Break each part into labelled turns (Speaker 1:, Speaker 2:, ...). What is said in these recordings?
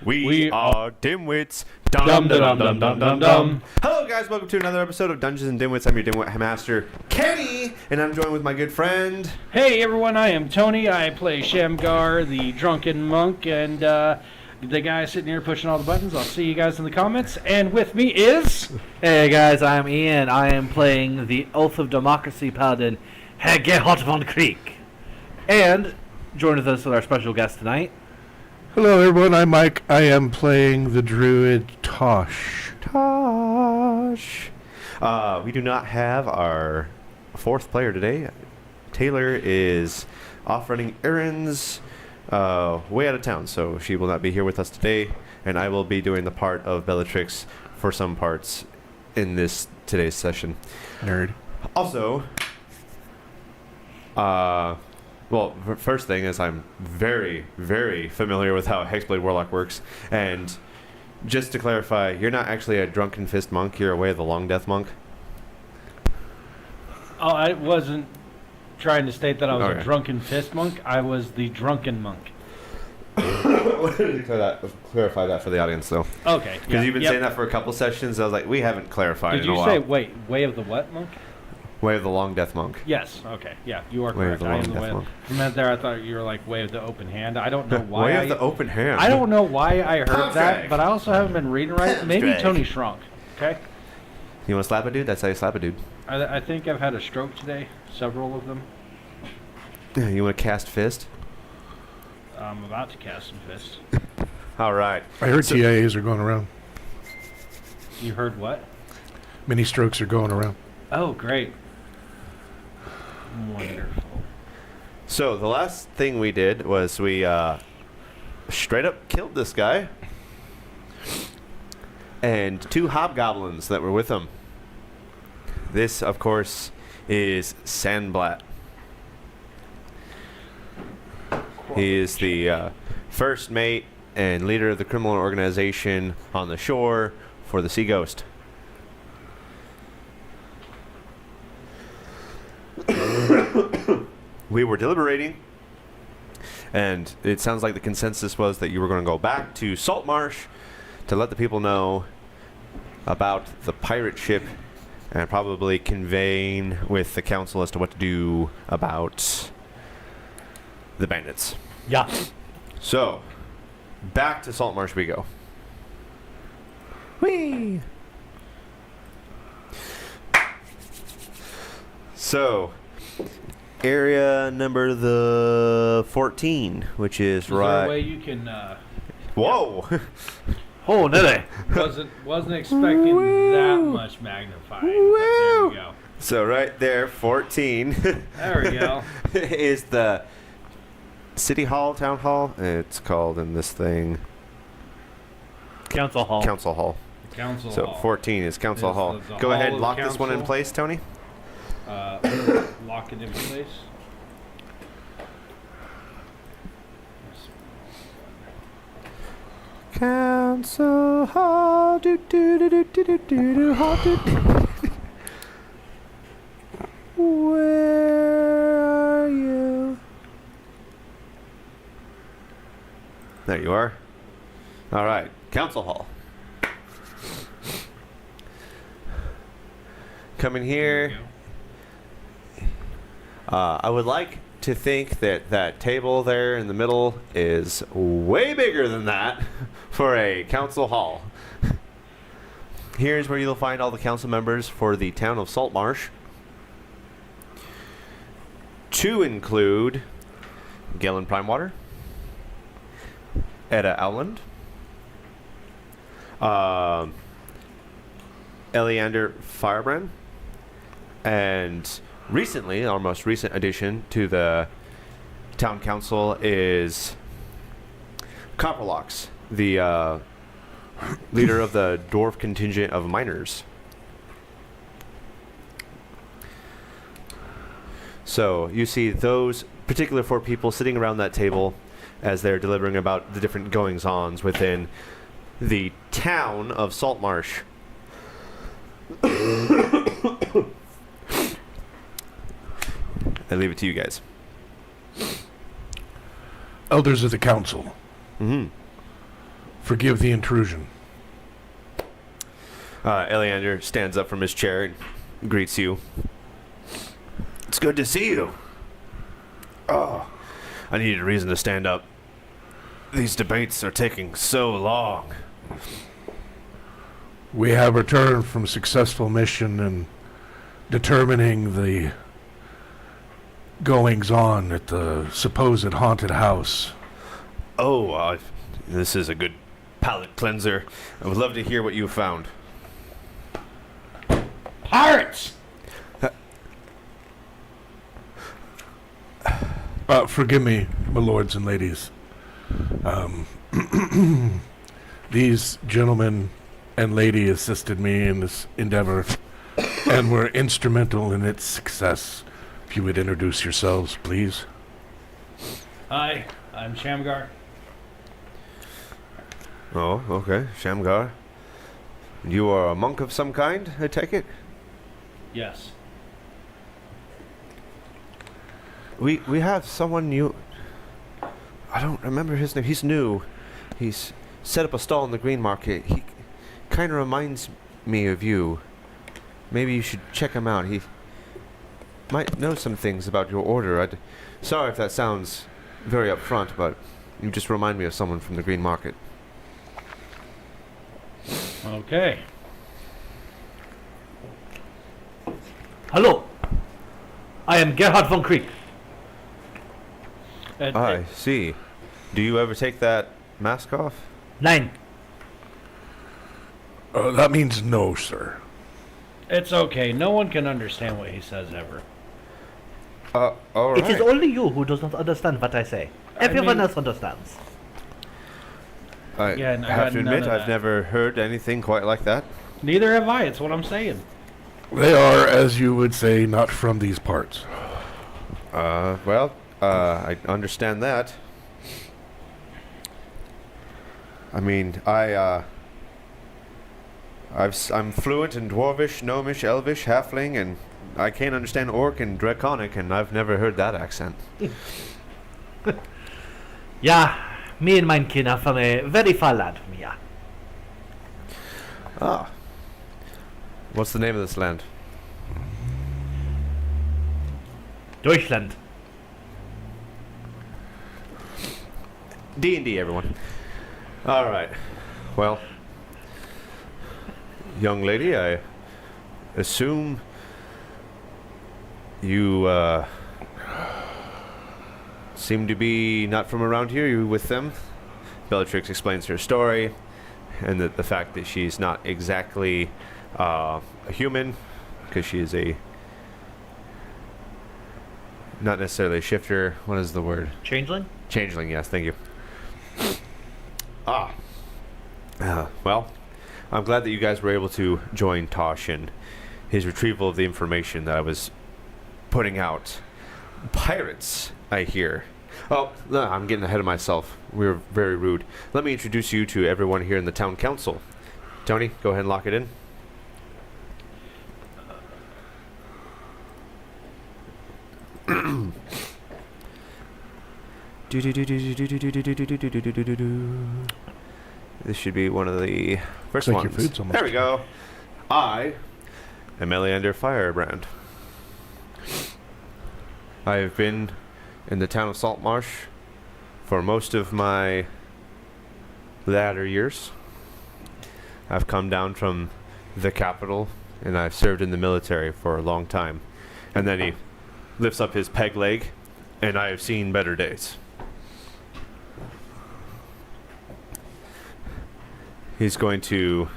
Speaker 1: We are Dimwits. Dum dum dum dum dum dum. Hello, guys. Welcome to another episode of Dungeons and Dimwits. I'm your Dimwit Master, Kenny, and I'm joined with my good friend.
Speaker 2: Hey, everyone. I am Tony. I play Shamgar, the drunken monk, and the guy sitting here pushing all the buttons. I'll see you guys in the comments. And with me is...
Speaker 3: Hey guys, I'm Ian. I am playing the Oath of Democracy Paladin, Gerhard von Krieg. And joining us with our special guest tonight.
Speaker 4: Hello everyone, I'm Mike. I am playing the druid Tosh.
Speaker 1: We do not have our fourth player today. Taylor is off running errands way out of town, so she will not be here with us today, and I will be doing the part of Bellatrix for some parts in today's session.
Speaker 4: Nerd.
Speaker 1: Also, well, first thing is I'm very, very familiar with how Hexblade Warlock works, and just to clarify, you're not actually a Drunken Fist monk, you're a Way of the Long Death monk.
Speaker 2: Oh, I wasn't trying to state that I was
Speaker 1: Okay.
Speaker 2: a drunken fist monk. I was the drunken monk.
Speaker 1: Clarify that for the audience, though.
Speaker 2: Okay.
Speaker 1: Because you've been saying that for a couple sessions, I was like, we haven't clarified
Speaker 2: Did
Speaker 1: in a
Speaker 2: you
Speaker 1: while.
Speaker 2: say, wait, way of the what monk?
Speaker 1: Way of the Long Death monk.
Speaker 2: Yes. Okay. Yeah, you are
Speaker 1: Way of
Speaker 2: correct.
Speaker 1: the
Speaker 2: I am
Speaker 1: Long
Speaker 2: the
Speaker 1: Death
Speaker 2: way.
Speaker 1: monk.
Speaker 2: For a minute there, I thought you were like way of the open hand. I don't know why.
Speaker 1: Way of the open hand.
Speaker 2: I don't know why I heard
Speaker 1: Pump
Speaker 2: that,
Speaker 1: drag.
Speaker 2: but I also haven't been reading right. Maybe
Speaker 1: drag.
Speaker 2: Tony shrunk. Okay.
Speaker 1: You want to slap a dude? That's how you slap a dude.
Speaker 2: I think I've had a stroke today. Several of them.
Speaker 1: You want to cast fist?
Speaker 2: I'm about to cast some fists.
Speaker 1: All right.
Speaker 4: I heard TIAs are going around.
Speaker 2: You heard what?
Speaker 4: Mini strokes are going around.
Speaker 2: Oh, great. Wonderful.
Speaker 1: So the last thing we did was we straight up killed this guy and two hobgoblins that were with him. This, of course, is Sandblatt. He is the first mate and leader of the criminal organization on the shore for the Sea Ghost. We were deliberating, and it sounds like the consensus was that you were going to go back to Saltmarsh to let the people know about the pirate ship and probably convene with the council as to what to do about the bandits.
Speaker 3: Yeah.
Speaker 1: So, back to Saltmarsh we go. Whee! So, area number the 14, which is,
Speaker 2: Is
Speaker 1: right.
Speaker 2: there a way you can?
Speaker 1: Whoa!
Speaker 3: Oh, Nelly.
Speaker 2: wasn't expecting that much magnifying. But there we go.
Speaker 1: So right there, 14.
Speaker 2: There we go.
Speaker 1: Is the City Hall, Town Hall? It's called in this thing
Speaker 3: Council Hall.
Speaker 1: Council Hall.
Speaker 2: Council
Speaker 1: So
Speaker 2: Hall.
Speaker 1: 14 is Council
Speaker 2: Is
Speaker 1: Hall.
Speaker 2: the
Speaker 1: Go
Speaker 2: Hall
Speaker 1: ahead,
Speaker 2: of the
Speaker 1: lock this one in
Speaker 2: Council.
Speaker 1: place, Tony.
Speaker 2: Lock it in place.
Speaker 1: Council Hall, do do do do do do do do hall, do. Where are you? There you are. All right, Council Hall. Coming
Speaker 2: There
Speaker 1: here.
Speaker 2: we go.
Speaker 1: I would like to think that that table there in the middle is way bigger than that for a council hall. Here's where you'll find all the council members for the town of Saltmarsh. To include Galen Primewater, Edda Owland, Eleander Firebrand, and recently, our most recent addition to the town council is Copperlocks, the leader of the dwarf contingent of miners. So you see those particular four people sitting around that table as they're deliberating about the different goings-ons within the town of Saltmarsh. I leave it to you guys.
Speaker 4: Elders of the council.
Speaker 1: Mm-hmm.
Speaker 4: Forgive the intrusion.
Speaker 1: Eleander stands up from his chair and greets you. It's good to see you. Oh, I needed a reason to stand up. These debates are taking so long.
Speaker 4: We have returned from successful mission and determining the goings-on at the supposed haunted house.
Speaker 1: Oh, this is a good palate cleanser. I would love to hear what you found.
Speaker 2: Pirates!
Speaker 4: Forgive me, my lords and ladies. These gentlemen and lady assisted me in this endeavor and were instrumental in its success. If you would introduce yourselves, please.
Speaker 2: Hi, I'm Shamgar.
Speaker 1: Oh, okay. Shamgar. You are a monk of some kind, I take it?
Speaker 2: Yes.
Speaker 1: We have someone new. I don't remember his name. He's new. He's set up a stall in the green market. He kind of reminds me of you. Maybe you should check him out. He might know some things about your order. Sorry if that sounds very upfront, but you just remind me of someone from the green market.
Speaker 2: Okay.
Speaker 3: Hello. I am Gerhard von Krieg.
Speaker 1: I see. Do you ever take that mask off?
Speaker 3: Nein.
Speaker 4: That means no, sir.
Speaker 2: It's okay. No one can understand what he says ever.
Speaker 1: All right.
Speaker 3: It is only you who does not understand what I say. Everyone
Speaker 2: mean-
Speaker 3: else understands.
Speaker 1: I
Speaker 2: Yeah, and I
Speaker 1: have
Speaker 2: got
Speaker 1: to
Speaker 2: none
Speaker 1: admit,
Speaker 2: of
Speaker 1: I've
Speaker 2: that.
Speaker 1: never heard anything quite like that.
Speaker 2: Neither have I. It's what I'm saying.
Speaker 4: They are, as you would say, not from these parts.
Speaker 1: I understand that. I mean, I'm fluent in Dwarvish, Gnomish, Elvish, Halfling, and I can't understand Orc and Draconic, and I've never heard that accent.
Speaker 3: Ja, me and mein kin are from a very far land from here.
Speaker 1: Ah. What's the name of this land?
Speaker 3: Deutschland.
Speaker 1: D&D, everyone. All right. Well, young lady, I assume you seem to be not from around here. You with them? Bellatrix explains her story and the fact that she's not exactly a human because she is not necessarily a shifter. What is the word?
Speaker 3: Changeling?
Speaker 1: Changeling, yes, thank you. Well, I'm glad that you guys were able to join Tosh in his retrieval of the information that I was putting out. Pirates, I hear. Oh, no, I'm getting ahead of myself. We were very rude. Let me introduce you to everyone here in the town council. Tony, go ahead and lock it in. This should be one of the first
Speaker 4: Looks like your
Speaker 1: ones.
Speaker 4: food's almost
Speaker 1: There we go. I am Eleander Firebrand. I have been in the town of Saltmarsh for most of my latter years. I've come down from the capital and I've served in the military for a long time. And then he lifts up his peg leg, and I have seen better days. He's going to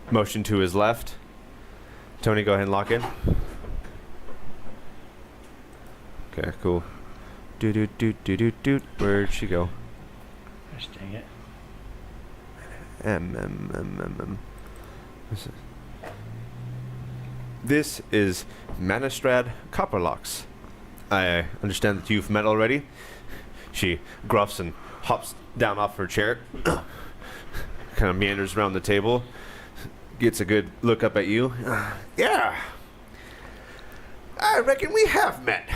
Speaker 1: motion to his left. Tony, go ahead and lock in. Okay, cool. Do. Where'd she go?
Speaker 2: Gosh dang it.
Speaker 1: This is Manistrad Copperlocks. I understand that you've met already. She gruffs and hops down off her chair, kind of meanders around the table, gets a good look up at you. Yeah, I reckon we have met.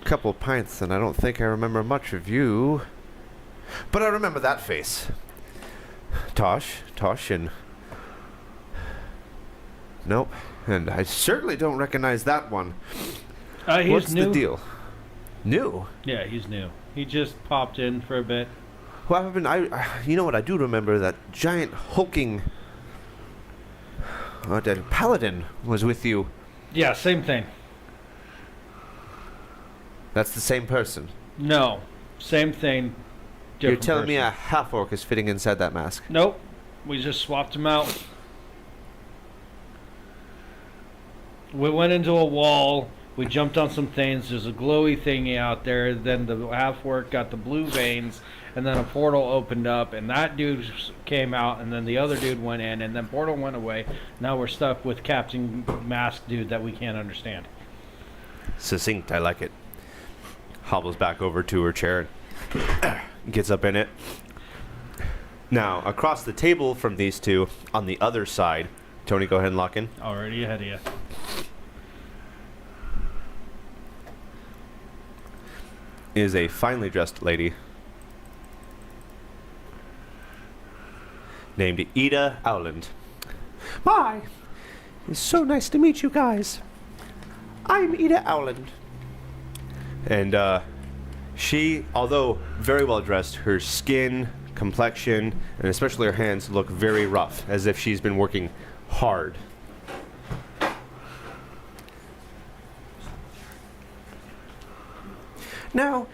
Speaker 1: couple pints, and I don't think I remember much of you. But I remember that face. Tosh, and... Nope. And I certainly don't recognize that one.
Speaker 2: He's
Speaker 1: What's
Speaker 2: new.
Speaker 1: the deal? New?
Speaker 2: Yeah, he's new. He just popped in for a bit.
Speaker 1: What happened? You know what? I do remember that giant hulking that paladin was with you.
Speaker 2: Yeah, same thing.
Speaker 1: That's the same person.
Speaker 2: No, same thing.
Speaker 1: You're
Speaker 2: Different
Speaker 1: telling me
Speaker 2: person.
Speaker 1: a half orc is fitting inside that mask?
Speaker 2: Nope. We just swapped him out. We went into a wall. We jumped on some things. There's a glowy thingy out there. Then the half orc got the blue veins, and then a portal opened up, and that dude came out, and then the other dude went in, and then portal went away. Now we're stuck with Captain Mask dude that we can't understand.
Speaker 1: Succinct, I like it. Hobbles back over to her chair and gets up in it. Now, across the table from these two, on the other side, Tony, go ahead and lock in.
Speaker 2: Already ahead of you.
Speaker 1: Is a finely dressed lady named Ida Owland. My, it's so nice to meet you guys. I'm Ida Owland. And she, although very well dressed, her skin, complexion, and especially her hands look very rough, as if she's been working hard. Now,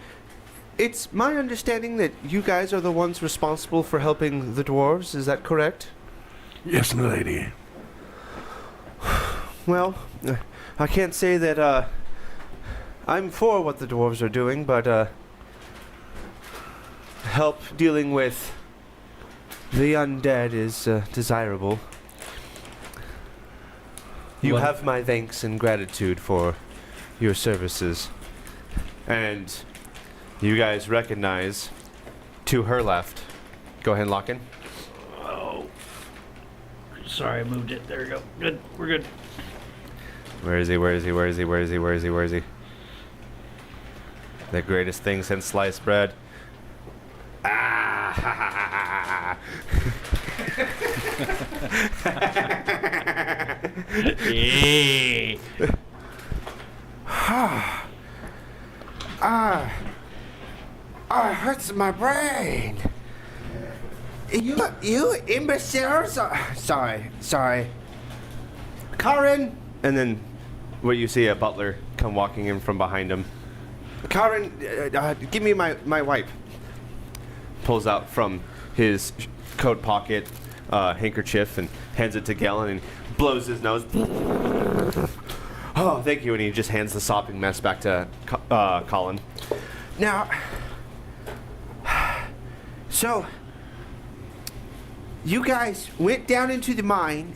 Speaker 1: it's my understanding that you guys are the ones responsible for helping the dwarves, is that correct?
Speaker 4: Yes, milady.
Speaker 1: Well, I can't say that I'm for what the dwarves are doing, but help dealing with the undead is desirable. You
Speaker 2: What-
Speaker 1: have my thanks and gratitude for your services. And you guys recognize to her left. Go ahead and lock in.
Speaker 2: Oh. Sorry, I moved it. There we go. Good. We're good.
Speaker 1: Where is he? Where is he? Where is he? Where is he? Where is he? Where is he? The greatest thing since sliced bread. Ah!
Speaker 2: Hey.
Speaker 1: Hurts my brain. You imbeciles. Sorry. Karen. And then, what you see a butler come walking in from behind him. Karen, give me my wipe. Pulls out from his coat pocket handkerchief and hands it to Galen and blows his nose. Oh, thank you. And he just hands the sopping mess back to Colin. Now, so you guys went down into the mine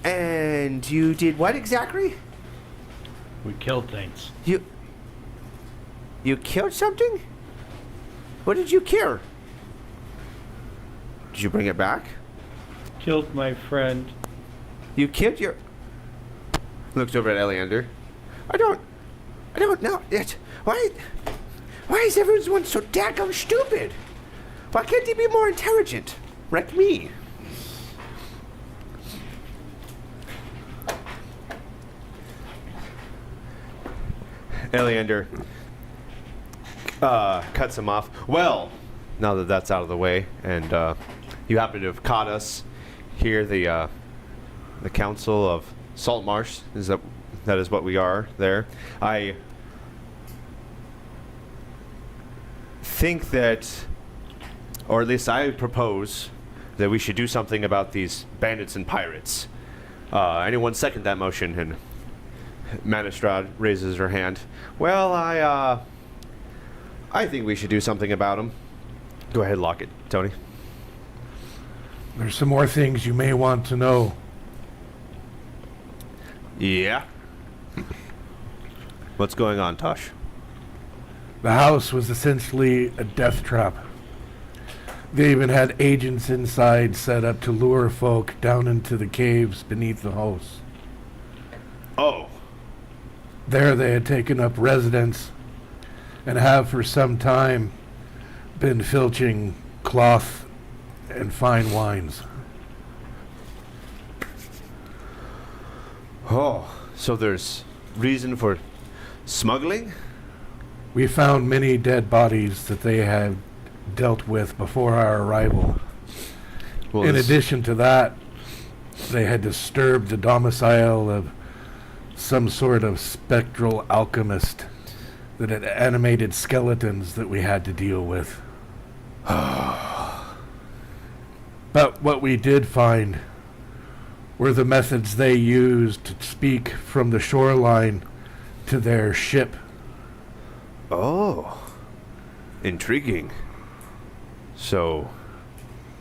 Speaker 1: and you did what exactly?
Speaker 2: We killed things.
Speaker 1: You killed something? What did you kill? Did you bring it back?
Speaker 2: Killed my friend.
Speaker 1: You killed your... Looks over at Eleander. I don't know. Why is everyone so daggum stupid? Why can't they be more intelligent? Like me. Eleander cuts him off. Well, now that that's out of the way, and you happen to have caught us here, the Council of Saltmarsh, that is what we are there. I think that, or at least I propose, that we should do something about these bandits and pirates. Anyone second that motion? And Manistrad raises her hand. Well, I think we should do something about them. Go ahead, lock it, Tony.
Speaker 4: There's some more things you may want to know.
Speaker 1: Yeah. What's going on, Tosh?
Speaker 4: The house was essentially a death trap. They even had agents inside set up to lure folk down into the caves beneath the house.
Speaker 1: Oh.
Speaker 4: There they had taken up residence and have for some time been filching cloth and fine wines.
Speaker 1: Oh, so there's reason for smuggling?
Speaker 4: We found many dead bodies that they had dealt with before our arrival.
Speaker 1: Well,
Speaker 4: In
Speaker 1: this-
Speaker 4: addition to that, they had disturbed the domicile of some sort of spectral alchemist that had animated skeletons that we had to deal with. But what we did find were the methods they used to speak from the shoreline to their ship.
Speaker 1: Oh, intriguing. So,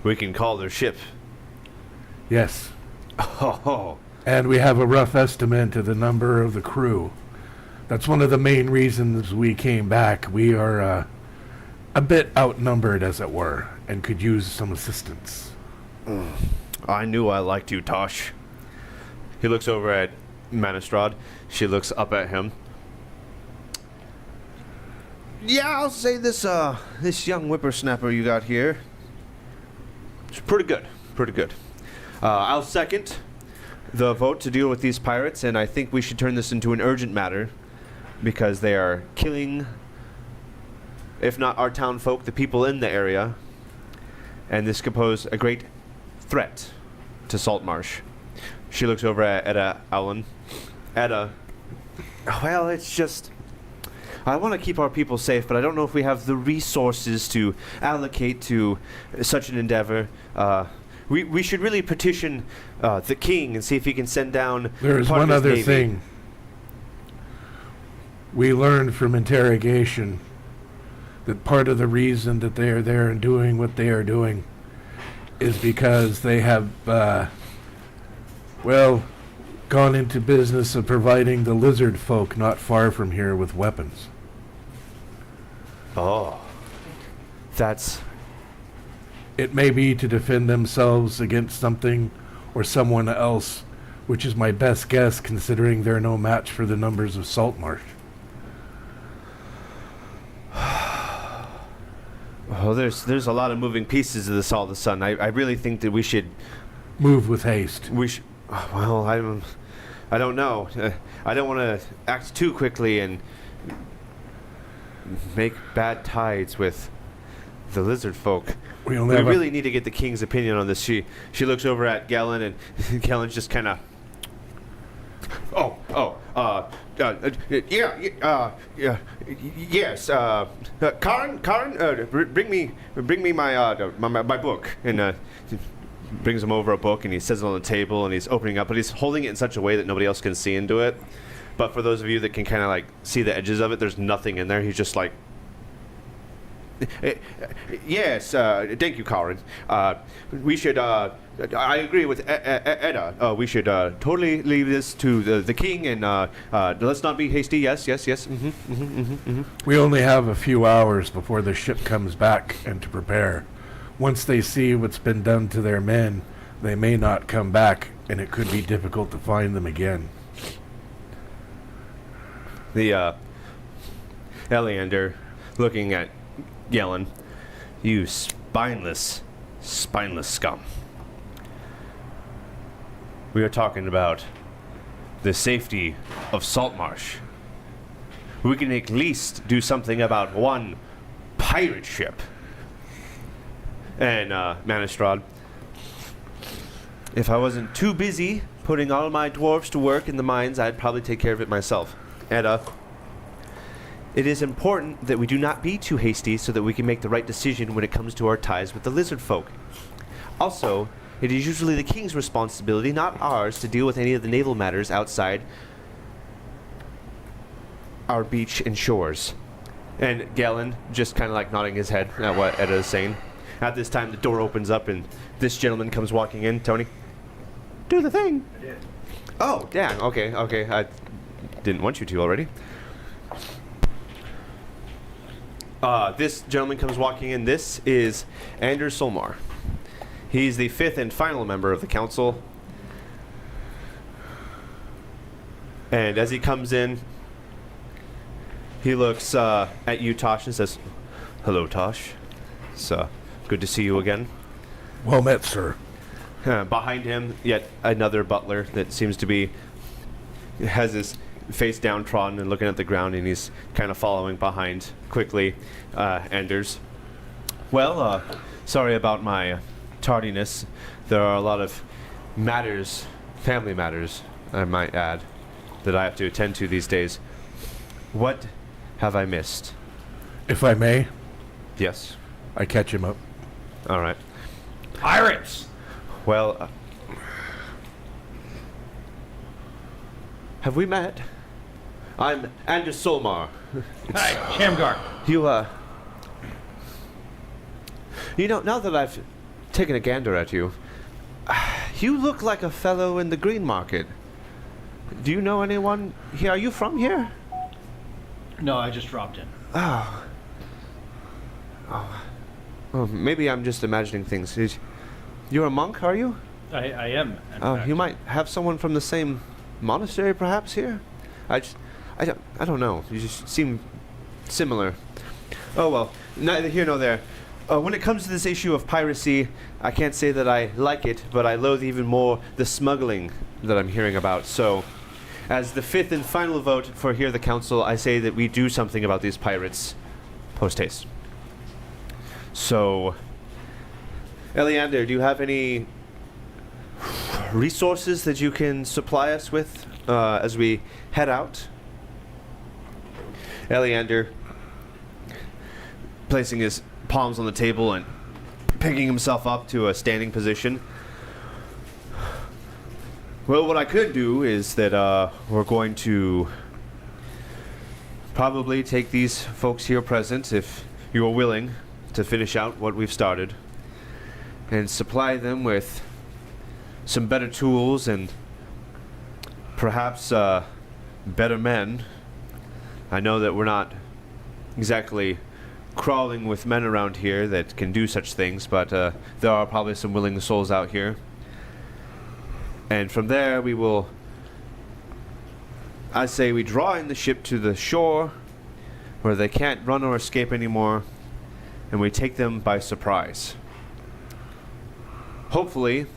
Speaker 1: we can call their ship.
Speaker 4: Yes.
Speaker 1: Oh,
Speaker 4: And we have a rough estimate of the number of the crew. That's one of the main reasons we came back. We are a bit outnumbered, as it were, and could use some assistance.
Speaker 1: I knew I liked you, Tosh. He looks over at Manistrad. She looks up at him. Yeah, I'll say this young whippersnapper you got here. It's pretty good. Pretty good. I'll second the vote to deal with these pirates, and I think we should turn this into an urgent matter because they are killing, if not our town folk, the people in the area, and this could pose a great threat to Saltmarsh. She looks over at Etta Allen. Etta, well, it's just, I want to keep our people safe, but I don't know if we have the resources to allocate to such an endeavor. We should really petition the king and see if he can send down.
Speaker 4: There is
Speaker 1: part of
Speaker 4: one
Speaker 1: his
Speaker 4: other
Speaker 1: navy.
Speaker 4: thing. We learned from interrogation that part of the reason that they are there and doing what they are doing is because they have, gone into business of providing the lizard folk not far from here with weapons.
Speaker 1: Oh, that's
Speaker 4: It may be to defend themselves against something or someone else, which is my best guess considering they're no match for the numbers of Saltmarsh.
Speaker 1: oh, there's a lot of moving pieces of this all of a sudden. I really think that we should.
Speaker 4: Move with haste.
Speaker 1: Well, I don't know. I don't want to act too quickly and make bad tides with the lizard folk.
Speaker 4: We only
Speaker 1: We
Speaker 4: have
Speaker 1: really need to get the king's opinion on this. She looks over at Galen, and Galen's just kind of. Yes. Karin, bring me my book, and brings him over a book, and he sets it on the table, and he's opening up, but he's holding it in such a way that nobody else can see into it. But for those of you that can kind of like see the edges of it, there's nothing in there. He's just like. Yes, thank you, Karin. We should, I agree with Edda. We should totally leave this to the king, and let's not be hasty. Yes.
Speaker 4: We only have a few hours before the ship comes back and to prepare. Once they see what's been done to their men, they may not come back, and it could be difficult to find them again.
Speaker 1: The, Eleander, looking at Galen, you spineless scum. We are talking about the safety of Saltmarsh. We can at least do something about one pirate ship. And, Manistrad, if I wasn't too busy putting all my dwarves to work in the mines, I'd probably take care of it myself. Edda, it is important that we do not be too hasty so that we can make the right decision when it comes to our ties with the lizard folk. Also, it is usually the king's responsibility, not ours, to deal with any of the naval matters outside our beach and shores. And Galen just kind of like nodding his head at what Edda is saying. At this time, the door opens up and this gentleman comes walking in. Tony, do the thing.
Speaker 5: I did.
Speaker 1: Oh, damn. Okay. I didn't want you to already. This gentleman comes walking in. This is Anders Solmar. He's the fifth and final member of the council. And as he comes in, He looks at you, Tosh, and says, "Hello, Tosh. It's good to see you again."
Speaker 4: Well met, sir.
Speaker 1: Behind him, yet another butler that seems to be has his face downtrodden and looking at the ground, and he's kind of following behind quickly. Anders. Well, sorry about my tardiness. There are a lot of matters, family matters, I might add, that I have to attend to these days. What have I missed?
Speaker 4: If I may,
Speaker 1: Yes.
Speaker 4: I catch him up.
Speaker 1: All right.
Speaker 2: Pirates!
Speaker 1: Well, have we met? I'm Anders Solmar.
Speaker 2: Hi, Shamgar.
Speaker 1: You know, now that I've taken a gander at you, you look like a fellow in the green market. Do you know anyone here? Are you from here?
Speaker 2: No, I just dropped in.
Speaker 1: Oh, maybe I'm just imagining things. You're a monk, are you?
Speaker 2: I am. in
Speaker 1: Oh,
Speaker 2: fact.
Speaker 1: you might have someone from the same monastery, perhaps, here? I don't know. You just seem similar. Oh, well, neither here nor there. When it comes to this issue of piracy, I can't say that I like it, but I loathe even more the smuggling that I'm hearing about. So, as the fifth and final vote for Hear the Council, I say that we do something about these pirates post haste. So, Eliander, do you have any resources that you can supply us with as we head out? Eliander, placing his palms on the table and picking himself up to a standing position. Well, what I could do is that we're going to probably take these folks here present, if you are willing, to finish out what we've started, and supply them with some better tools and perhaps better men. I know that we're not exactly crawling with men around here that can do such things, but there are probably some willing souls out here. And from there we will, I say we draw in the ship to the shore where they can't run or escape anymore, and we take them by surprise. Hopefully,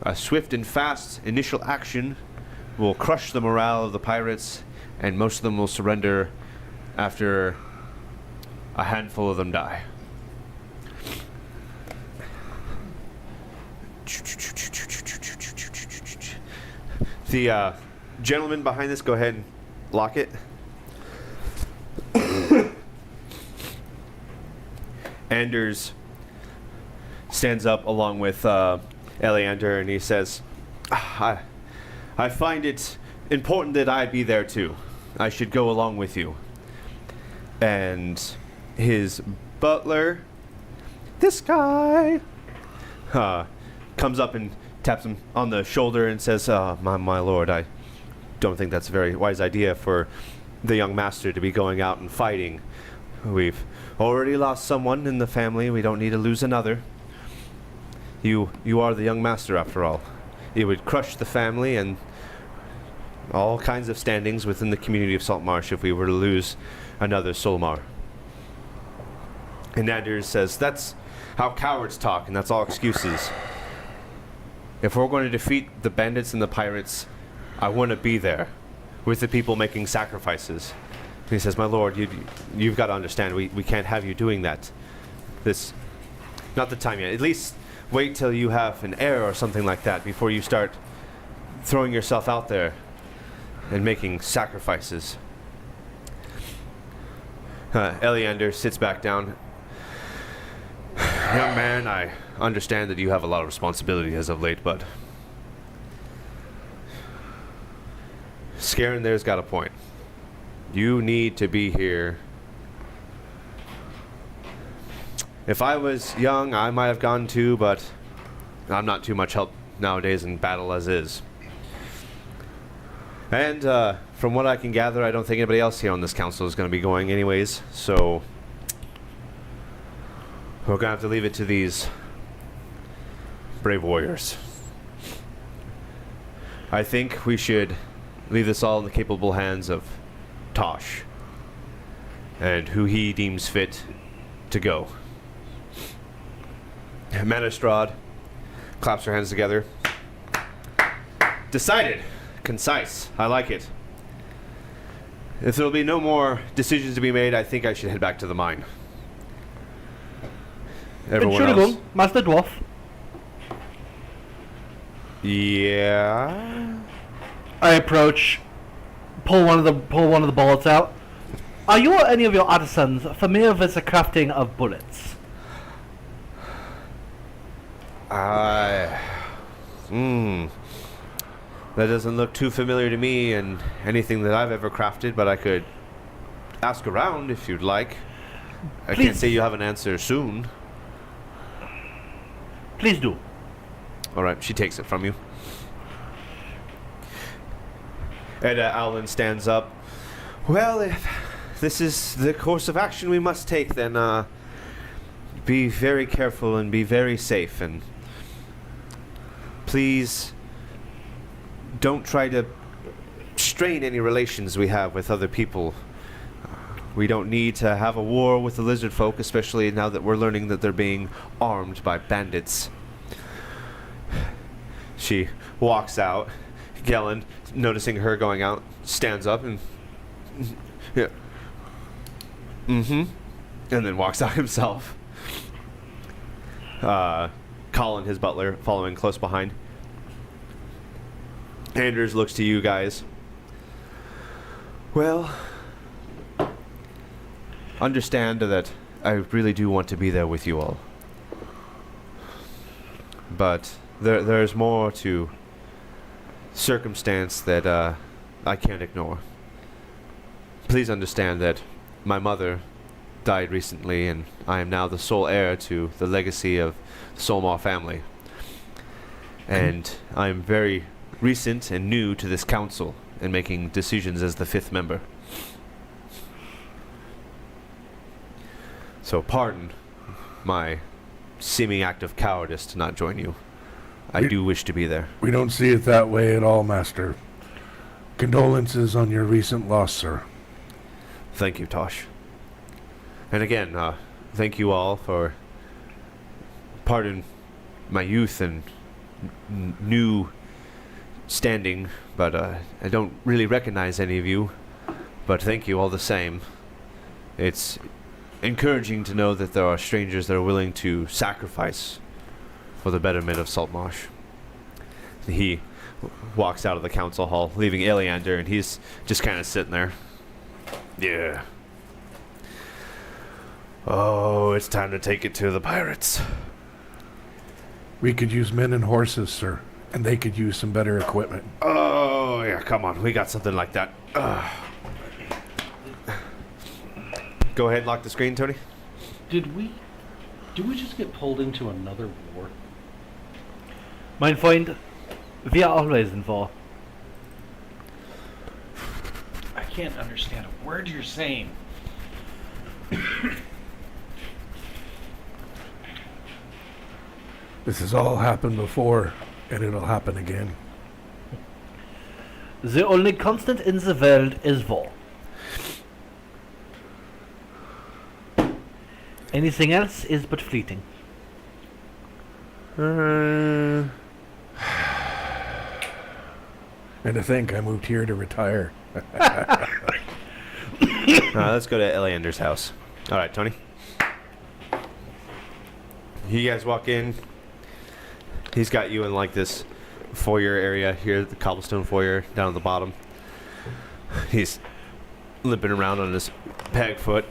Speaker 1: a swift and fast initial action will crush the morale of the pirates, and most of them will surrender after a handful of them die. The gentleman behind this, go ahead and lock it. Anders stands up along with Eliander, and he says, I find it important that I be there too. I should go along with you. And his butler, this guy, comes up and taps him on the shoulder and says, my lord, I don't think that's a very wise idea for the young master to be going out and fighting. We've already lost someone in the family. We don't need to lose another. You are the young master, after all. It would crush the family and all kinds of standings within the community of Saltmarsh if we were to lose another Solmar. And Anders says, that's how cowards talk, and that's all excuses. If we're going to defeat the bandits and the pirates, I want to be there with the people making sacrifices. And he says, my lord, you've got to understand, we can't have you doing that. Not the time yet. At least wait till you have an heir or something like that before you start throwing yourself out there and making sacrifices. Eliander sits back down. Young man, I understand that you have a lot of responsibility as of late, but Scarin there's got a point. You need to be here. If I was young, I might have gone too, but I'm not too much help nowadays in battle as is. And from what I can gather, I don't think anybody else here on this council is going to be going anyways, so we're going to have to leave it to these brave warriors. I think we should leave this all in the capable hands of Tosh. and who he deems fit to go. Manistrad claps her hands together. Decided. Concise. I like it. If there will be no more decisions to be made, I think I should head back to the mine. Everyone else?
Speaker 3: Entschuldigung, Master Dwarf.
Speaker 1: Yeah.
Speaker 3: I approach, pull one of the bullets out. Are you or any of your artisans familiar with the crafting of bullets?
Speaker 1: That doesn't look too familiar to me and anything that I've ever crafted, but I could ask around if you'd like. I can't
Speaker 3: Please.
Speaker 1: say you have an answer soon.
Speaker 3: Please do.
Speaker 1: Alright, she takes it from you. And Alan stands up. Well, if this is the course of action we must take, then be very careful and be very safe, and please don't try to strain any relations we have with other people. We don't need to have a war with the lizard folk, especially now that we're learning that they're being armed by bandits. She walks out. Gellin, noticing her going out, stands up and yeah. And then walks out himself. Colin, his butler, following close behind. Anders looks to you guys. Well, understand that I really do want to be there with you all. But there's more to circumstance that I can't ignore. Please understand that my mother died recently, and I am now the sole heir to the legacy of the Solmar family. And I am very recent and new to this council and making decisions as the 5th member. So pardon my seeming act of cowardice to not join you. I do wish to be there.
Speaker 4: We don't see it that way at all, Master. Condolences on your recent loss, sir.
Speaker 1: Thank you, Tosh. And again, thank you all for pardon my youth and new standing, but I don't really recognize any of you. But thank you all the same. It's encouraging to know that there are strangers that are willing to sacrifice for the betterment of Saltmarsh. He walks out of the council hall, leaving Eleander, and he's just kind of sitting there. Yeah. Oh, it's time to take it to the pirates.
Speaker 4: We could use men and horses, sir, and they could use some better equipment.
Speaker 1: Oh, yeah, come on. We got something like that. Go ahead and lock the screen, Tony.
Speaker 2: Did we just get pulled into another war?
Speaker 3: Mein Freund, wir always in war.
Speaker 2: I can't understand a word you're saying.
Speaker 4: This has all happened before, and it'll happen again.
Speaker 3: The only constant in the world is war. Anything else is but fleeting.
Speaker 4: And to think I moved here to retire.
Speaker 1: Let's go to Eleander's house. All right, Tony. You guys walk in. He's got you in like this foyer area here, the cobblestone foyer down at the bottom. He's limping around on his peg foot.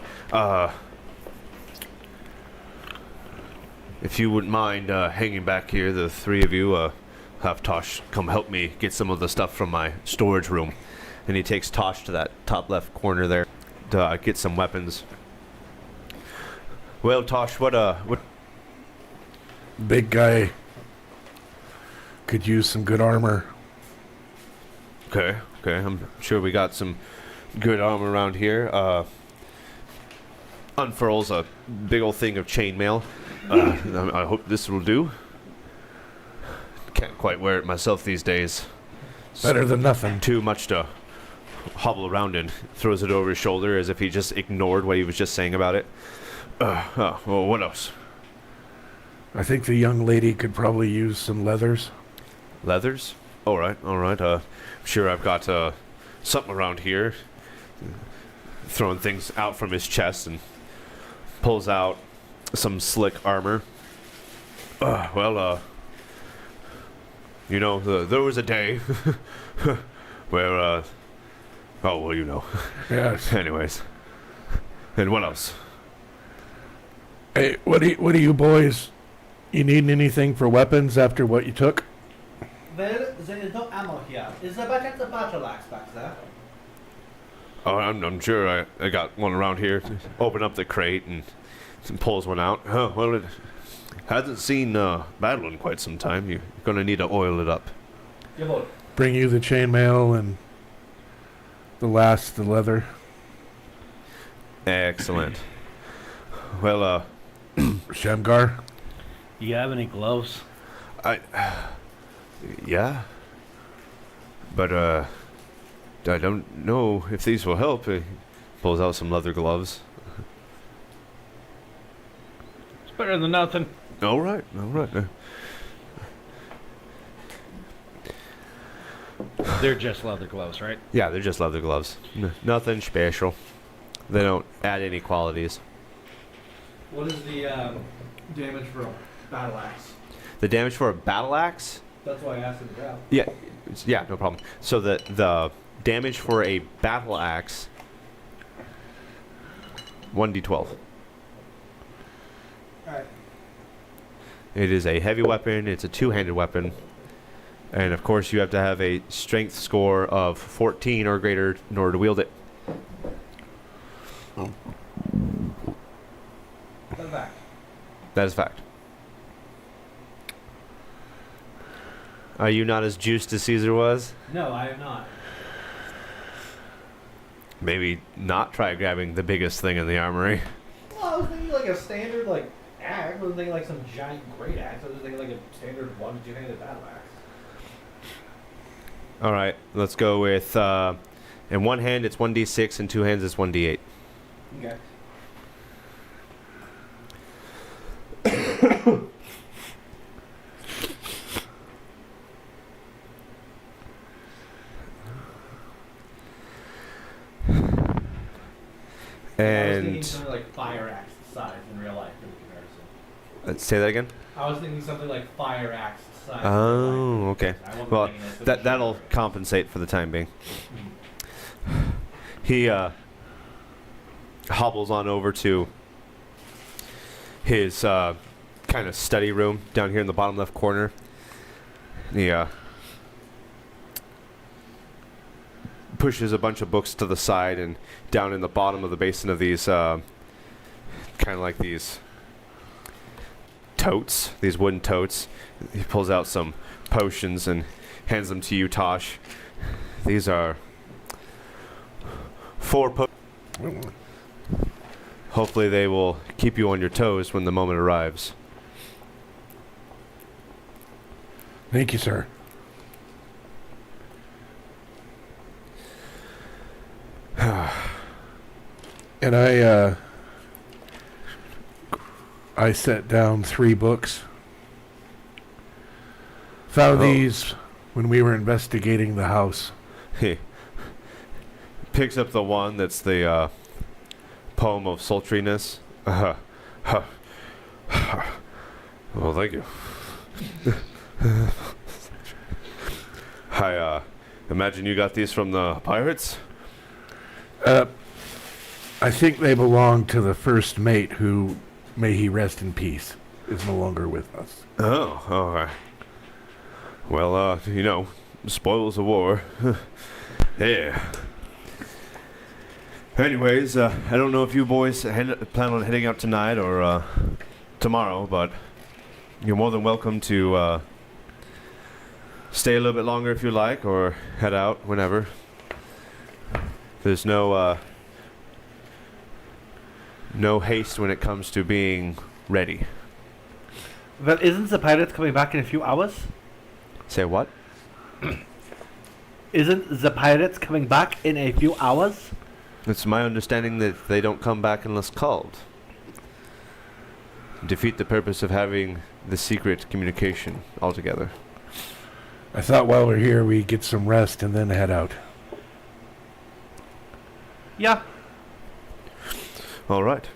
Speaker 1: If you wouldn't mind hanging back here, the three of you, have Tosh come help me get some of the stuff from my storage room. And he takes Tosh to that top left corner there to get some weapons. Well, Tosh, what?
Speaker 4: Big guy could use some good armor.
Speaker 1: Okay, I'm sure we got some good armor around here. Unfurls a big old thing of chainmail. I hope this will do. Can't quite wear it myself these days.
Speaker 4: Better than nothing.
Speaker 1: Too much to hobble around and throws it over his shoulder as if he just ignored what he was just saying about it. Well, what else?
Speaker 4: I think the young lady could probably use some leathers.
Speaker 1: Leathers? All right. I'm sure I've got something around here. Throwing things out from his chest and pulls out some slick armor. You know, there was a day where, oh, well, you know.
Speaker 4: Yes.
Speaker 1: Anyways. And what else?
Speaker 4: Hey, what do you boys? You need anything for weapons after what you took?
Speaker 3: Well, there is no ammo here. Is there back at the battle axe back there?
Speaker 1: Oh, I'm sure I got one around here. Open up the crate and pulls one out. Oh, well, it hasn't seen battle in quite some time. You're going to need to oil it up.
Speaker 3: Jawohl.
Speaker 4: Bring you the chainmail and the leather.
Speaker 1: Excellent. Well,
Speaker 4: Shamgar?
Speaker 2: You have any gloves?
Speaker 1: Yeah. But, I don't know if these will help. He pulls out some leather gloves.
Speaker 2: It's better than nothing.
Speaker 1: All right.
Speaker 2: They're just leather gloves, right?
Speaker 1: Yeah, they're just leather gloves. Nothing special. They don't add any qualities.
Speaker 3: What is the damage for a battle axe?
Speaker 1: The damage for a battle axe?
Speaker 3: That's why I asked him to grab.
Speaker 1: Yeah, no problem. So the damage for a battle axe, 1d12.
Speaker 3: Alright.
Speaker 1: It is a heavy weapon. It's a two-handed weapon. And of course, you have to have a strength score of 14 or greater in order to wield it.
Speaker 3: That's back.
Speaker 1: That is fact. Are you not as juiced as Caesar was?
Speaker 3: No, I am not.
Speaker 1: Maybe not try grabbing the biggest thing in the armory.
Speaker 3: Well, I was thinking like a standard axe. I wasn't thinking like some giant great axe. I was just thinking like a standard 1 to 2-handed battle axe.
Speaker 1: All right, let's go with in one hand it's 1d6, in two hands it's 1d8.
Speaker 3: Okay. I was thinking
Speaker 1: And
Speaker 3: something like fire axe size in real life for the comparison.
Speaker 1: say that again.
Speaker 3: I was thinking something like fire axe size.
Speaker 1: Oh, okay.
Speaker 3: I wasn't
Speaker 1: Well,
Speaker 3: thinking this, but
Speaker 1: that'll
Speaker 3: sure.
Speaker 1: compensate for the time being. He hobbles on over to his kind of study room down here in the bottom left corner. He pushes a bunch of books to the side, and down in the bottom of the basin of these kind of like these totes, these wooden totes, he pulls out some potions and hands them to you, Tosh. These are 4 potions. Hopefully they will keep you on your toes when the moment arrives.
Speaker 4: Thank you, sir. And I set down 3 books. Found these when we were investigating the house.
Speaker 1: He picks up the one that's the poem of sultriness. Well, thank you. I imagine you got these from the pirates?
Speaker 4: I think they belong to the first mate who, may he rest in peace, is no longer with us.
Speaker 1: Oh, all right. Well, you know, spoils of war. Yeah. Anyways, I don't know if you boys plan on heading out tonight or tomorrow, but you're more than welcome to stay a little bit longer if you like, or head out whenever. There's no haste when it comes to being ready.
Speaker 3: Well, isn't the pirates coming back in a few hours?
Speaker 1: Say what?
Speaker 3: Isn't the pirates coming back in a few hours?
Speaker 1: It's my understanding that they don't come back unless called. Defeat the purpose of having the secret communication altogether.
Speaker 4: I thought while we're here we get some rest and then head out.
Speaker 3: Yeah.
Speaker 1: All right.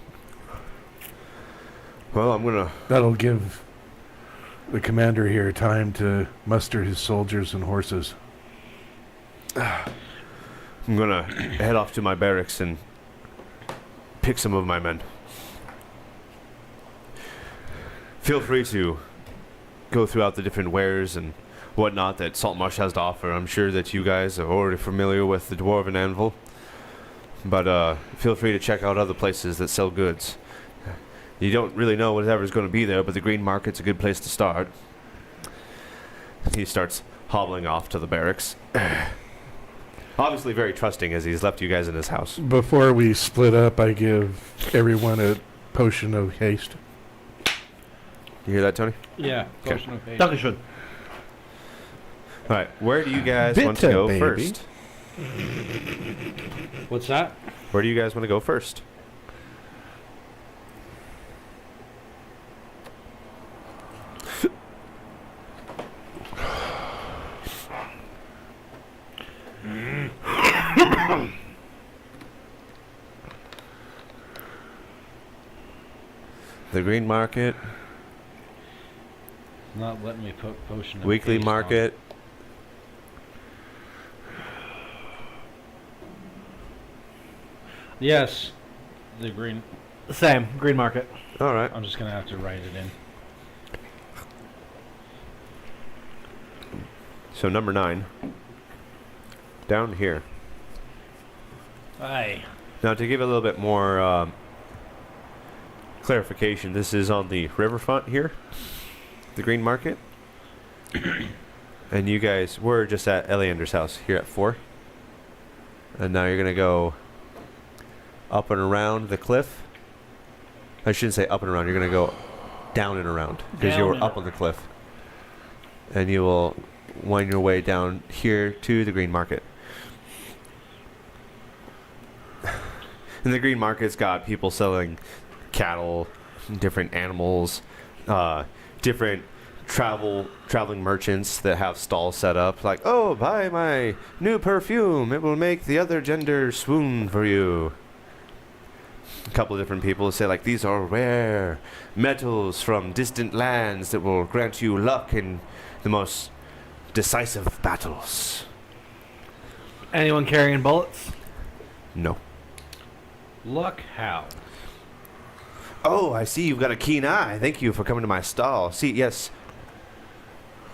Speaker 1: Well, I'm gonna.
Speaker 4: That'll give the commander here time to muster his soldiers and horses.
Speaker 1: I'm gonna head off to my barracks and pick some of my men. Feel free to go throughout the different wares and whatnot that Saltmarsh has to offer. I'm sure that you guys are already familiar with the Dwarven Anvil, but feel free to check out other places that sell goods. You don't really know whatever's going to be there, but the green market's a good place to start. He starts hobbling off to the barracks. Obviously very trusting as he's left you guys in his house.
Speaker 4: Before we split up, I give everyone a potion of haste.
Speaker 1: You hear that, Tony?
Speaker 2: Yeah.
Speaker 1: Okay.
Speaker 2: Potion of haste.
Speaker 3: Dankeschön.
Speaker 1: All right, where do you guys want to
Speaker 4: Bitte,
Speaker 1: go
Speaker 4: baby.
Speaker 1: first?
Speaker 2: What's that?
Speaker 1: Where do you guys want to go first? The green market,
Speaker 2: Not letting me put potion of
Speaker 1: weekly
Speaker 2: haste on.
Speaker 1: market.
Speaker 2: Yes. The green.
Speaker 3: Same. Green market.
Speaker 1: All right.
Speaker 2: I'm just gonna have to write it in.
Speaker 1: So number 9, down here.
Speaker 2: Aye.
Speaker 1: Now to give a little bit more clarification, this is on the riverfront here, the green market. And you guys were just at Eleander's house here at 4. And now you're going to go up and around the cliff. I shouldn't say up and around, you're going to go down and around because you
Speaker 2: Down
Speaker 1: were
Speaker 2: and
Speaker 1: up on the cliff. And you will wind your way down here to the green market. And the green market's got people selling cattle, different animals, different traveling merchants that have stalls set up. Like, oh, buy my new perfume. It will make the other gender swoon for you. A couple of different people say, like, these are rare metals from distant lands that will grant you luck in the most decisive battles.
Speaker 3: Anyone carrying bullets?
Speaker 1: No.
Speaker 2: Luck how?
Speaker 1: Oh, I see you've got a keen eye. Thank you for coming to my stall. See, yes,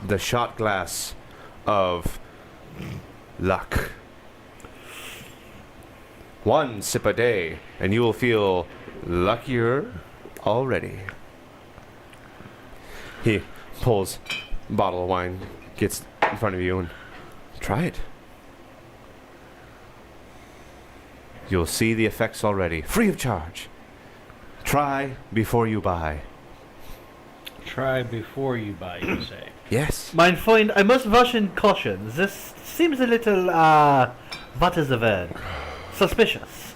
Speaker 1: the shot glass of luck. 1 sip a day, and you will feel luckier already. He pulls a bottle of wine, gets in front of you, and try it. You'll see the effects already, free of charge. Try before you buy.
Speaker 2: Try before you buy, you say.
Speaker 1: Yes.
Speaker 3: Mein Freund, I must waschen caution. This seems a little, what is the word? Suspicious.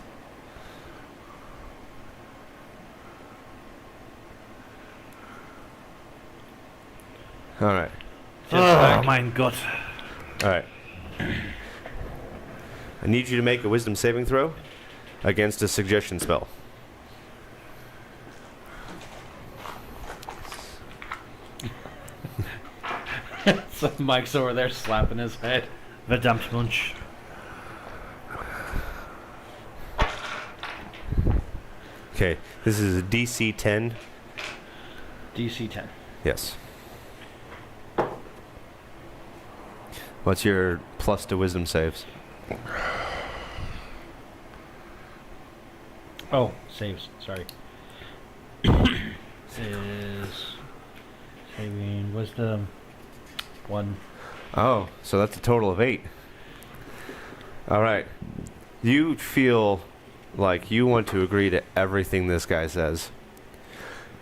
Speaker 1: All right.
Speaker 3: Oh, mein Gott.
Speaker 1: All right. I need you to make a wisdom saving throw against a suggestion spell.
Speaker 2: So Mike's over there slapping his head.
Speaker 3: Verdammt Munch.
Speaker 1: Okay, this is a DC 10.
Speaker 2: DC 10.
Speaker 1: Yes. What's your plus to wisdom saves?
Speaker 2: Oh, saves. Sorry. Is saving wisdom 1.
Speaker 1: Oh, so that's a total of 8. All right. You feel like you want to agree to everything this guy says.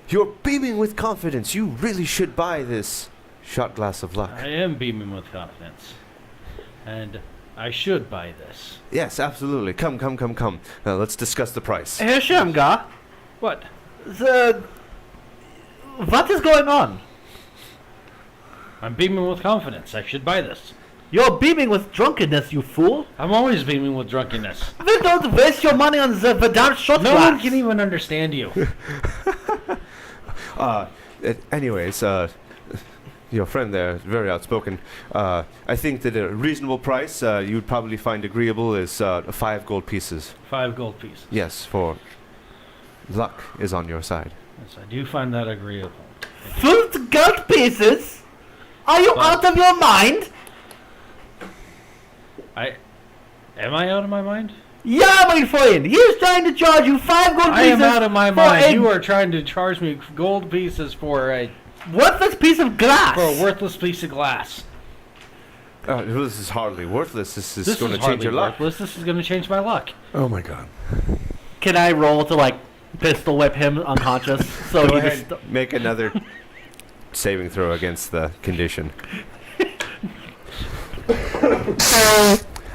Speaker 1: You're beaming with confidence. You really should buy this shot glass of luck.
Speaker 2: I am beaming with confidence. And I should buy this.
Speaker 1: Yes, absolutely. Come. Let's discuss the price.
Speaker 3: Hey, Shamgar.
Speaker 2: What?
Speaker 3: What is going on?
Speaker 2: I'm beaming with confidence. I should buy this.
Speaker 3: You're beaming with drunkenness, you fool.
Speaker 2: I'm always beaming with drunkenness.
Speaker 3: Then don't waste your money on the Verdant shot
Speaker 2: No
Speaker 3: glass.
Speaker 2: one can even understand you.
Speaker 1: Anyways, your friend there is very outspoken. I think that a reasonable price you'd probably find agreeable is 5 gold pieces.
Speaker 2: 5 gold pieces.
Speaker 1: Yes, for luck is on your side.
Speaker 2: Yes, I do find that agreeable.
Speaker 3: 5 gold pieces? Are you
Speaker 2: But-
Speaker 3: out of your mind?
Speaker 2: Am I out of my mind?
Speaker 3: Yeah, my friend. He's trying to charge you 5 gold
Speaker 2: I
Speaker 3: pieces.
Speaker 2: am out of my
Speaker 3: for
Speaker 2: mind.
Speaker 3: a
Speaker 2: You are trying to charge me gold pieces for a
Speaker 3: worthless piece of glass.
Speaker 2: worthless piece of glass.
Speaker 1: This is hardly worthless. This is
Speaker 2: This
Speaker 1: going
Speaker 2: is
Speaker 1: to change
Speaker 2: hardly
Speaker 1: your luck.
Speaker 2: worthless. This is going to change my luck.
Speaker 4: Oh my god.
Speaker 3: Can I roll to like pistol whip him unconscious? So
Speaker 1: Go
Speaker 3: he
Speaker 1: ahead.
Speaker 3: just
Speaker 1: Make another saving throw against the condition.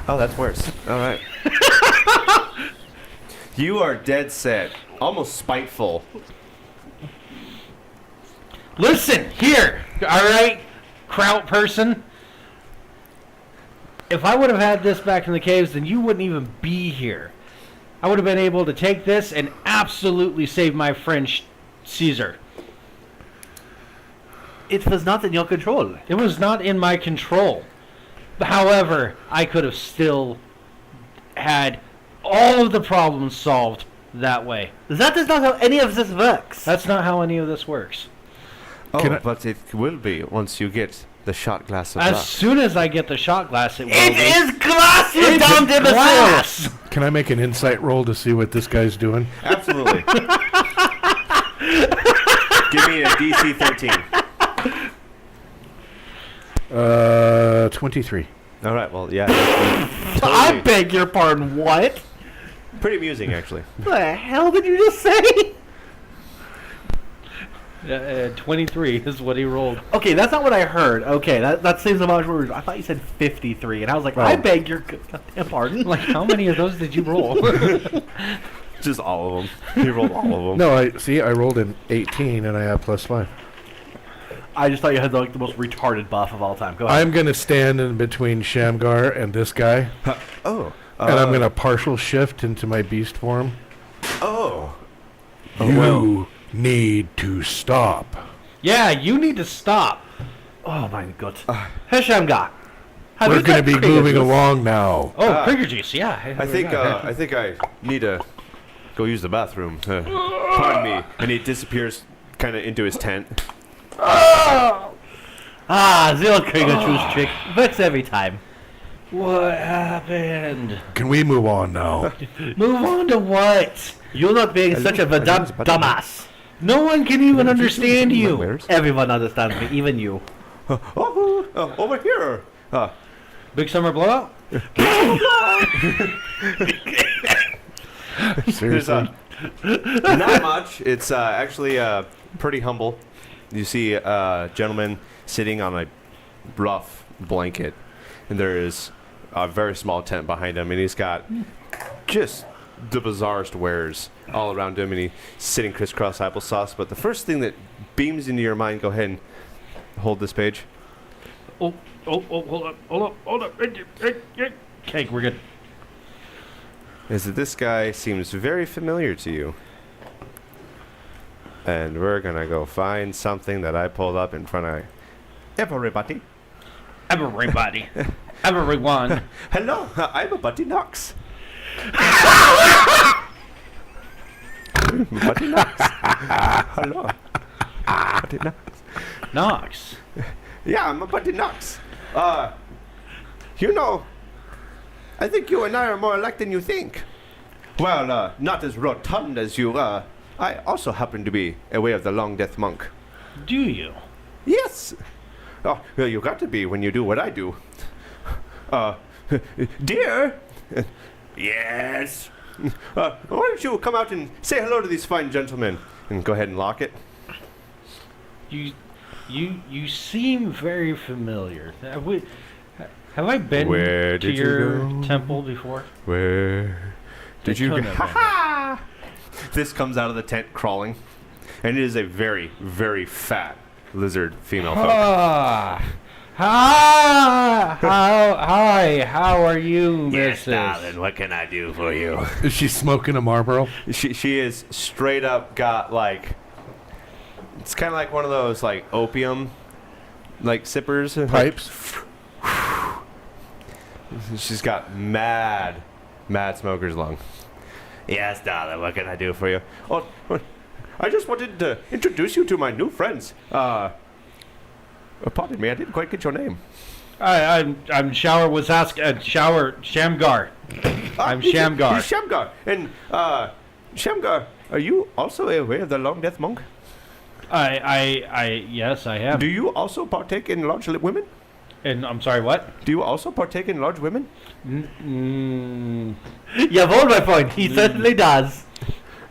Speaker 1: Oh, that's worse. All right. You are dead set, almost spiteful.
Speaker 2: Listen, here, all right, kraut person. If I would have had this back in the caves, then you wouldn't even be here. I would have been able to take this and absolutely save my friend Caesar.
Speaker 3: it was not in your control.
Speaker 2: It was not in my control. However, I could have still had all of the problems solved that way.
Speaker 3: That is not how any of this works.
Speaker 2: That's not how any of this works.
Speaker 4: Can
Speaker 1: Oh,
Speaker 4: I-
Speaker 1: but it will be once you get the shot glass of
Speaker 2: As
Speaker 1: luck.
Speaker 2: soon as I get the shot glass, it will
Speaker 3: It
Speaker 2: be.
Speaker 3: is glass, you
Speaker 2: It's
Speaker 3: damned imbecile!
Speaker 2: glass!
Speaker 4: Can I make an insight roll to see what this guy's doing?
Speaker 1: Absolutely. Give me a DC 13.
Speaker 4: 23.
Speaker 1: All right. Well, yeah.
Speaker 3: I
Speaker 1: Totally.
Speaker 3: beg your pardon, what?
Speaker 1: Pretty amusing, actually.
Speaker 3: The hell did you just say?
Speaker 2: 23 is what he rolled.
Speaker 3: Okay, that's not what I heard. Okay, that seems a much worse. I thought you said 53, and I was like, I
Speaker 4: Oh.
Speaker 3: beg your goddamn pardon.
Speaker 2: Like, how many of those did you roll?
Speaker 1: Just all of them. He rolled all of them.
Speaker 4: No, I rolled an 18 and I have +5.
Speaker 3: I just thought you had like the most retarded buff of all time. Go ahead.
Speaker 4: I'm going to stand in between Shamgar and this guy,
Speaker 1: Oh.
Speaker 4: and I'm going to partial shift into my beast form.
Speaker 1: Oh.
Speaker 4: You need to stop.
Speaker 2: Yeah, you need to stop.
Speaker 3: Oh my god. Herr Shamgar. have
Speaker 4: We're
Speaker 3: you
Speaker 4: going to
Speaker 3: got
Speaker 4: be
Speaker 3: crickets?
Speaker 4: moving along now.
Speaker 2: Oh, Krieger juice, yeah.
Speaker 1: I think I need to go use the bathroom. Pardon me. And he disappears kind of into his tent.
Speaker 3: Ah, the old Krieger juice trick. Works every time.
Speaker 2: What happened?
Speaker 4: Can we move on now?
Speaker 2: Move on to what?
Speaker 3: You're not being such a verdant dumbass.
Speaker 2: No one can even understand you.
Speaker 1: Where's?
Speaker 3: Everyone understands me, even you.
Speaker 1: Over here.
Speaker 2: Big summer blowout?
Speaker 1: There's
Speaker 4: Seriously?
Speaker 1: not much. It's actually pretty humble. You see a gentleman sitting on a rough blanket, and there is a very small tent behind him, and he's got just the bizarrest wares all around him, and he's sitting crisscross applesauce. But the first thing that beams into your mind, go ahead and hold this page.
Speaker 2: Oh, hold up. Okay, we're good.
Speaker 1: Is that this guy seems very familiar to you. And we're gonna go find something that I pulled up in front of everybody.
Speaker 2: Everybody. Everyone.
Speaker 1: Hello, I'm a Buddy Knox. Buddy Knox. Hello. Buddy Knox.
Speaker 2: Knox.
Speaker 1: Yeah, I'm a Buddy Knox. You know, I think you and I are more alike than you think. Well, not as rotund as you. I also happen to be a Way of the Long Death monk.
Speaker 2: Do you?
Speaker 1: Yes. Oh, well, you got to be when you do what I do. Dear. Yes. Why don't you come out and say hello to these fine gentlemen and go ahead and lock it?
Speaker 2: You seem very familiar. Have I been
Speaker 1: Where
Speaker 2: to
Speaker 1: did you
Speaker 2: your
Speaker 1: go?
Speaker 2: temple before?
Speaker 1: Where did
Speaker 2: It
Speaker 1: you go?
Speaker 2: couldn't have been.
Speaker 1: Ha! This comes out of the tent crawling, and it is a very, very fat lizard female folk.
Speaker 2: Ah, hi, how are you, Mrs.?
Speaker 1: What can I do for you?
Speaker 4: Is she smoking a Marlboro?
Speaker 1: She is straight up got like, it's kind of like one of those like opium, like sippers.
Speaker 4: Pipes?
Speaker 1: She's got mad smoker's lung. Yes, darling, what can I do for you? Oh, I just wanted to introduce you to my new friends. Pardon me, I didn't quite get your name.
Speaker 2: I'm Shower Shower Shamgar. I'm Shamgar.
Speaker 1: He's Shamgar. And, Shamgar, are you also aware of the Long Death Monk?
Speaker 2: Yes, I am.
Speaker 1: Do you also partake in large women?
Speaker 2: And I'm sorry, what?
Speaker 1: Do you also partake in large women?
Speaker 3: Jawohl, my point. He certainly does.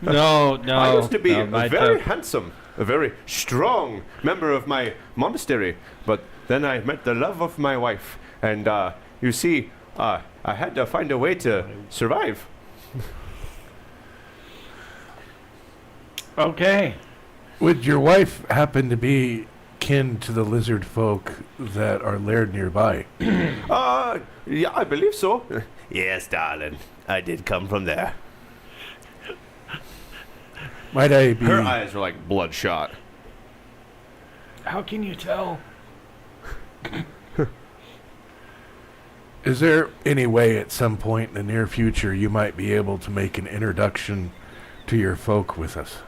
Speaker 2: No.
Speaker 1: I used to be
Speaker 2: no,
Speaker 1: a
Speaker 2: my
Speaker 1: very
Speaker 2: temp-
Speaker 1: handsome, a very strong member of my monastery, but then I met the love of my wife, and you see, I had to find a way to survive.
Speaker 2: Okay.
Speaker 4: Would your wife happen to be kin to the lizard folk that are laired nearby?
Speaker 1: Yeah, I believe so. Yes, darling, I did come from there.
Speaker 4: Might I be...
Speaker 1: Her eyes are like bloodshot.
Speaker 2: How can you tell?
Speaker 4: Is there any way at some point in the near future you might be able to make an introduction to your folk with us?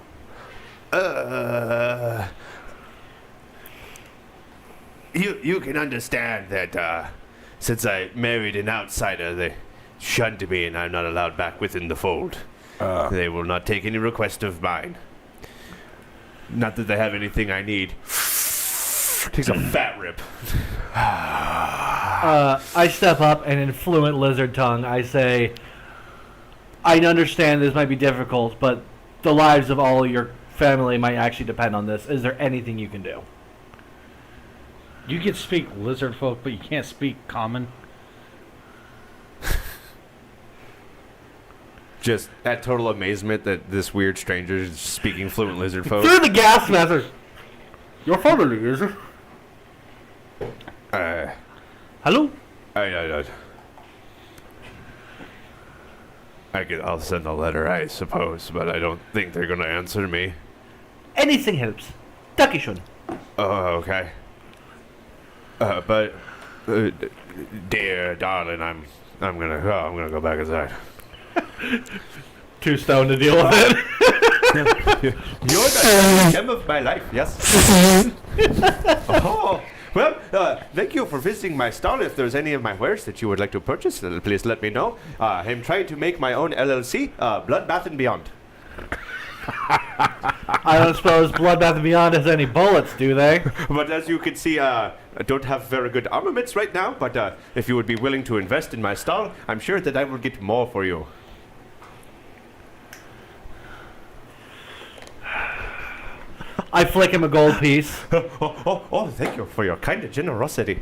Speaker 1: You can understand that since I married an outsider, they shunned me and I'm not allowed back within the fold. They will not take any request of mine. Not that they have anything I need. Takes a fat rip.
Speaker 3: I step up and in fluent lizard tongue, I say, I understand this might be difficult, but the lives of all your family might actually depend on this. Is there anything you can do?
Speaker 2: You can speak lizard folk, but you can't speak common.
Speaker 1: Just at total amazement that this weird stranger is speaking fluent lizard folk.
Speaker 3: Through the gas master! Your family, is it? Hello?
Speaker 1: I'll send a letter, I suppose, but I don't think they're gonna answer me.
Speaker 3: Anything helps. Dankeschön.
Speaker 1: Oh, okay. Dear darling, I'm gonna go back inside.
Speaker 3: Too stoned to deal with it.
Speaker 1: You're the gem of my life, yes. Oh, well, thank you for visiting my stall. If there's any of my wares that you would like to purchase, please let me know. I'm trying to make my own LLC, Blood Bath and Beyond.
Speaker 3: I don't suppose Bloodbath and Beyond has any bullets, do they?
Speaker 1: But as you can see, I don't have very good armaments right now, but if you would be willing to invest in my stall, I'm sure that I will get more for you.
Speaker 3: I flick him a gold piece.
Speaker 1: Oh, thank you for your kind generosity.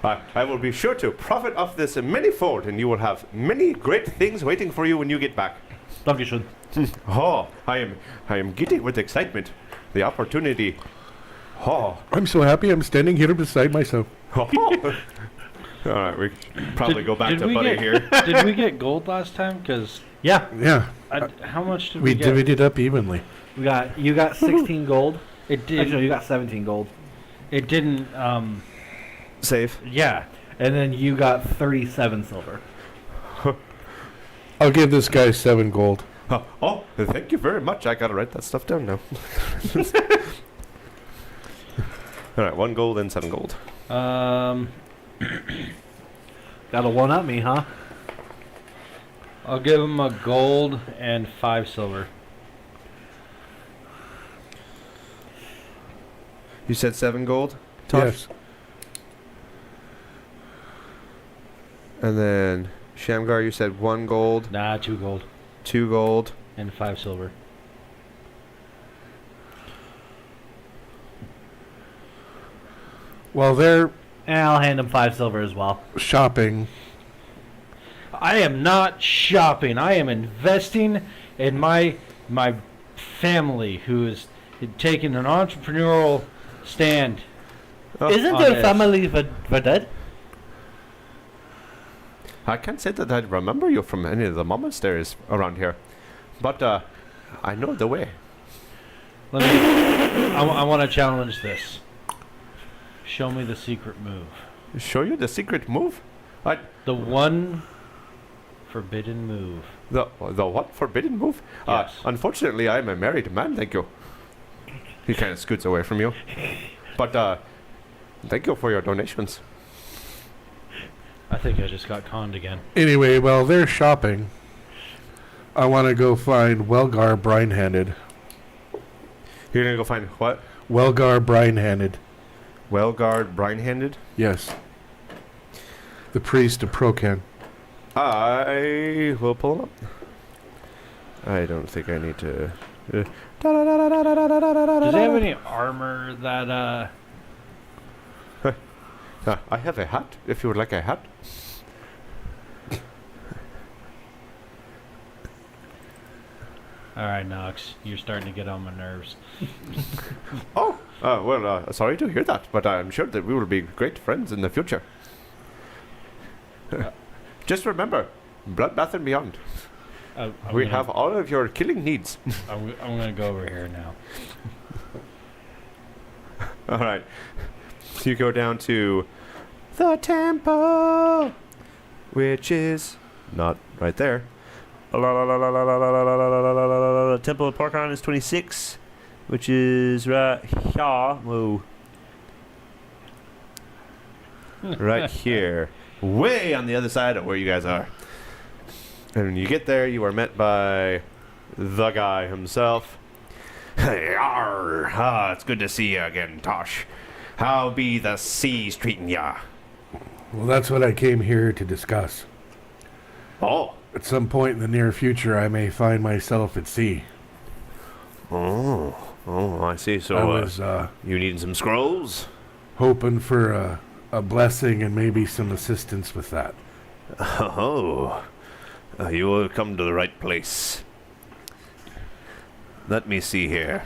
Speaker 1: I will be sure to profit off this many-fold, and you will have many great things waiting for you when you get back.
Speaker 3: Dankeschön.
Speaker 1: Oh, I am giddy with excitement. The opportunity. Oh.
Speaker 4: I'm so happy I'm standing here beside myself.
Speaker 1: All right, we probably go back to
Speaker 2: we
Speaker 1: Buddy
Speaker 2: get,
Speaker 1: here.
Speaker 2: Did we get gold last time? Because
Speaker 3: Yeah,
Speaker 4: Yeah,
Speaker 2: how much did
Speaker 4: we
Speaker 2: we get?
Speaker 4: divvied up evenly.
Speaker 3: you got 16 gold.
Speaker 2: It did.
Speaker 3: Actually, no, you got 17 gold.
Speaker 2: It didn't.
Speaker 1: Save.
Speaker 2: Yeah.
Speaker 3: And then you got 37 silver.
Speaker 4: I'll give this guy 7 gold.
Speaker 1: Oh, thank you very much. I gotta write that stuff down now. All right, 1 gold and 7 gold.
Speaker 3: Got a one up me, huh?
Speaker 2: I'll give him a gold and 5 silver.
Speaker 1: You said 7 gold?
Speaker 4: Yes.
Speaker 1: And then Shamgar, you said 1 gold,
Speaker 2: Nah, 2 gold
Speaker 1: 2 gold.
Speaker 2: and 5 silver.
Speaker 4: While they're
Speaker 3: And I'll hand him 5 silver as well.
Speaker 4: Shopping.
Speaker 2: I am not shopping. I am investing in my family, who is taking an entrepreneurial stand.
Speaker 3: Isn't
Speaker 2: on
Speaker 3: your
Speaker 2: this.
Speaker 3: family dead?
Speaker 1: I can't say that I remember you from any of the monasteries around here, but I know the way.
Speaker 2: Let me. I want to challenge this. Show me the secret move.
Speaker 1: Show you the secret move?
Speaker 2: The one forbidden move.
Speaker 1: The what forbidden move?
Speaker 2: Yes.
Speaker 1: Unfortunately, I'm a married man. Thank you. He kind of scoots away from you, but thank you for your donations.
Speaker 2: I think I just got conned again.
Speaker 4: Anyway, while they're shopping, I want to go find Welgar Brinehanded.
Speaker 1: You're gonna go find what?
Speaker 4: Welgar Brinehanded.
Speaker 1: Welgard Brinehanded?
Speaker 4: Yes. The priest of Procan.
Speaker 1: I will pull him up. I don't think I need to.
Speaker 2: Does he have any armor that
Speaker 1: I have a hat. If you would like a hat.
Speaker 2: All right, Nox, you're starting to get on my nerves.
Speaker 1: Oh, well, sorry to hear that, but I'm sure that we will be great friends in the future. Just remember, Bloodbath and Beyond. We have all of your killing needs.
Speaker 2: I'm gonna go over here now.
Speaker 1: All right. You go down to the temple, which is not right there.
Speaker 5: Temple of Parkon is 26, which is right here. Whoa.
Speaker 1: Right here. Way on the other side of where you guys are. And when you get there, you are met by the guy himself. Hey, it's good to see you again, Tosh. How be the seas treating ya?
Speaker 4: Well, that's what I came here to discuss.
Speaker 1: Oh.
Speaker 4: At some point in the near future, I may find myself at sea.
Speaker 1: Oh, I see. So
Speaker 4: I was
Speaker 1: you needing some scrolls?
Speaker 4: hoping for a blessing and maybe some assistance with that.
Speaker 1: Oh, you will come to the right place. Let me see here.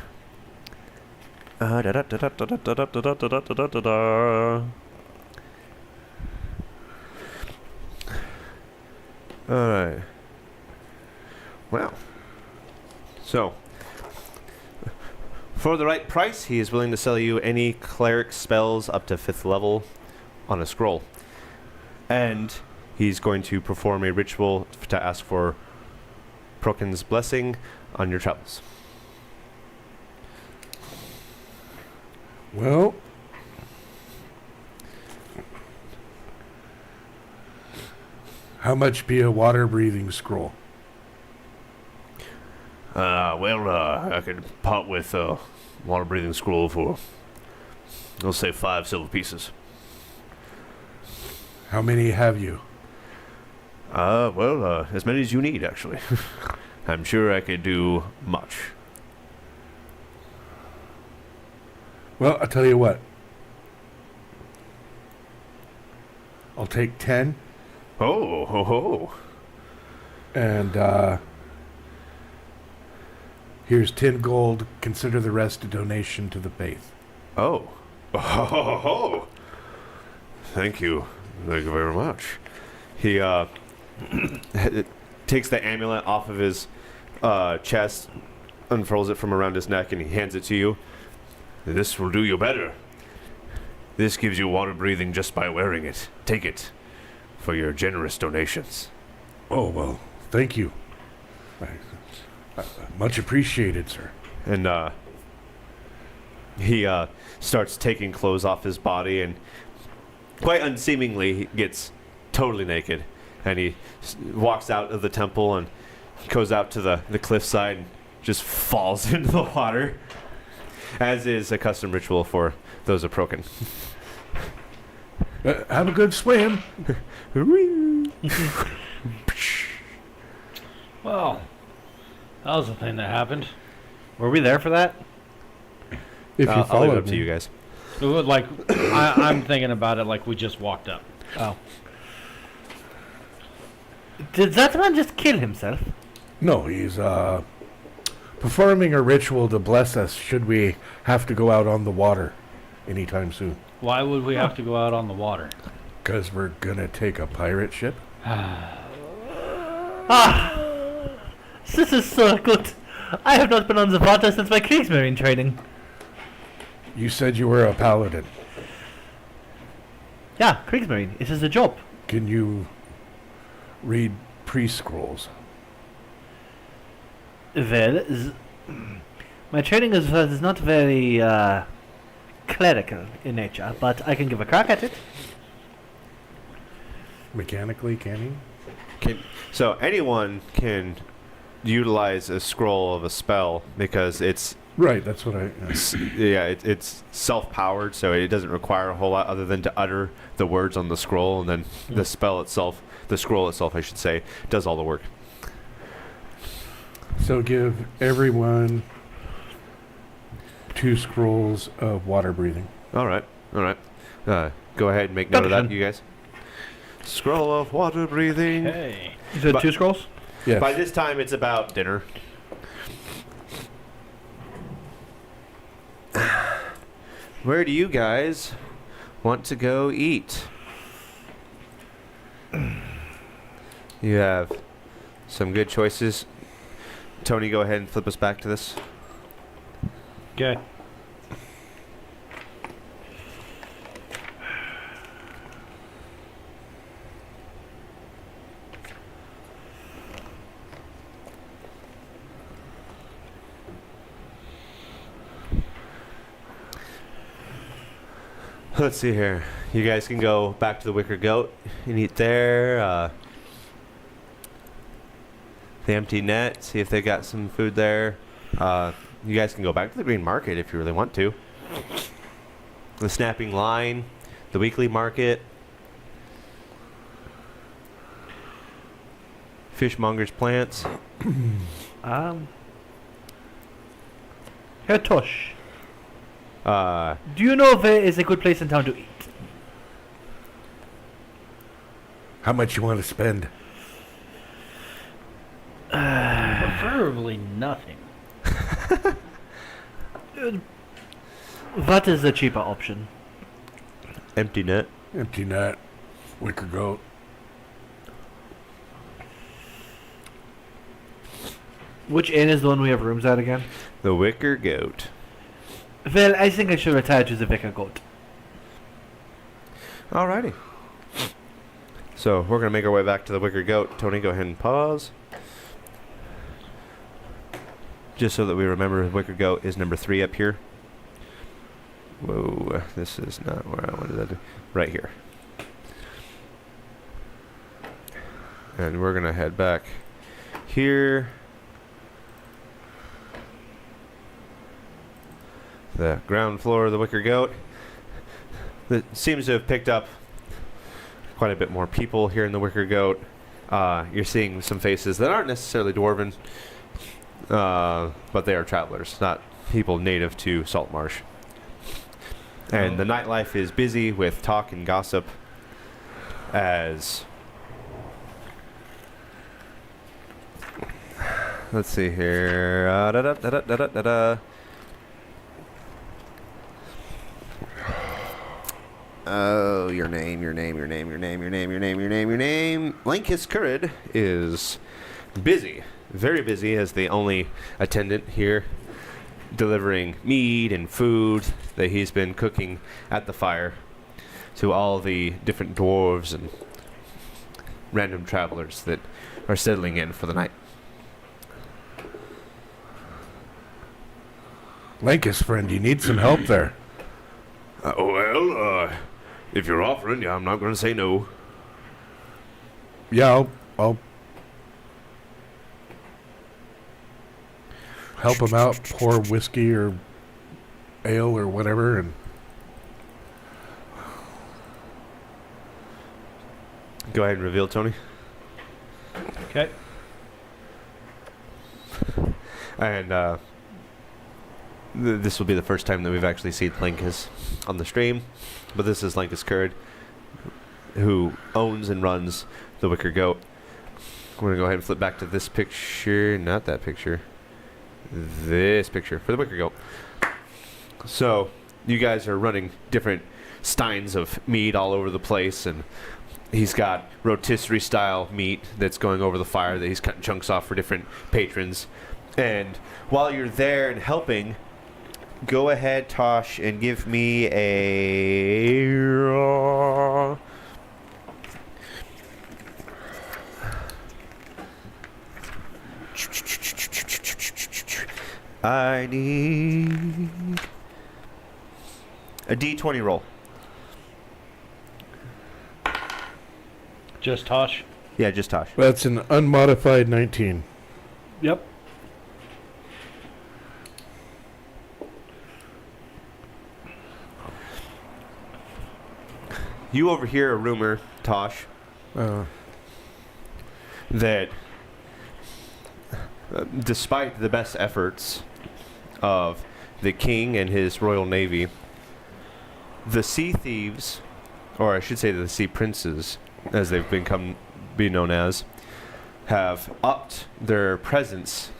Speaker 1: Alright. Well. So. For the right price, he is willing to sell you any cleric spells up to 5th level on a scroll. And he's going to perform a ritual to ask for Prokin's blessing on your travels.
Speaker 4: Well, how much be a water-breathing scroll?
Speaker 1: I could part with a water-breathing scroll for, I'll say 5 silver pieces.
Speaker 4: How many have you?
Speaker 1: As many as you need, actually. I'm sure I could do much.
Speaker 4: Well, I'll tell you what. I'll take 10,
Speaker 1: Oh, ho, ho.
Speaker 4: and here's 10 gold. Consider the rest a donation to the faith.
Speaker 1: Oh. Oh, ho, ho, ho. Thank you. Thank you very much. He takes the amulet off of his chest, unfurls it from around his neck, and he hands it to you. This will do you better. This gives you water breathing just by wearing it. Take it for your generous donations.
Speaker 4: Oh, well, thank you. Much appreciated, sir.
Speaker 1: And he starts taking clothes off his body, and quite unseemingly he gets totally naked. And he walks out of the temple and goes out to the cliffside and just falls into the water, as is a custom ritual for those of Prokin.
Speaker 4: Have a good swim.
Speaker 2: Well, that was the thing that happened.
Speaker 3: Were we there for that?
Speaker 4: If you
Speaker 1: I'll leave it
Speaker 4: follow
Speaker 1: up to you guys.
Speaker 2: Like, I'm thinking about it like we just walked up.
Speaker 3: Oh. Did that man just kill himself?
Speaker 4: No, he's performing a ritual to bless us should we have to go out on the water anytime soon.
Speaker 2: Why would we have to go out on the water?
Speaker 4: Because we're gonna take a pirate ship.
Speaker 3: This is so good. I have not been on the water since my Kriegsmarine training.
Speaker 4: You said you were a paladin.
Speaker 3: Yeah, Kriegsmarine. It is a job.
Speaker 4: Can you read pre-scrolls?
Speaker 3: Well, my training is not very clerical in nature, but I can give a crack at it.
Speaker 4: Mechanically, can
Speaker 1: So anyone can utilize a scroll of a spell because it's
Speaker 4: he? Right, that's what I...
Speaker 1: it's self-powered, so it doesn't require a whole lot other than to utter the words on the scroll, and then the spell itself, the scroll itself, I should say, does all the work.
Speaker 4: So give everyone 2 scrolls of water breathing.
Speaker 1: All right. Go ahead and make note of that,
Speaker 3: Dungeon.
Speaker 1: you guys. Scroll of water breathing.
Speaker 2: Hey.
Speaker 3: You said
Speaker 1: But-
Speaker 3: 2 scrolls?
Speaker 4: Yes.
Speaker 1: By this time, it's about dinner. Where do you guys want to go eat? You have some good choices. Tony, go ahead and flip us back to this.
Speaker 2: Okay.
Speaker 1: Let's see here. You guys can go back to the Wicker Goat and eat there. The Empty Net, see if they got some food there. You guys can go back to the Green Market if you really want to. The Snapping Line, the Weekly Market, Fishmonger's Plants.
Speaker 3: Herr Tosh,
Speaker 1: Uh,
Speaker 3: do you know where is a good place in town to eat?
Speaker 4: How much you want to spend?
Speaker 2: Preferably nothing.
Speaker 3: What is the cheaper option?
Speaker 1: Empty Net.
Speaker 4: Empty Net, Wicker Goat.
Speaker 3: Which inn is the one we have rooms at again?
Speaker 1: The Wicker Goat.
Speaker 3: Well, I think I should retire to the Vicar Goat.
Speaker 1: Alrighty. So we're gonna make our way back to the Wicker Goat. Tony, go ahead and pause. Just so that we remember, Wicker Goat is number 3 up here. Whoa, this is not where I wanted to. Right here. And we're gonna head back here. The ground floor of the Wicker Goat. That seems to have picked up quite a bit more people here in the Wicker Goat. You're seeing some faces that aren't necessarily dwarven, but they are travelers, not people native to Saltmarsh. And the nightlife is busy with talk and gossip as... Let's see here. Oh, your name. Lankus Currid is busy, very busy, as the only attendant here, delivering mead and food that he's been cooking at the fire to all the different dwarves and random travelers that are settling in for the night.
Speaker 4: Lankus, friend, you need some help there.
Speaker 1: If you're offering, yeah, I'm not going to say no.
Speaker 4: Yeah, I'll help him out, pour whiskey or ale or whatever, and
Speaker 1: Go ahead and reveal, Tony.
Speaker 2: Okay.
Speaker 1: And this will be the first time that we've actually seen Linkus on the stream, but this is Linkus Curd, who owns and runs the Wicker Goat. We're going to go ahead and flip back to this picture. Not that picture. This picture for the Wicker Goat. So, you guys are running different steins of meat all over the place, and he's got rotisserie style meat that's going over the fire that he's cutting chunks off for different patrons. And while you're there and helping, go ahead, Tosh, and give me a... I need a D20 roll.
Speaker 2: Just Tosh.
Speaker 1: Yeah, just Tosh.
Speaker 4: That's an unmodified 19.
Speaker 3: Yep.
Speaker 1: You overhear a rumor, Tosh, that despite the best efforts of the king and his royal navy, the sea thieves, or I should say the sea princes, as they've be known as, have upped their presence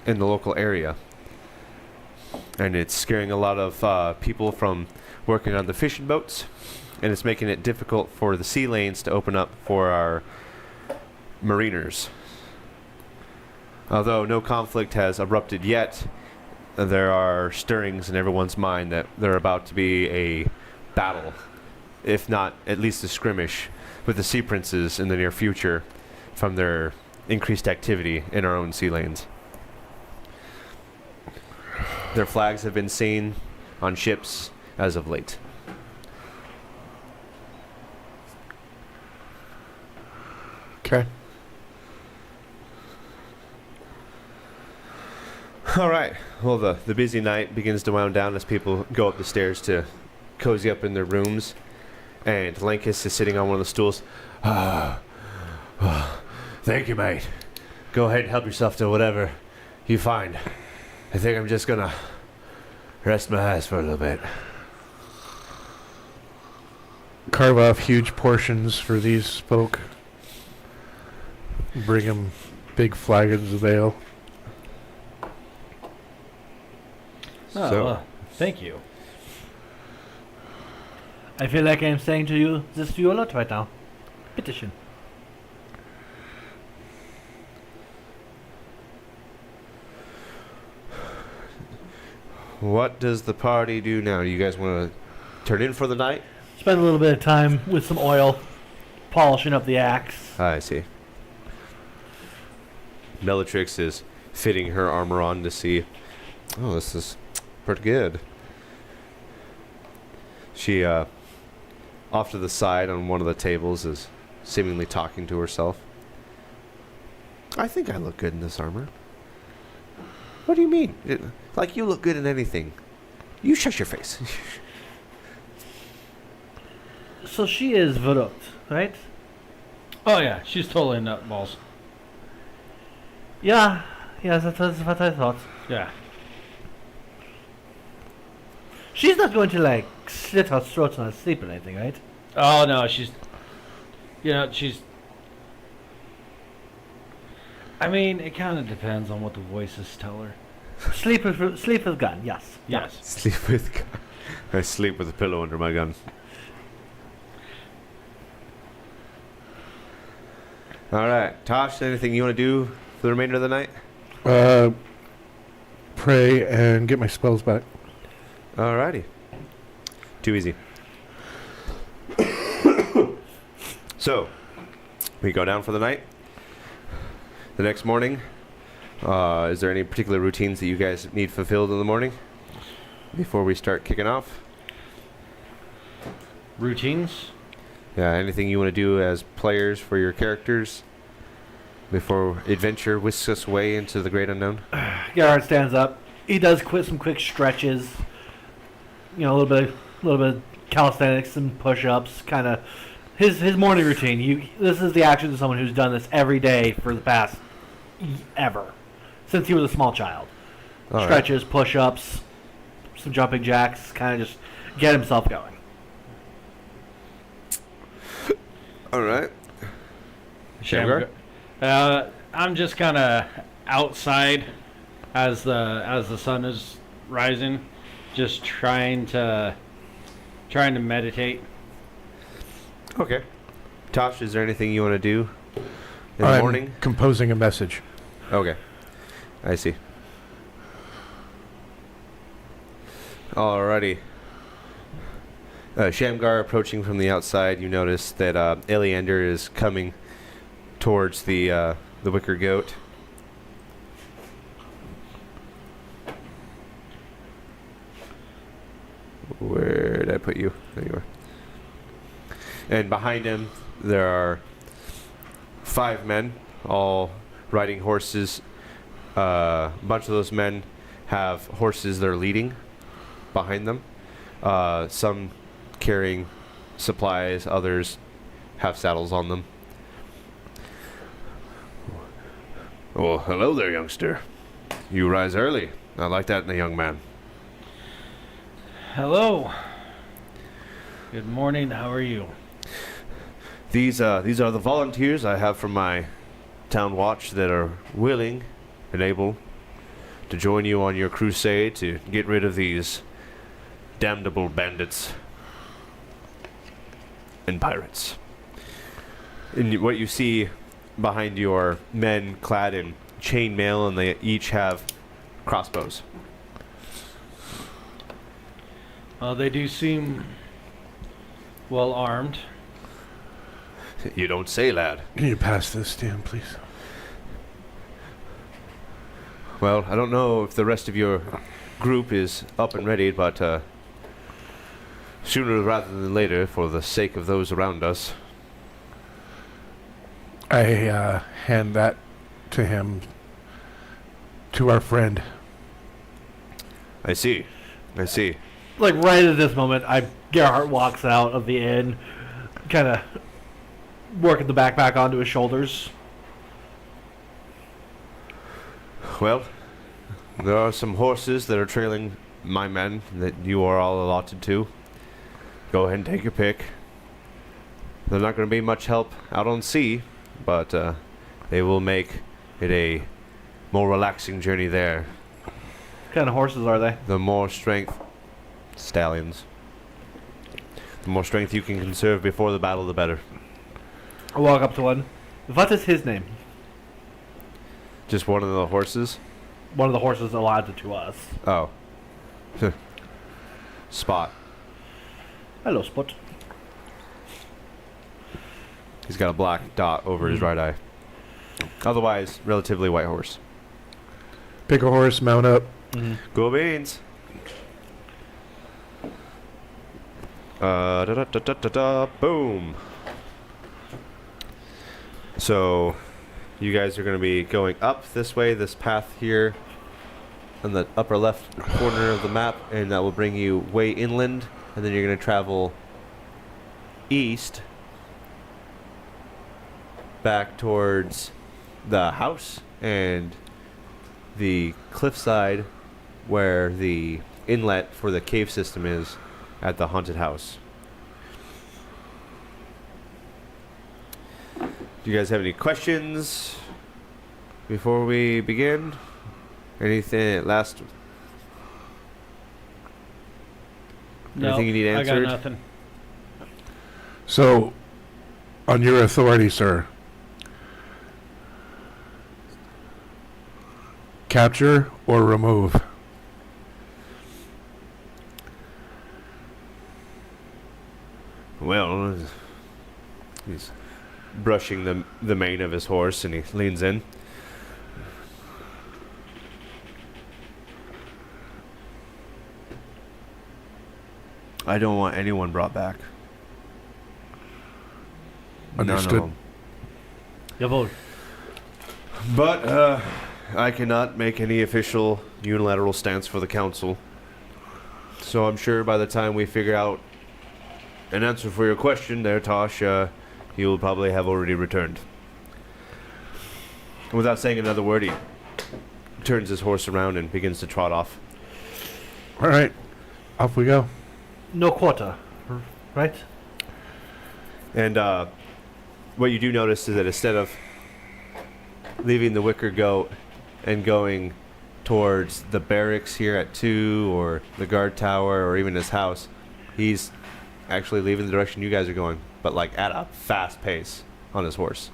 Speaker 1: in the local area. And it's scaring a lot of people from working on the fishing boats, and it's making it difficult for the sea lanes to open up for our mariners. Although no conflict has erupted yet, there are stirrings in everyone's mind that there are about to be a battle, if not at least a skirmish, with the sea princes in the near future from their increased activity in our own sea lanes. Their flags have been seen on ships as of late.
Speaker 4: Okay.
Speaker 1: All right. Well, the busy night begins to wound down as people go up the stairs to cozy up in their rooms. And Linkus is sitting on one of the stools. Thank you, mate. Go ahead and help yourself to whatever you find. I think I'm just going to rest my eyes for a little bit.
Speaker 4: Carve off huge portions for these folk. Bring them big flagons of ale.
Speaker 2: Oh,
Speaker 1: So-
Speaker 2: well, thank you.
Speaker 3: I feel like I'm saying to you this to you a lot right now. Bitteschön.
Speaker 1: What does the party do now? Do you guys want to turn in for the night?
Speaker 3: Spend a little bit of time with some oil, polishing up the axe.
Speaker 1: I see. Bellatrix is fitting her armor on to see. Oh, this is pretty good. She, off to the side on one of the tables, is seemingly talking to herself. I think I look good in this armor. What do you mean? Like you look good in anything. You shut your face.
Speaker 3: So she is verrückt, right?
Speaker 2: Oh yeah, she's totally nutballs.
Speaker 3: Yeah, that's what I thought.
Speaker 2: Yeah.
Speaker 3: She's not going to like slit her throat in her sleep or anything, right?
Speaker 2: Oh no, she's. You know, she's. I mean, it kind of depends on what the voices tell her.
Speaker 3: Sleep is gone. Yes.
Speaker 2: Yes.
Speaker 1: Sleep with. I sleep with a pillow under my gun. All right, Tosh. Anything you want to do for the remainder of the night?
Speaker 4: Pray and get my spells back.
Speaker 1: Alrighty. Too easy. So, we go down for the night. The next morning, is there any particular routines that you guys need fulfilled in the morning before we start kicking off?
Speaker 2: Routines.
Speaker 1: Yeah, anything you want to do as players for your characters before adventure whisks us away into the great unknown?
Speaker 3: Gerard stands up. He does some quick stretches. You know, a little bit of calisthenics, some push-ups, kind of his morning routine. This is the action of someone who's done this every day for the past ever, since he was a small child.
Speaker 1: All right.
Speaker 3: Stretches, push-ups, some jumping jacks, kind of just get himself going.
Speaker 1: All right. Shamgar?
Speaker 2: I'm just kind of outside as the sun is rising, just trying to meditate.
Speaker 1: Okay. Tosh, is there anything you want to do in the
Speaker 4: I'm
Speaker 1: morning?
Speaker 4: composing a message.
Speaker 1: Okay. I see. Alrighty. Shamgar approaching from the outside, you notice that Eleander is coming towards the wicker goat. Where did I put you? There you are. And behind him, there are 5 men, all riding horses. A bunch of those men have horses they're leading behind them. Some carrying supplies, others have saddles on them. Well, hello there, youngster. You rise early. I like that in a young man.
Speaker 2: Hello. Good morning. How are you?
Speaker 1: These are the volunteers I have from my town watch that are willing and able to join you on your crusade to get rid of these damnable bandits and pirates. And what you see behind you are men clad in chainmail, and they each have crossbows.
Speaker 2: Well, they do seem well armed.
Speaker 1: You don't say, lad.
Speaker 4: Can you pass this to him, please?
Speaker 1: Well, I don't know if the rest of your group is up and ready, but sooner rather than later, for the sake of those around us.
Speaker 4: I hand that to him, to our friend.
Speaker 1: I see. I see.
Speaker 3: Like right at this moment, Gerhardt walks out of the inn, kind of working the backpack onto his shoulders.
Speaker 1: Well, there are some horses that are trailing my men that you are all allotted to. Go ahead and take your pick. They're not going to be much help out on sea, but they will make it a more relaxing journey there.
Speaker 3: What kind of horses are they?
Speaker 1: The more strength, stallions. The more strength you can conserve before the battle, the better.
Speaker 3: I walk up to one. What is his name?
Speaker 1: Just one of the horses?
Speaker 3: One of the horses allotted to us.
Speaker 1: Oh. Spot.
Speaker 3: Hello, Spot.
Speaker 1: He's got a black dot over his right eye. Otherwise, relatively white horse.
Speaker 4: Pick a horse, mount up.
Speaker 1: Go beans. Boom. So, you guys are going to be going up this way, this path here, on the upper left corner of the map, and that will bring you way inland, and then you're going to travel east, back towards the house and the cliffside where the inlet for the cave system is at the haunted house. Do you guys have any questions before we begin? Anything last?
Speaker 2: No,
Speaker 1: Anything you need
Speaker 2: I
Speaker 1: answered?
Speaker 2: got nothing.
Speaker 4: So, on your authority, sir, capture or remove?
Speaker 1: Well, he's brushing the mane of his horse, and he leans in. I don't want anyone brought back. None of
Speaker 4: Understood.
Speaker 1: them.
Speaker 3: Jawohl.
Speaker 1: But I cannot make any official unilateral stance for the council. So I'm sure by the time we figure out an answer for your question there, Tosh, he will probably have already returned. Without saying another word, he turns his horse around and begins to trot off.
Speaker 4: All right. Off we go.
Speaker 3: No quota, right?
Speaker 1: And what you do notice is that instead of leaving the Wicker Goat and going towards the barracks here at 2 or the guard tower or even his house, he's actually leaving the direction you guys are going, but like at a fast pace on his horse.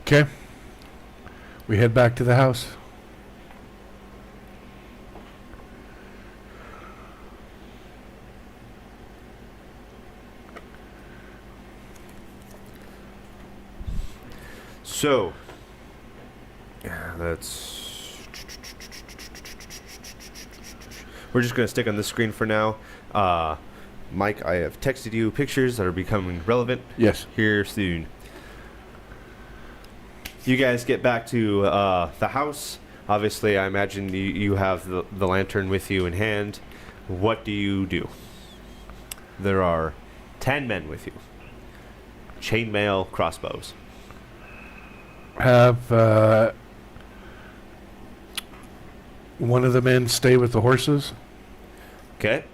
Speaker 4: Okay. We head back to the house.
Speaker 1: So, that's... We're just going to stick on this screen for now. Mike, I have texted you pictures that are becoming relevant
Speaker 4: Yes.
Speaker 1: here soon. You guys get back to the house. Obviously, I imagine you have the lantern with you in hand. What do you do? There are 10 men with you. Chainmail crossbows.
Speaker 4: Have one of the men stay with the horses,
Speaker 1: Okay?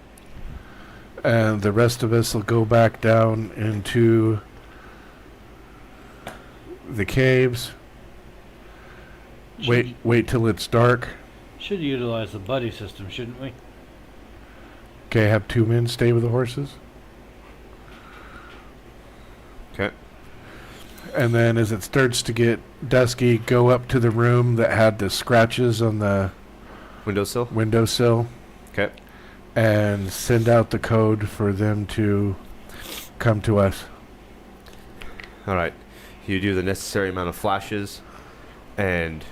Speaker 4: and the rest of us will go back down into the caves. Wait till it's dark.
Speaker 2: Should utilize the buddy system, shouldn't we?
Speaker 4: Okay, have 2 men stay with the horses.
Speaker 1: Okay.
Speaker 4: And then as it starts to get dusky, go up to the room that had the scratches on the
Speaker 1: Windowsill?
Speaker 4: windowsill
Speaker 1: Okay.
Speaker 4: and send out the code for them to come to us.
Speaker 1: All right. You do the necessary amount of flashes and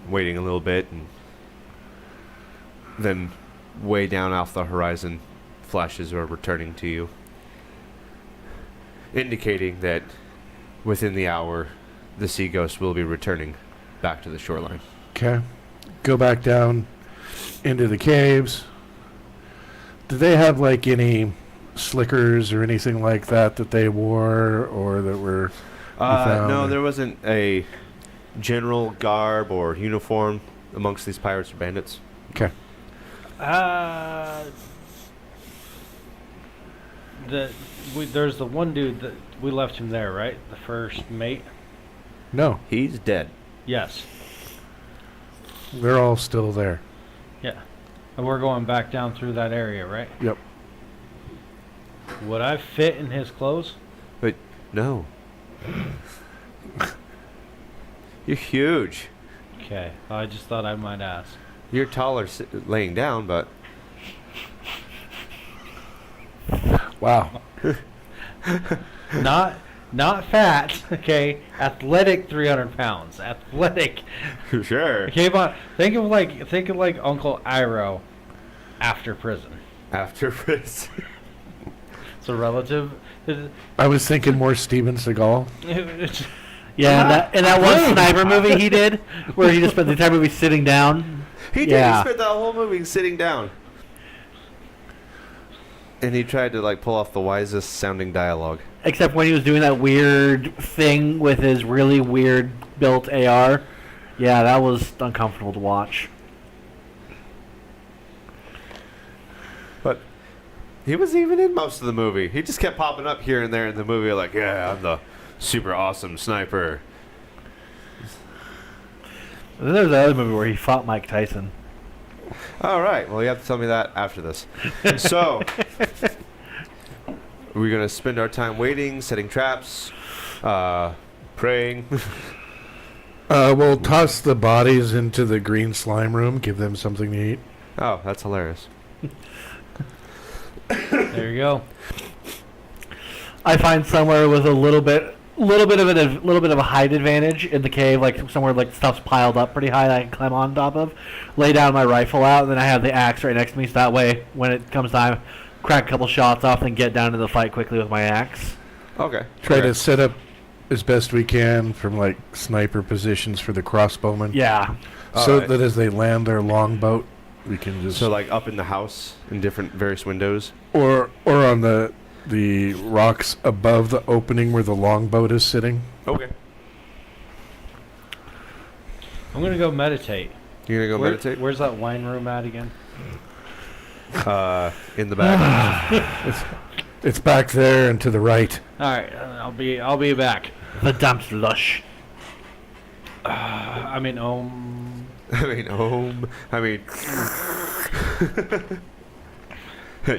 Speaker 1: waiting a little bit, and then way down off the horizon, flashes are returning to you, indicating that within the hour, the Sea Ghost will be returning back to the shoreline.
Speaker 4: Okay. Go back down into the caves. Do they have like any slickers or anything like that they wore or that were found?
Speaker 1: No, there wasn't a general garb or uniform amongst these pirates or bandits.
Speaker 4: Okay.
Speaker 2: There's the one dude that we left him there, right? The first mate.
Speaker 4: No,
Speaker 1: He's dead.
Speaker 2: Yes.
Speaker 4: they're all still there.
Speaker 2: Yeah. And we're going back down through that area, right?
Speaker 4: Yep.
Speaker 2: Would I fit in his clothes?
Speaker 1: No. You're huge.
Speaker 2: Okay. I just thought I might ask.
Speaker 1: You're taller laying down, but
Speaker 4: Wow.
Speaker 2: Not fat, okay? Athletic 300 pounds. Athletic.
Speaker 1: sure.
Speaker 2: Okay, but think of like Uncle Iroh after prison.
Speaker 1: After Fritz.
Speaker 2: It's a relative.
Speaker 4: I was thinking more Steven Seagal.
Speaker 3: Yeah, and that one sniper movie he did, where he just spent the entire movie sitting down.
Speaker 1: He did.
Speaker 3: Yeah.
Speaker 1: He spent that whole movie sitting down. And he tried to like pull off the wisest sounding dialogue.
Speaker 3: Except when he was doing that weird thing with his really weird built AR. Yeah, that was uncomfortable to watch.
Speaker 1: But he was even in most of the movie. He just kept popping up here and there in the movie like, yeah, I'm the super awesome sniper.
Speaker 3: And then there's the other movie where he fought Mike Tyson.
Speaker 1: All right. Well, you have to tell me that after this. So, we're going to spend our time waiting, setting traps, praying.
Speaker 4: We'll toss the bodies into the green slime room, give them something to eat.
Speaker 1: Oh, that's hilarious.
Speaker 2: There you go.
Speaker 3: I find somewhere with a little bit of a height advantage in the cave, like somewhere like stuff's piled up pretty high that I can climb on top of. Lay down my rifle out, and then I have the axe right next to me, so that way when it comes time, crack a couple shots off and get down to the fight quickly with my axe.
Speaker 1: Okay.
Speaker 4: Try
Speaker 1: Okay.
Speaker 4: to set up as best we can from like sniper positions for the crossbowmen.
Speaker 3: Yeah.
Speaker 4: So
Speaker 1: Alright.
Speaker 4: that as they land their longboat, we can just
Speaker 1: So, like, up in the house in different various windows.
Speaker 4: or on the rocks above the opening where the longboat is sitting.
Speaker 1: Okay.
Speaker 2: I'm gonna go meditate.
Speaker 1: You gonna go meditate?
Speaker 2: Where's that wine room at again?
Speaker 1: In the back.
Speaker 4: It's back there and to the right.
Speaker 2: All right, I'll be back.
Speaker 3: The damp's lush.
Speaker 2: I mean,
Speaker 1: I mean,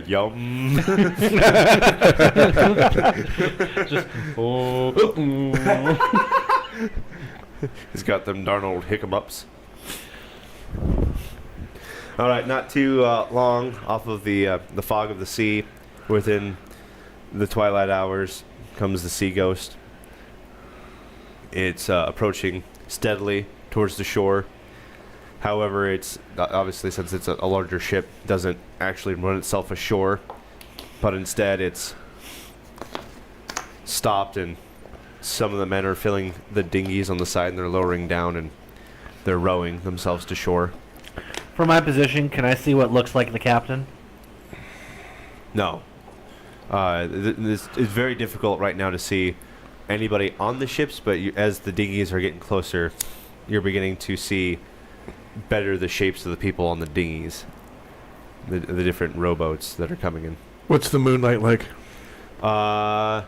Speaker 1: yum.
Speaker 2: just
Speaker 1: He's got them darn old hiccups. All right, not too long off of the fog of the sea, within the twilight hours, comes the sea ghost. It's approaching steadily towards the shore. However, it's obviously, since it's a larger ship, doesn't actually run itself ashore, but instead it's stopped, and some of the men are filling the dinghies on the side, and they're lowering down, and they're rowing themselves to shore.
Speaker 3: From my position, can I see what looks like the captain?
Speaker 1: No. It's very difficult right now to see anybody on the ships, but as the dinghies are getting closer, you're beginning to see better the shapes of the people on the dinghies, the different rowboats that are coming in.
Speaker 4: What's the moonlight like?
Speaker 1: The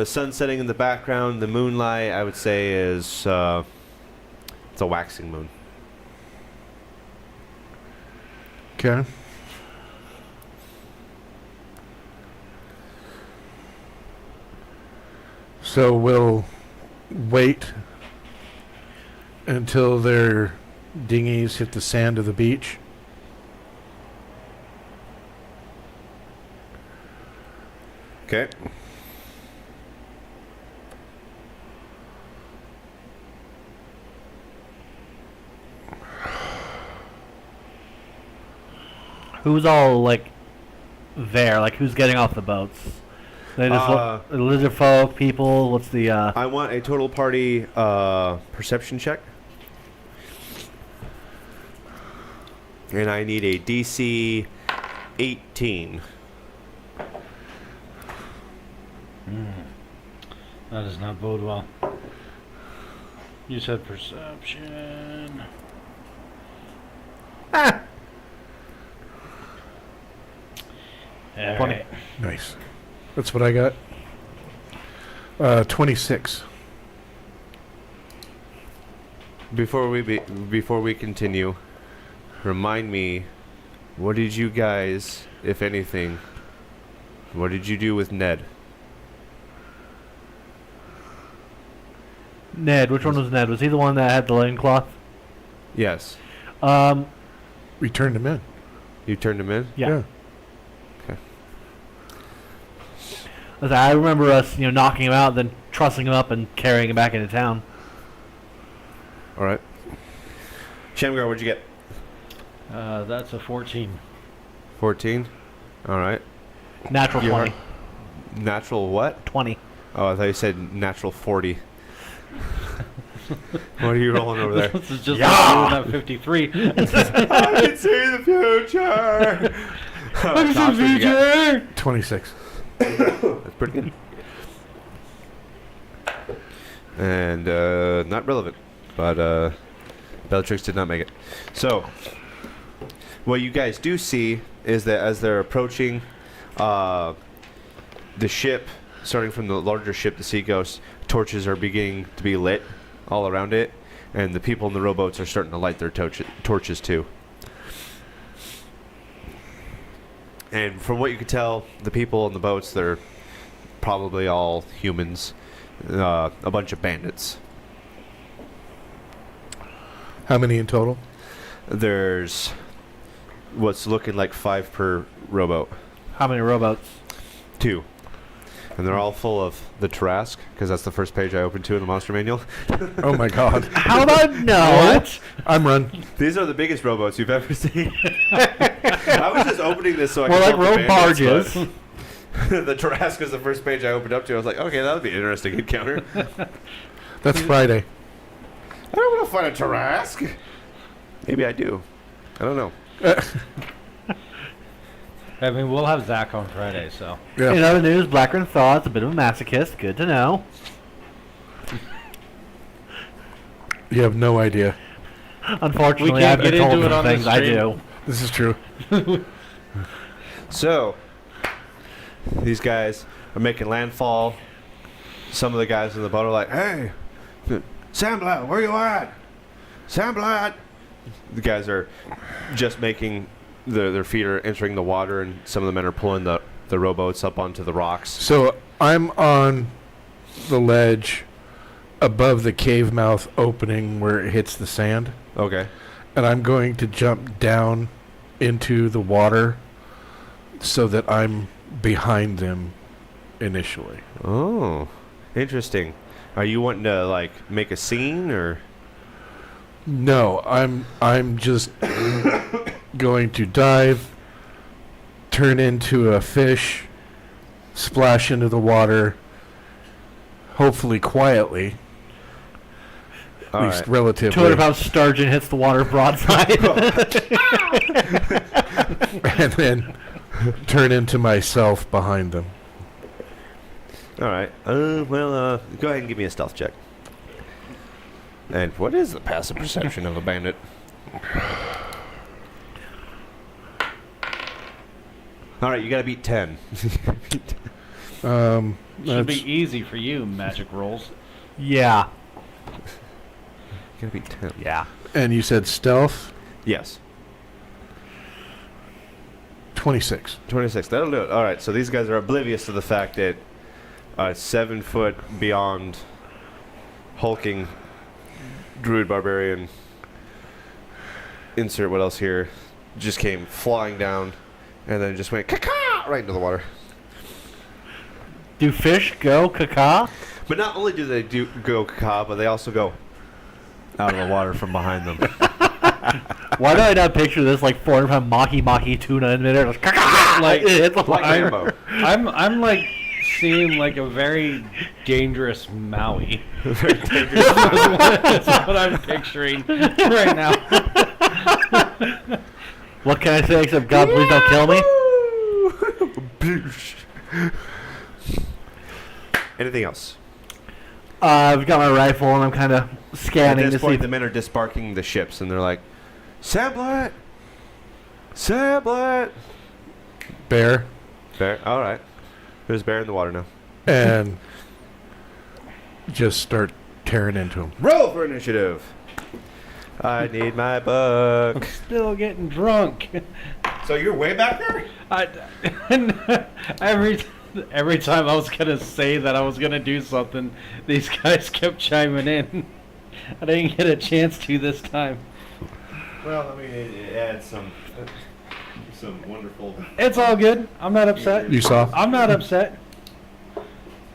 Speaker 1: sun setting in the background, the moonlight, I would say, is it's a waxing moon.
Speaker 4: Okay. So we'll wait until their dinghies hit the sand of the beach.
Speaker 1: Okay.
Speaker 3: Who's all like there? Like who's getting off the boats? They just lizard folk, people. What's the?
Speaker 1: I want a total party perception check. And I need a DC 18.
Speaker 2: that does not bode well. You said perception.
Speaker 3: Ah!
Speaker 2: All
Speaker 3: 20.
Speaker 2: right.
Speaker 4: Nice. That's what I got. 26.
Speaker 1: Before we continue, remind me, what did you guys, if anything, what did you do with Ned?
Speaker 3: Ned, which one was Ned? Was he the one that had the loincloth?
Speaker 1: Yes.
Speaker 4: We turned him in.
Speaker 1: You turned him in?
Speaker 3: Yeah.
Speaker 1: Okay.
Speaker 3: I remember us, knocking him out, then trussing him up and carrying him back into town.
Speaker 1: All right. Shamgar, what'd you get?
Speaker 2: That's a 14.
Speaker 1: 14? All right.
Speaker 3: Natural
Speaker 1: You
Speaker 3: 20.
Speaker 1: Natural what?
Speaker 3: 20.
Speaker 1: Oh, I thought you said natural 40. What are you rolling over there?
Speaker 2: This is just like doing that 53.
Speaker 1: I can see the future. Tosh, what'd you get?
Speaker 4: 26.
Speaker 1: That's pretty good. And not relevant, but Bellatrix did not make it. So, what you guys do see is that as they're approaching the ship, starting from the larger ship, the Sea Ghost, torches are beginning to be lit all around it, and the people in the rowboats are starting to light their torches too. And from what you could tell, the people on the boats, they're probably all humans, a bunch of bandits.
Speaker 4: How many in total?
Speaker 1: There's what's looking like 5 per rowboat.
Speaker 3: How many rowboats?
Speaker 1: 2. And they're all full of the Tarrasque, because that's the first page I opened to in the monster manual.
Speaker 4: Oh my god.
Speaker 3: How about no?
Speaker 4: I'm run.
Speaker 1: These are the biggest rowboats you've ever seen. I was just opening this so I
Speaker 3: More
Speaker 1: could
Speaker 3: like
Speaker 1: help the
Speaker 3: row
Speaker 1: bandits,
Speaker 3: barges.
Speaker 1: but the Tarrasque is the first page I opened up to. I was like, okay, that would be an interesting encounter.
Speaker 4: That's Friday.
Speaker 1: I don't want to find a Tarrasque. Maybe I do. I don't know.
Speaker 2: I mean, we'll have Zach on Friday, so.
Speaker 4: Yeah.
Speaker 3: In other news, Blackburn Thaw's a bit of a masochist. Good to know.
Speaker 4: You have no idea.
Speaker 3: Unfortunately,
Speaker 2: We can't
Speaker 3: I've been
Speaker 2: get
Speaker 3: told
Speaker 2: into it
Speaker 3: some
Speaker 2: on the
Speaker 3: things I
Speaker 2: stream.
Speaker 3: do.
Speaker 4: This is true.
Speaker 1: So, these guys are making landfall. Some of the guys in the boat are like, "Hey, Sandblad, where you at? Sandblad!" The guys are just making their feet are entering the water, and some of the men are pulling the rowboats up onto the rocks.
Speaker 4: So I'm on the ledge above the cave mouth opening where it hits the sand,
Speaker 1: Okay.
Speaker 4: and I'm going to jump down into the water so that I'm behind them initially.
Speaker 1: Oh, interesting. Are you wanting to like make a scene or?
Speaker 4: No, I'm just going to dive, turn into a fish, splash into the water, hopefully quietly,
Speaker 1: All
Speaker 4: at least
Speaker 1: right.
Speaker 4: relatively.
Speaker 3: 200-pound sturgeon hits the water broadside.
Speaker 4: And then turn into myself behind them.
Speaker 1: All right. Well, go ahead and give me a stealth check. And what is the passive perception of a bandit? All right, you got to beat 10.
Speaker 2: Should
Speaker 4: That's
Speaker 2: be easy for you, magic rolls.
Speaker 3: Yeah.
Speaker 1: You got to beat 10.
Speaker 3: Yeah.
Speaker 4: and you said stealth
Speaker 1: Yes.
Speaker 4: 26.
Speaker 1: 26. That'll do it. All right. So these guys are oblivious to the fact that a 7 foot beyond hulking druid barbarian, insert what else here, just came flying down and then just went caca right into the water.
Speaker 3: Do fish go caca?
Speaker 1: But not only do they go caca, but they also go out of the water from behind them.
Speaker 3: Why do I not picture this like 400-pound maki tuna in midair? Just caca!
Speaker 2: Like-
Speaker 3: It hit the
Speaker 1: Like
Speaker 3: water.
Speaker 1: Rambo.
Speaker 2: I'm like seeing like a very dangerous Maui.
Speaker 1: Very dangerous.
Speaker 2: That's what I'm picturing right now.
Speaker 3: What can I say except God, please don't kill me?
Speaker 1: Boosh. Anything else?
Speaker 3: I've got my rifle and I'm kind of scanning
Speaker 1: At
Speaker 3: to
Speaker 1: this
Speaker 3: see.
Speaker 1: point, the men are disbarking the ships, and they're like, "Sablet, Sablet."
Speaker 4: Bear.
Speaker 1: Bear. All right. There's a bear in the water now.
Speaker 4: And just start tearing into him.
Speaker 1: Roll for initiative. I need my book.
Speaker 2: Still getting drunk.
Speaker 1: So you're way back there?
Speaker 2: Every time I was gonna say that I was gonna do something, these guys kept chiming in. I didn't get a chance to this time.
Speaker 1: Well, I mean, it adds some wonderful.
Speaker 2: It's all good. I'm not upset.
Speaker 4: You saw?
Speaker 2: I'm not upset.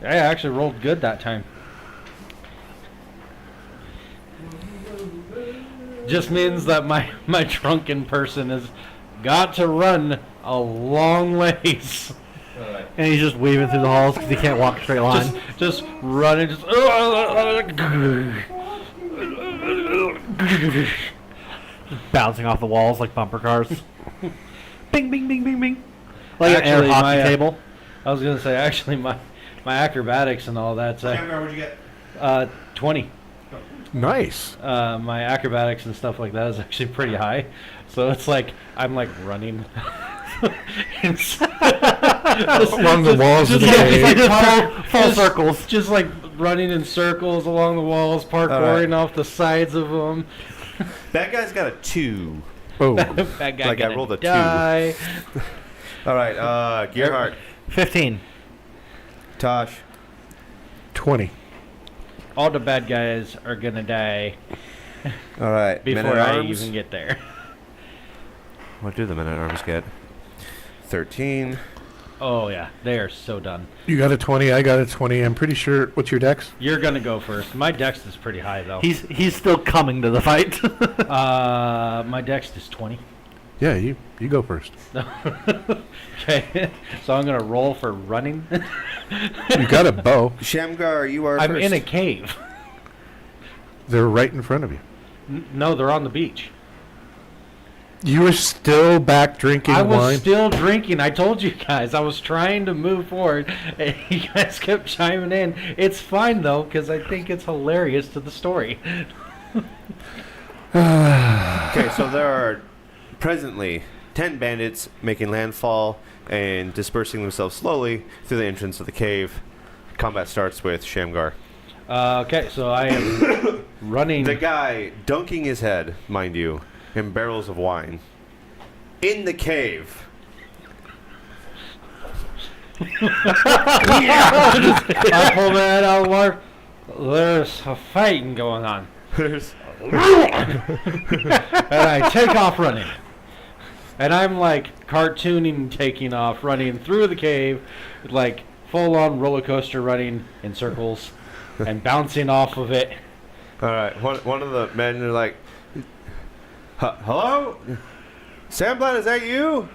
Speaker 2: I actually rolled good that time. Just means that my drunken person has got to run a long ways.
Speaker 3: And he's just weaving through the halls because he can't walk a straight line.
Speaker 2: Just running, just
Speaker 3: Bouncing off the walls like bumper cars. Bing, bing, bing, bing, bing. Like an air
Speaker 2: Actually,
Speaker 3: hockey
Speaker 2: my,
Speaker 3: table.
Speaker 2: I was gonna say actually my acrobatics and all that's
Speaker 1: What'd you get?
Speaker 2: 20.
Speaker 4: Nice.
Speaker 2: My acrobatics and stuff like that is actually pretty high, so it's like I'm like running
Speaker 4: Along the walls of the
Speaker 2: just like-
Speaker 4: cave.
Speaker 3: Just full
Speaker 2: just-
Speaker 3: circles.
Speaker 2: just like running in circles along the walls, parkouring off the sides of them.
Speaker 1: That guy's got a 2.
Speaker 4: Oh,
Speaker 2: That guy
Speaker 1: Like I
Speaker 2: gonna
Speaker 1: rolled a 2.
Speaker 2: die.
Speaker 1: All right, Gearhart,
Speaker 3: 15.
Speaker 1: Tosh.
Speaker 4: 20.
Speaker 2: All the bad guys are gonna die
Speaker 1: All right,
Speaker 2: before
Speaker 1: men at
Speaker 2: I
Speaker 1: arms.
Speaker 2: even get there.
Speaker 1: What do the men at arms get? 13.
Speaker 2: Oh yeah, they are so done.
Speaker 4: You got a 20. I got a 20. I'm pretty sure. What's your dex?
Speaker 2: You're gonna go first. My dex is pretty high though.
Speaker 3: He's still coming to the fight.
Speaker 2: My dex is 20.
Speaker 4: Yeah, you go first.
Speaker 2: Okay, so I'm gonna roll for running.
Speaker 4: You got a bow.
Speaker 1: Shamgar, you are
Speaker 2: I'm
Speaker 1: first.
Speaker 2: in a cave.
Speaker 4: They're right in front of you.
Speaker 2: No, they're on the beach.
Speaker 4: You were still back drinking
Speaker 2: I was
Speaker 4: wine.
Speaker 2: still drinking. I told you guys I was trying to move forward, and you guys kept chiming in. It's fine though, because I think it's hilarious to the story.
Speaker 1: Okay, so there are presently 10 bandits making landfall and dispersing themselves slowly through the entrance of the cave. Combat starts with Shamgar.
Speaker 2: Okay, so I am running.
Speaker 1: The guy dunking his head, mind you, in barrels of wine in the cave.
Speaker 2: I pull my head out of the water. There's a fighting going on.
Speaker 1: There's
Speaker 2: And I take off running. And I'm like cartooning, taking off, running through the cave, like full on roller coaster running in circles and bouncing off of it.
Speaker 1: all right. One of the men are like, "Hello, Sandblad, is that you?"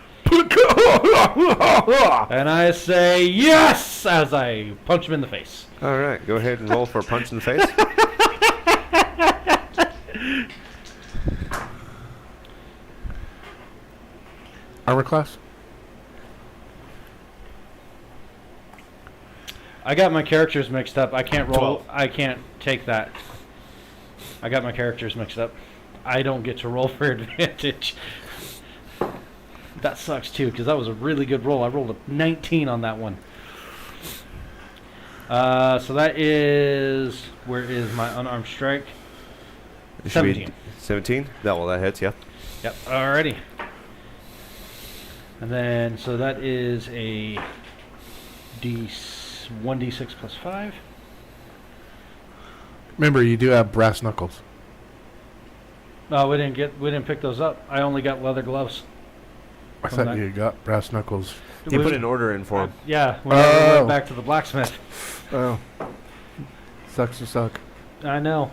Speaker 2: And I say yes as I punch him in the face.
Speaker 1: All right, go ahead and roll for a punch in the face.
Speaker 4: Armor class?
Speaker 2: I got my characters mixed up. I can't roll.
Speaker 1: 12.
Speaker 2: I can't take that. I got my characters mixed up. I don't get to roll for advantage. That sucks too, because that was a really good roll. I rolled a 19 on that one. So that is, where is my unarmed strike?
Speaker 1: It should be
Speaker 2: 17.
Speaker 1: 17? That hits, yeah.
Speaker 2: Yep. Alrighty. And then, so that is a 1d6 plus 5.
Speaker 4: Remember, you do have brass knuckles.
Speaker 2: No, we didn't pick those up. I only got leather gloves.
Speaker 4: I
Speaker 2: From
Speaker 4: thought
Speaker 2: that.
Speaker 4: you got brass knuckles.
Speaker 1: You
Speaker 2: We-
Speaker 1: put an order in for him.
Speaker 2: Yeah, we never
Speaker 4: Oh.
Speaker 2: went back to the blacksmith.
Speaker 4: Oh. Sucks to suck.
Speaker 2: I know.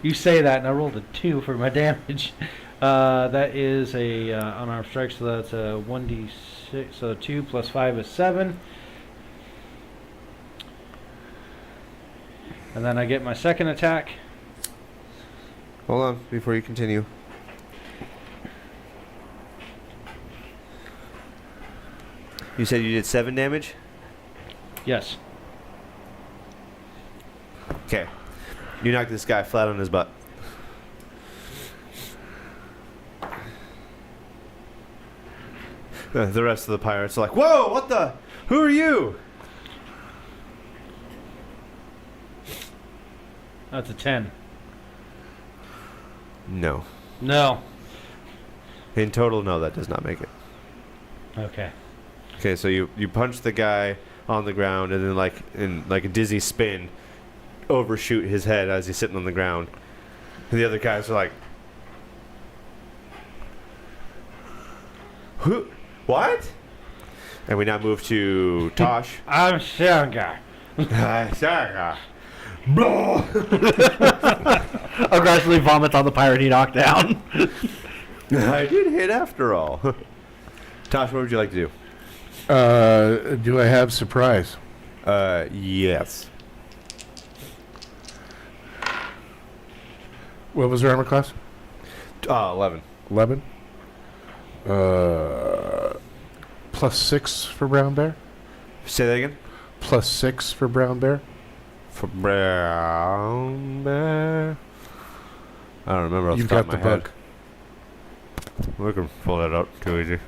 Speaker 2: You say that, and I rolled a 2 for my damage. That is a unarmed strike, so that's a 1d6. So 2 plus 5 is 7. And then I get my second attack.
Speaker 1: Hold on, before you continue. You said you did 7 damage?
Speaker 2: Yes.
Speaker 1: Okay. You knocked this guy flat on his butt. The rest of the pirates are like, "Whoa, what the? Who are you?"
Speaker 2: That's a 10.
Speaker 1: No.
Speaker 2: No.
Speaker 1: In total, no, that does not make it.
Speaker 2: Okay.
Speaker 1: Okay, so you punch the guy on the ground and then in a dizzy spin, overshoot his head as he's sitting on the ground. And the other guys are like, "Who? What?" And we now move to Tosh.
Speaker 2: I'm Shangar.
Speaker 3: Aggressively vomits on the pirate he knocked down.
Speaker 1: I did hit after all. Tosh, what would you like to do?
Speaker 4: Do I have surprise?
Speaker 1: Yes.
Speaker 4: What was your armor class?
Speaker 1: 11.
Speaker 4: 11? Plus 6 for brown bear?
Speaker 1: Say that again.
Speaker 4: Plus 6 for brown bear?
Speaker 1: For brown bear. I don't remember off
Speaker 4: You've
Speaker 1: the top
Speaker 4: got
Speaker 1: of
Speaker 4: the
Speaker 1: my
Speaker 4: book.
Speaker 1: head. We can pull that up too easy.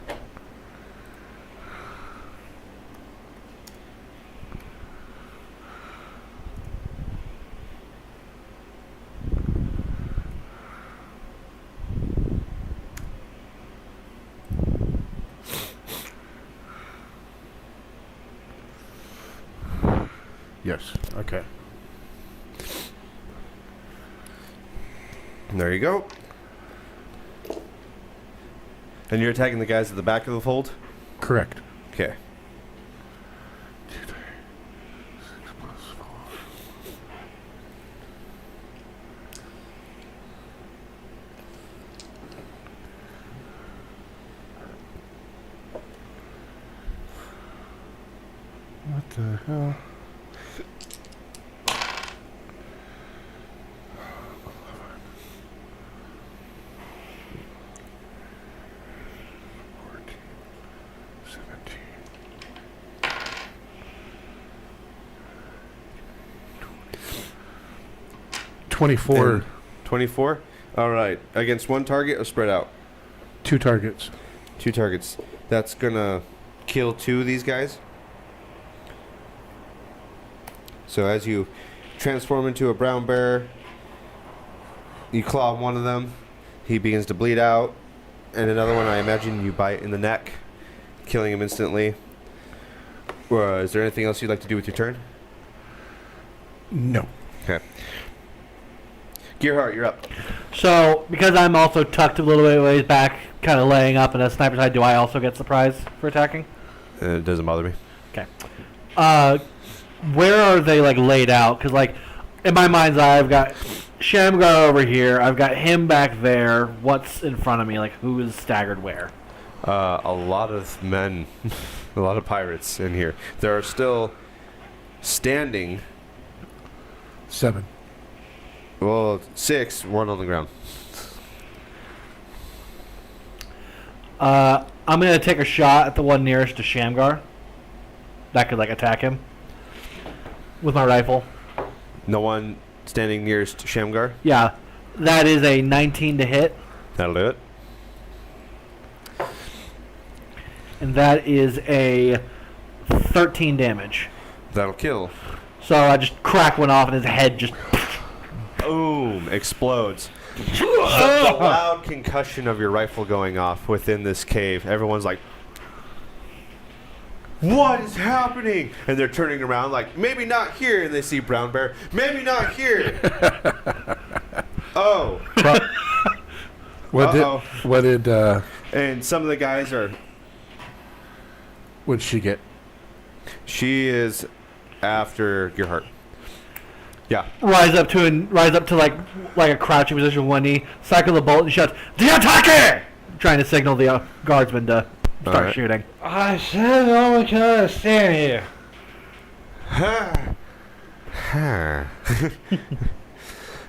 Speaker 4: Yes. Okay.
Speaker 1: There you go. And you're attacking the guys at the back of the fold?
Speaker 4: Correct.
Speaker 1: Okay.
Speaker 4: 2, 3, 6 plus 4. What the hell? $24.
Speaker 1: 24. All right. Against one target or spread out?
Speaker 4: 2 targets.
Speaker 1: 2 targets. That's gonna kill 2 of these guys. So as you transform into a brown bear, you claw one of them. He begins to bleed out. And another one, I imagine you bite in the neck, killing him instantly. Is there anything else you'd like to do with your turn?
Speaker 4: No.
Speaker 1: Okay. Gearhart, you're up.
Speaker 3: So, because I'm also tucked a little bit ways back, kind of laying up in a sniper side, do I also get surprise for attacking?
Speaker 1: It doesn't bother me.
Speaker 3: Okay. Where are they, like, laid out? Because, like, in my mind's eye, I've got Shamgar over here. I've got him back there. What's in front of me? Like, who is staggered where?
Speaker 1: A lot of men, a lot of pirates in here. There are still standing,
Speaker 4: 7.
Speaker 1: well, 6, 1 on the ground.
Speaker 3: I'm going to take a shot at the one nearest to Shamgar. That could, like, attack him with my rifle.
Speaker 1: No one standing nearest Shamgar.
Speaker 3: Yeah. That is a 19 to hit.
Speaker 1: That'll do it.
Speaker 3: And that is a 13 damage.
Speaker 1: That'll kill.
Speaker 3: So I just crack one off and his head just...
Speaker 1: Boom! Explodes. The loud concussion of your rifle going off within this cave. Everyone's like, what is happening? And they're turning around like, maybe not here. And they see Brown Bear. Maybe not here. Oh.
Speaker 4: What did
Speaker 1: And some of the guys are...
Speaker 4: what'd she get?
Speaker 1: She is after Gearhart. Yeah.
Speaker 3: rise up to like a crouching position with one knee, cycle the bolt and shouts, "The attacker!" Trying to signal the guardsmen to start
Speaker 1: Alright.
Speaker 3: shooting.
Speaker 2: I said no one can stand here.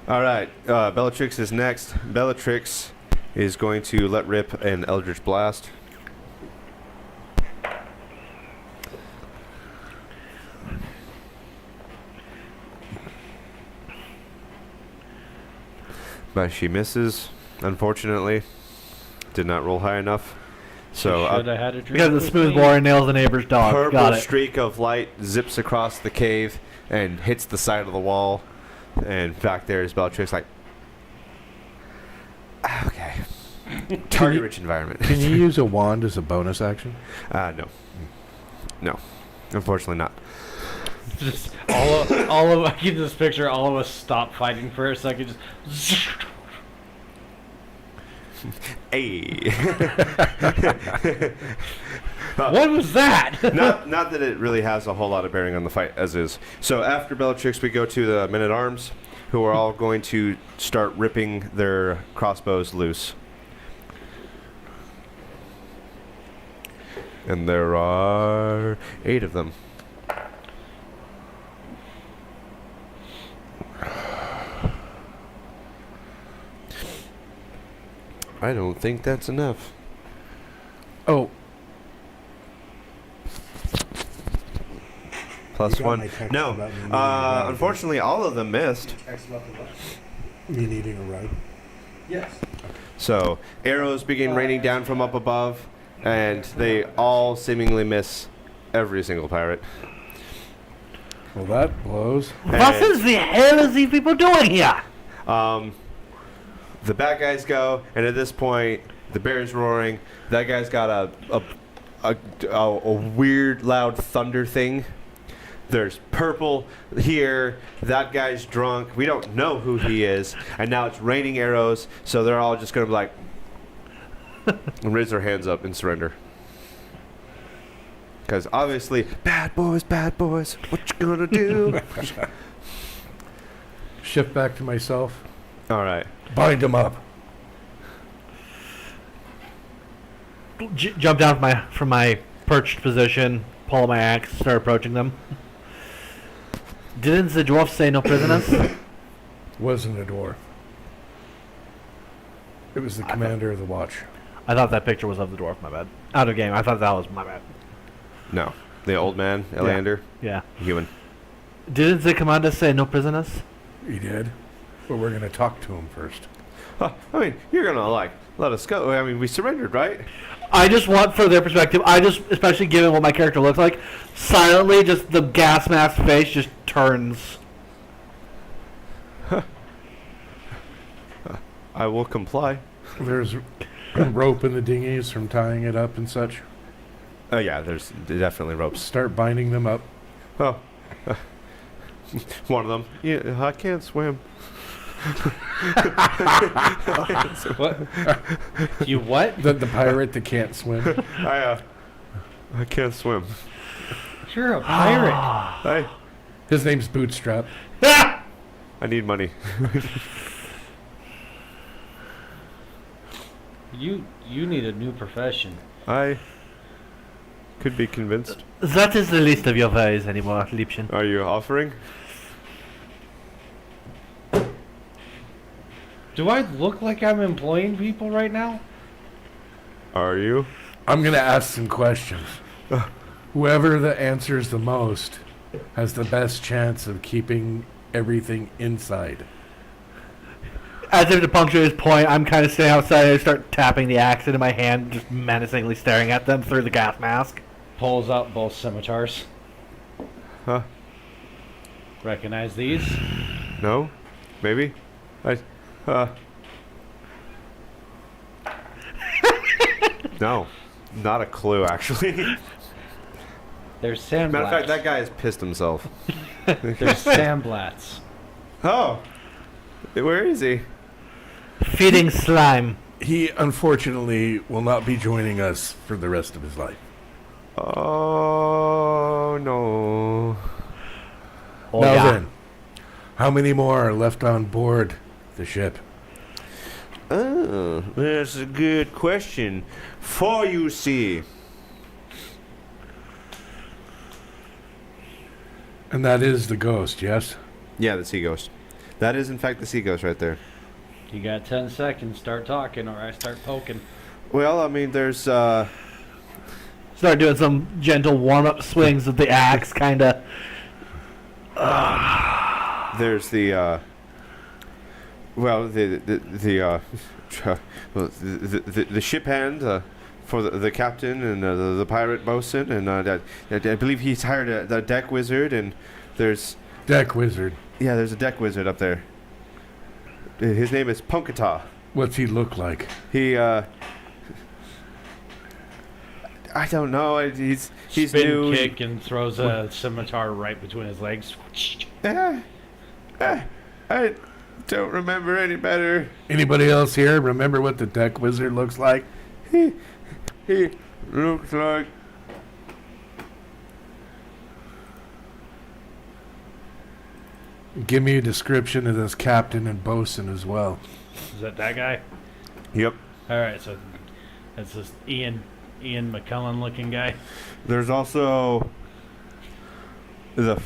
Speaker 1: All right. Bellatrix is next. Bellatrix is going to let rip an Eldritch Blast. But she misses, unfortunately. Did not roll high enough. So
Speaker 2: Should have had a drink
Speaker 3: Because the
Speaker 2: with
Speaker 3: smoothbore
Speaker 2: me.
Speaker 3: nails the neighbor's dog.
Speaker 1: purple
Speaker 3: Got it.
Speaker 1: streak of light zips across the cave and hits the side of the wall. And back there is Bellatrix like, okay. Target-rich environment.
Speaker 4: Can you use a wand as a bonus action?
Speaker 1: No. No. Unfortunately not.
Speaker 2: Just all of I keep this picture. All of us stop fighting for a second. Just
Speaker 1: Hey.
Speaker 2: what was that?
Speaker 1: not that it really has a whole lot of bearing on the fight as is. So after Bellatrix, we go to the men-at-arms, who are all going to start ripping their crossbows loose. And there are 8 of them. I don't think that's enough.
Speaker 4: Oh,
Speaker 1: Plus
Speaker 6: You got
Speaker 1: 1.
Speaker 6: my text
Speaker 1: No.
Speaker 6: about me needing a ride.
Speaker 1: Unfortunately, all of them missed.
Speaker 6: Me needing a ride.
Speaker 1: So arrows begin raining down from up above, and they all seemingly miss every single pirate.
Speaker 4: well, that blows.
Speaker 3: What is the hell is these people doing here?
Speaker 1: The bad guys go, and at this point, the bear's roaring. That guy's got a weird, loud thunder thing. There's purple here. That guy's drunk. We don't know who he is. And now it's raining arrows, so they're all just going to be like, and raise their hands up and surrender. Because obviously, bad boys, what you gonna do?
Speaker 4: Shift back to myself.
Speaker 1: All right.
Speaker 4: Bind him up.
Speaker 3: Jump down from my perched position, pull my axe, start approaching them. Didn't the dwarf say no prisoners?
Speaker 4: Wasn't a dwarf. It was the commander of the watch.
Speaker 3: I thought that picture was of the dwarf. My bad. Out of game. I thought that was my bad.
Speaker 1: No. The old man, Elander,
Speaker 3: Yeah.
Speaker 1: human.
Speaker 3: Didn't the commander say no prisoners?
Speaker 4: He did. But we're going to talk to him first.
Speaker 1: I mean, you're gonna like let us go. I mean, we surrendered, right?
Speaker 3: I just want, for their perspective, especially given what my character looks like, silently, just the gas mask face just turns.
Speaker 1: I will comply.
Speaker 4: There's rope in the dinghies from tying it up and such.
Speaker 1: Oh yeah, there's definitely ropes.
Speaker 4: Start binding them up.
Speaker 1: Oh, one of them. Yeah, I can't swim.
Speaker 2: What? You what?
Speaker 4: The pirate that can't swim.
Speaker 1: I can't swim.
Speaker 2: You're a pirate.
Speaker 4: His name's Bootstrap.
Speaker 1: I need money.
Speaker 2: You need a new profession.
Speaker 1: I could be convinced.
Speaker 3: That is the least of your worries anymore, Liebchen.
Speaker 1: Are you offering?
Speaker 2: Do I look like I'm employing people right now?
Speaker 1: Are you?
Speaker 4: I'm going to ask some questions. Whoever that answers the most has the best chance of keeping everything inside.
Speaker 3: As if to puncture his point, I'm kind of sitting outside. I start tapping the axe into my hand, just menacingly staring at them through the gas mask.
Speaker 2: Pulls out both scimitars.
Speaker 1: Huh?
Speaker 2: Recognize these?
Speaker 1: No? Maybe? No. Not a clue, actually.
Speaker 2: They're sandblats.
Speaker 1: Matter of fact, that guy has pissed himself.
Speaker 2: They're sandblats.
Speaker 1: Oh. Where is he?
Speaker 3: Feeding slime.
Speaker 4: He unfortunately will not be joining us for the rest of his life.
Speaker 1: Oh, no.
Speaker 3: Oh,
Speaker 4: now
Speaker 3: yeah.
Speaker 4: then, how many more are left on board the ship?
Speaker 1: Oh, that's a good question. For you see.
Speaker 4: And that is the ghost, yes?
Speaker 1: Yeah, the sea ghost. That is, in fact, the sea ghost right there.
Speaker 2: You got 10 seconds. Start talking or I start poking.
Speaker 1: Well, I mean, there's,
Speaker 3: Start doing some gentle warm-up swings with the axe, kind of.
Speaker 1: there's the, well, the ship hand, for the captain and the pirate bosun, and I believe he's hired a deck wizard, and there's
Speaker 4: Deck wizard.
Speaker 1: there's a deck wizard up there. His name is Punkata.
Speaker 4: What's he look like?
Speaker 1: He I don't know. He's
Speaker 2: Spin
Speaker 1: new.
Speaker 2: kick and throws a scimitar right between his legs.
Speaker 1: I don't remember any better.
Speaker 4: Anybody else here remember what the deck wizard looks like?
Speaker 1: He looks like.
Speaker 4: Give me a description of this captain and bosun as well.
Speaker 2: Is that guy?
Speaker 1: Yep.
Speaker 2: All right, so that's this Ian McKellen looking guy.
Speaker 1: There's also the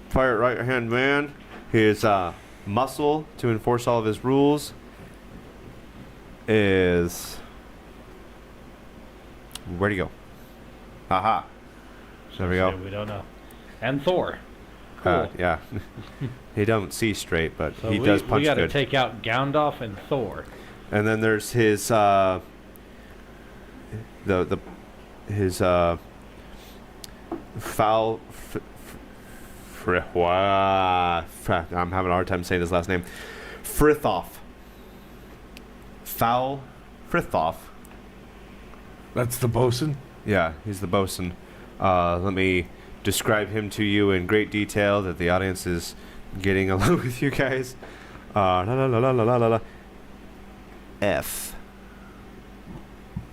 Speaker 1: pirate right hand man. His muscle to enforce all of his rules is. Where'd he go? Aha. There we go.
Speaker 2: We don't know. And Thor. Cool.
Speaker 1: Yeah. He don't see straight, but
Speaker 2: So
Speaker 1: he does punch
Speaker 2: we got to
Speaker 1: good.
Speaker 2: take out Gandalf and Thor.
Speaker 1: And then there's his his foul. I'm having a hard time saying his last name. Frithoff. Foul Frithoff.
Speaker 4: That's the bosun?
Speaker 1: Yeah, he's the bosun. Let me describe him to you in great detail that the audience is getting along with you guys. La la la la la la la. F.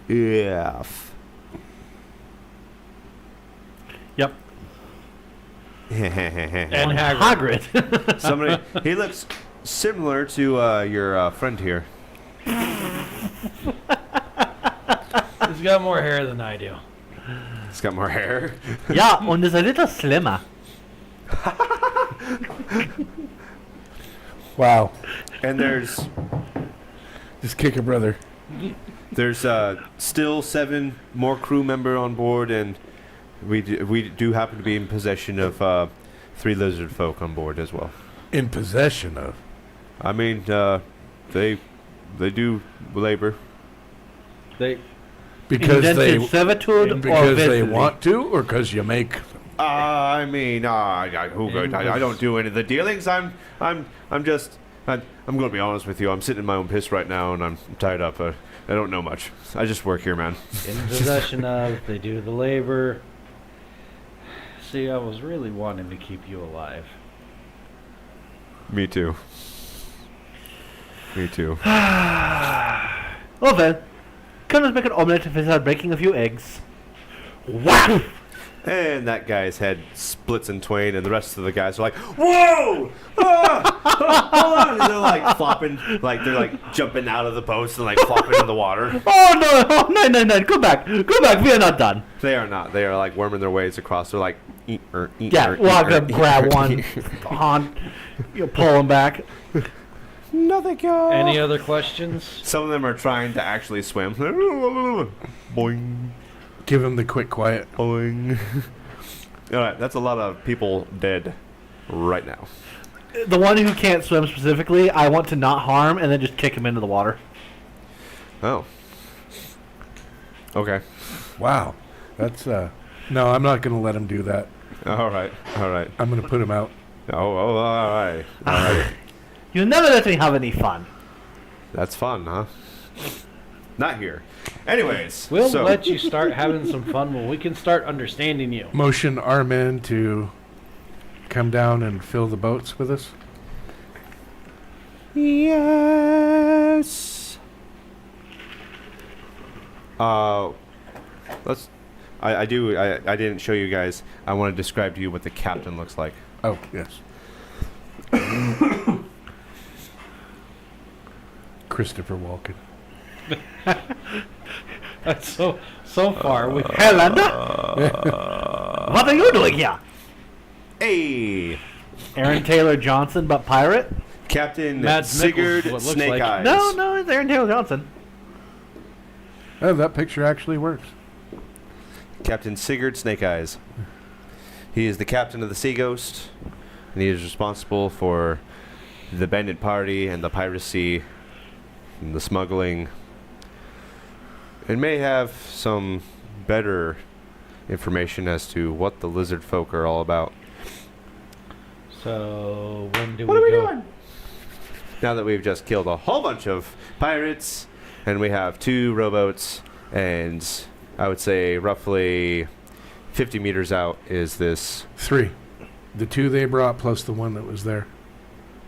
Speaker 1: F.
Speaker 3: Yep.
Speaker 2: And Hagrid.
Speaker 3: Hagrid.
Speaker 1: Somebody. He looks similar to your friend here.
Speaker 2: He's got more hair than I do.
Speaker 1: He's got more hair.
Speaker 3: Ja, und ist ein little slimmer.
Speaker 4: Wow.
Speaker 1: And there's
Speaker 4: Just kick a brother.
Speaker 1: still 7 more crew member on board, and we do happen to be in possession of 3 lizard folk on board as well.
Speaker 4: In possession of.
Speaker 1: I mean, they do labor.
Speaker 2: They
Speaker 4: Because they
Speaker 3: Indented servitude or
Speaker 4: because they
Speaker 3: viscid?
Speaker 4: want to, or because you make.
Speaker 1: I mean, I don't do any of the dealings. I'm just. I'm going to be honest with you. I'm sitting in my own piss right now, and I'm tied up. I don't know much. I just work here, man.
Speaker 2: in possession of, they do the labor. See, I was really wanting to keep you alive.
Speaker 1: Me too. Me too.
Speaker 3: Well then, come let's make an omelette if I start breaking a few eggs. Wow!
Speaker 1: And that guy's head splits in twain, and the rest of the guys are like, "Whoa! Ah! Hold on!" And they're like flopping, like they're like jumping out of the boats and like flopping in the water.
Speaker 3: Oh no! Oh no! Go back! We are not done.
Speaker 1: They are not. They are like worming their ways across. They're like, eat.
Speaker 3: Yeah, well, I'm gonna grab one, pull him back.
Speaker 1: No, thank you.
Speaker 2: Any other questions?
Speaker 1: Some of them are trying to actually swim. Boing,
Speaker 4: Give him the quick quiet.
Speaker 1: boing. All right, that's a lot of people dead right now.
Speaker 3: The one who can't swim specifically, I want to not harm and then just kick him into the water.
Speaker 1: Oh. Okay.
Speaker 4: Wow. That's no, I'm not gonna let him do that.
Speaker 1: All right. All right.
Speaker 4: I'm gonna put him out.
Speaker 1: Oh, all right. All right.
Speaker 3: You never let me have any fun.
Speaker 1: That's fun, huh? Not here. Anyways,
Speaker 2: We'll
Speaker 1: so
Speaker 2: let you start having some fun when we can start understanding you.
Speaker 4: Motion our men to come down and fill the boats with us.
Speaker 1: yes. Let's. I didn't show you guys. I want to describe to you what the captain looks like.
Speaker 4: Oh yes. Christopher Walken.
Speaker 2: That's so far. We
Speaker 3: Helen! What are you doing here?
Speaker 1: Hey,
Speaker 3: Aaron Taylor Johnson, but pirate?
Speaker 1: Captain
Speaker 2: Mads
Speaker 1: Sigurd
Speaker 2: Mikkelsen, what looks
Speaker 1: Snake
Speaker 2: like.
Speaker 1: Eyes.
Speaker 3: No, it's Aaron Taylor Johnson.
Speaker 4: Oh, that picture actually works.
Speaker 1: Captain Sigurd Snake Eyes. He is the captain of the Sea Ghost, and he is responsible for the bandit party and the piracy and the smuggling. It may have some better information as to what the lizard folk are all about.
Speaker 2: So when do
Speaker 1: What
Speaker 2: we
Speaker 1: are we
Speaker 2: go?
Speaker 1: doing? Now that we've just killed a whole bunch of pirates, and we have 2 rowboats, and I would say roughly 50 meters out is this.
Speaker 4: 3. The 2 they brought plus the one that was there.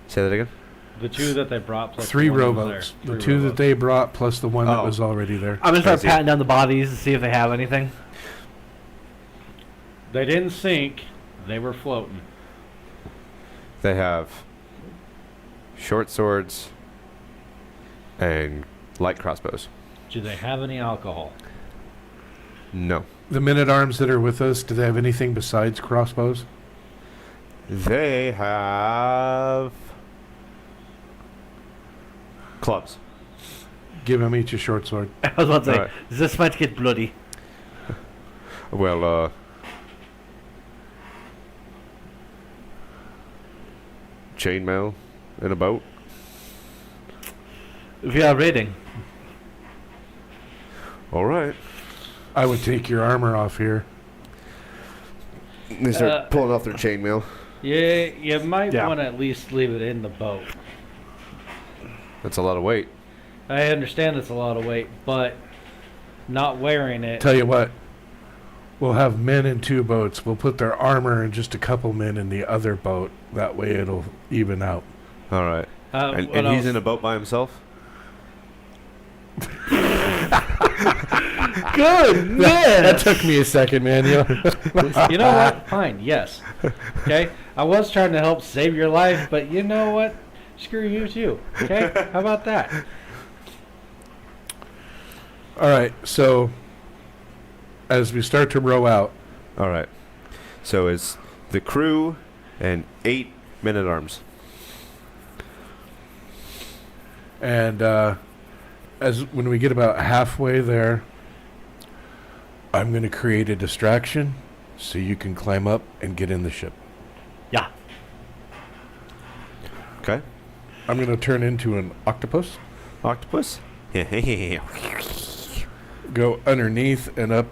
Speaker 1: Say that again?
Speaker 2: The 2 that they brought plus
Speaker 4: 3
Speaker 2: the one that was
Speaker 4: rowboats.
Speaker 2: there.
Speaker 4: The
Speaker 2: 3
Speaker 4: 2 that
Speaker 2: rowboats.
Speaker 4: they brought plus the one that
Speaker 1: Oh.
Speaker 4: was already there.
Speaker 3: I'm gonna start
Speaker 1: Crazy.
Speaker 3: patting down the bodies to see if they have anything.
Speaker 2: They didn't sink. They were floating.
Speaker 1: They have short swords and light crossbows.
Speaker 2: Do they have any alcohol?
Speaker 1: No.
Speaker 4: The men-at-arms that are with us, do they have anything besides crossbows?
Speaker 1: They have clubs.
Speaker 4: Give them each a short sword.
Speaker 3: I was about to say,
Speaker 1: Alright.
Speaker 3: this might get bloody.
Speaker 1: Well, chainmail in a boat.
Speaker 3: We are raiding.
Speaker 1: All right.
Speaker 4: I would take your armor off here.
Speaker 1: They start pulling off their chainmail.
Speaker 2: Yeah, you might
Speaker 3: Yeah.
Speaker 2: want to at least leave it in the boat.
Speaker 1: That's a lot of weight.
Speaker 2: I understand it's a lot of weight, but not wearing it.
Speaker 4: Tell you what, we'll have men in 2 boats. We'll put their armor and just a couple men in the other boat. That way it'll even out.
Speaker 1: All right. And
Speaker 2: what
Speaker 1: he's
Speaker 2: else?
Speaker 1: in a boat by himself?
Speaker 3: Good man!
Speaker 4: That took me a second, man. You know?
Speaker 2: You know what? Fine. Yes. Okay. I was trying to help save your life, but you know what? Screw you too. Okay. How about that?
Speaker 4: All right, so as we start to row out,
Speaker 1: All right. So it's the crew and 8 men at arms.
Speaker 4: and as when we get about halfway there, I'm going to create a distraction so you can climb up and get in the ship.
Speaker 3: Yeah.
Speaker 1: Okay.
Speaker 4: I'm going to turn into an octopus,
Speaker 1: Octopus? Okay.
Speaker 4: go underneath and up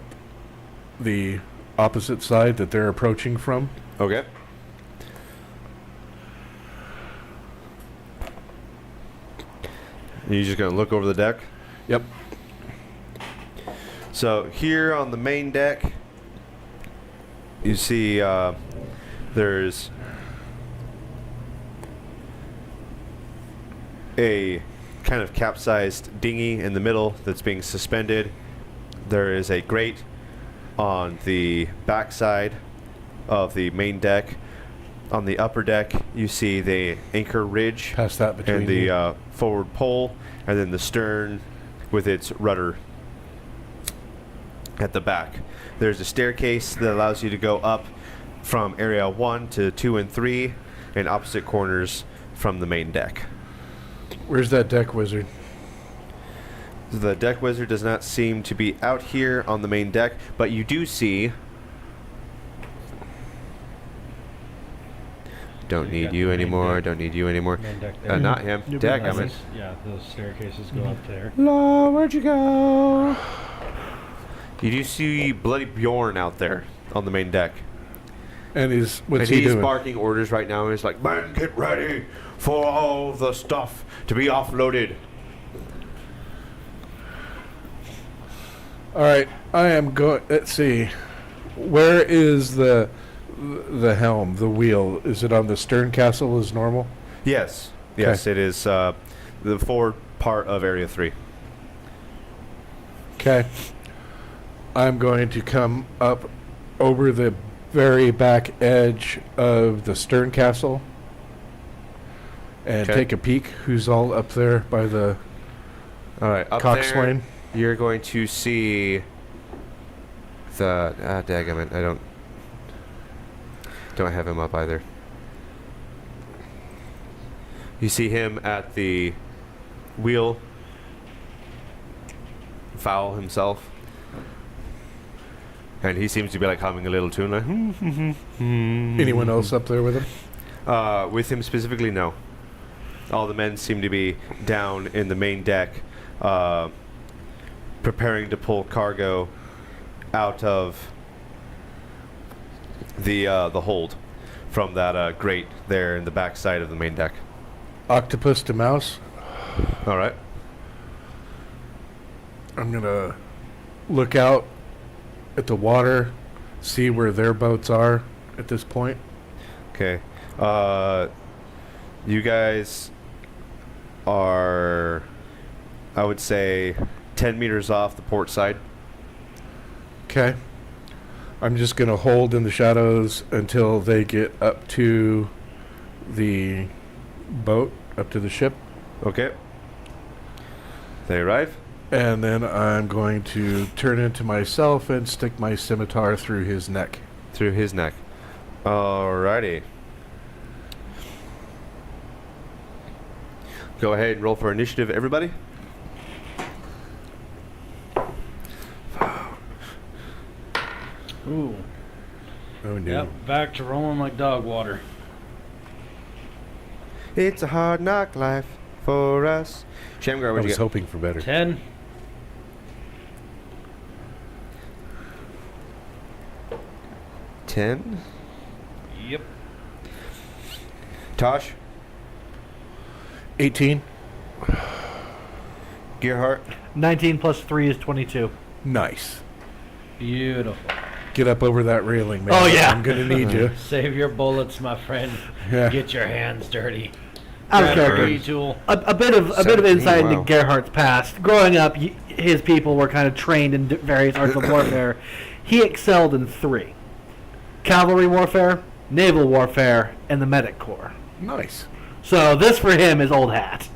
Speaker 4: the opposite side that they're approaching from.
Speaker 1: You're just going to look over the deck?
Speaker 4: Yep.
Speaker 1: So here on the main deck, you see there's a kind of capsized dinghy in the middle that's being suspended. There is a grate on the backside of the main deck. On the upper deck, you see the anchor ridge
Speaker 4: Past that between
Speaker 1: and the
Speaker 4: you.
Speaker 1: forward pole, and then the stern with its rudder at the back. There's a staircase that allows you to go up from area 1 to 2 and 3 in opposite corners from the main deck.
Speaker 4: Where's that deck wizard?
Speaker 1: The deck wizard does not seem to be out here on the main deck, but you do see... Don't
Speaker 2: So you
Speaker 1: need
Speaker 2: got
Speaker 1: you
Speaker 2: the main
Speaker 1: anymore,
Speaker 2: deck.
Speaker 1: don't need you anymore.
Speaker 2: Main deck there.
Speaker 1: Not him.
Speaker 3: New
Speaker 1: Deck, I
Speaker 3: business.
Speaker 1: mean.
Speaker 2: Yeah, those staircases go up there.
Speaker 1: La, where'd you go? You do see Bloody Bjorn out there on the main deck.
Speaker 4: And what's
Speaker 1: and
Speaker 4: he
Speaker 1: he's
Speaker 4: doing?
Speaker 1: barking orders right now. He's like, "Man, get ready for all the stuff to be offloaded."
Speaker 4: All right, I am going. Let's see. Where is the helm, the wheel? Is it on the stern castle as normal?
Speaker 1: Yes. Yes, it is the forward part of Area 3.
Speaker 4: Okay. I'm going to come up over the very back edge of the stern castle and
Speaker 1: Okay.
Speaker 4: take a peek who's all up there by the
Speaker 1: All right, up there,
Speaker 4: coxswain.
Speaker 1: you're going to see the... daggum it, I don't have him up either. You see him at the wheel, foul himself. And he seems to be like humming a little tune, like
Speaker 4: Anyone else up there with him?
Speaker 1: with him specifically, no. All the men seem to be down in the main deck, preparing to pull cargo out of the hold from that grate there in the back side of the main deck.
Speaker 4: Octopus to mouse.
Speaker 1: All right.
Speaker 4: I'm gonna look out at the water, see where their boats are at this point.
Speaker 1: Okay. You guys are, I would say, 10 meters off the port side.
Speaker 4: Okay. I'm just gonna hold in the shadows until they get up to the boat, up to the ship,
Speaker 1: Okay. They arrive.
Speaker 4: and then I'm going to turn into myself and stick my scimitar through his neck.
Speaker 1: Through his neck. Alrighty. Go ahead and roll for initiative, everybody.
Speaker 2: Ooh.
Speaker 4: Oh no.
Speaker 2: Yep, back to rolling like dog water.
Speaker 1: It's a hard knock life for us. Shamgar,
Speaker 4: I
Speaker 1: what'd you
Speaker 4: was
Speaker 1: get?
Speaker 4: hoping for better.
Speaker 2: 10.
Speaker 1: Ten.
Speaker 2: Yep.
Speaker 1: Tosh.
Speaker 4: 18.
Speaker 1: Gerhardt.
Speaker 3: 19 plus 3 is 22.
Speaker 4: Nice.
Speaker 2: Beautiful.
Speaker 4: Get up over that railing, man.
Speaker 3: Oh, yeah.
Speaker 4: I'm gonna need you.
Speaker 2: Save your bullets, my friend.
Speaker 4: Yeah.
Speaker 2: Get your hands dirty.
Speaker 3: Out of
Speaker 2: Grab a
Speaker 3: character.
Speaker 2: tree tool.
Speaker 3: A bit of
Speaker 1: 17,
Speaker 3: insight
Speaker 1: wow.
Speaker 3: into Gerhardt's past. Growing up, his people were kind of trained in various arts of warfare. He excelled in 3: cavalry warfare, naval warfare, and the medic corps.
Speaker 4: Nice.
Speaker 3: So this for him is old hat.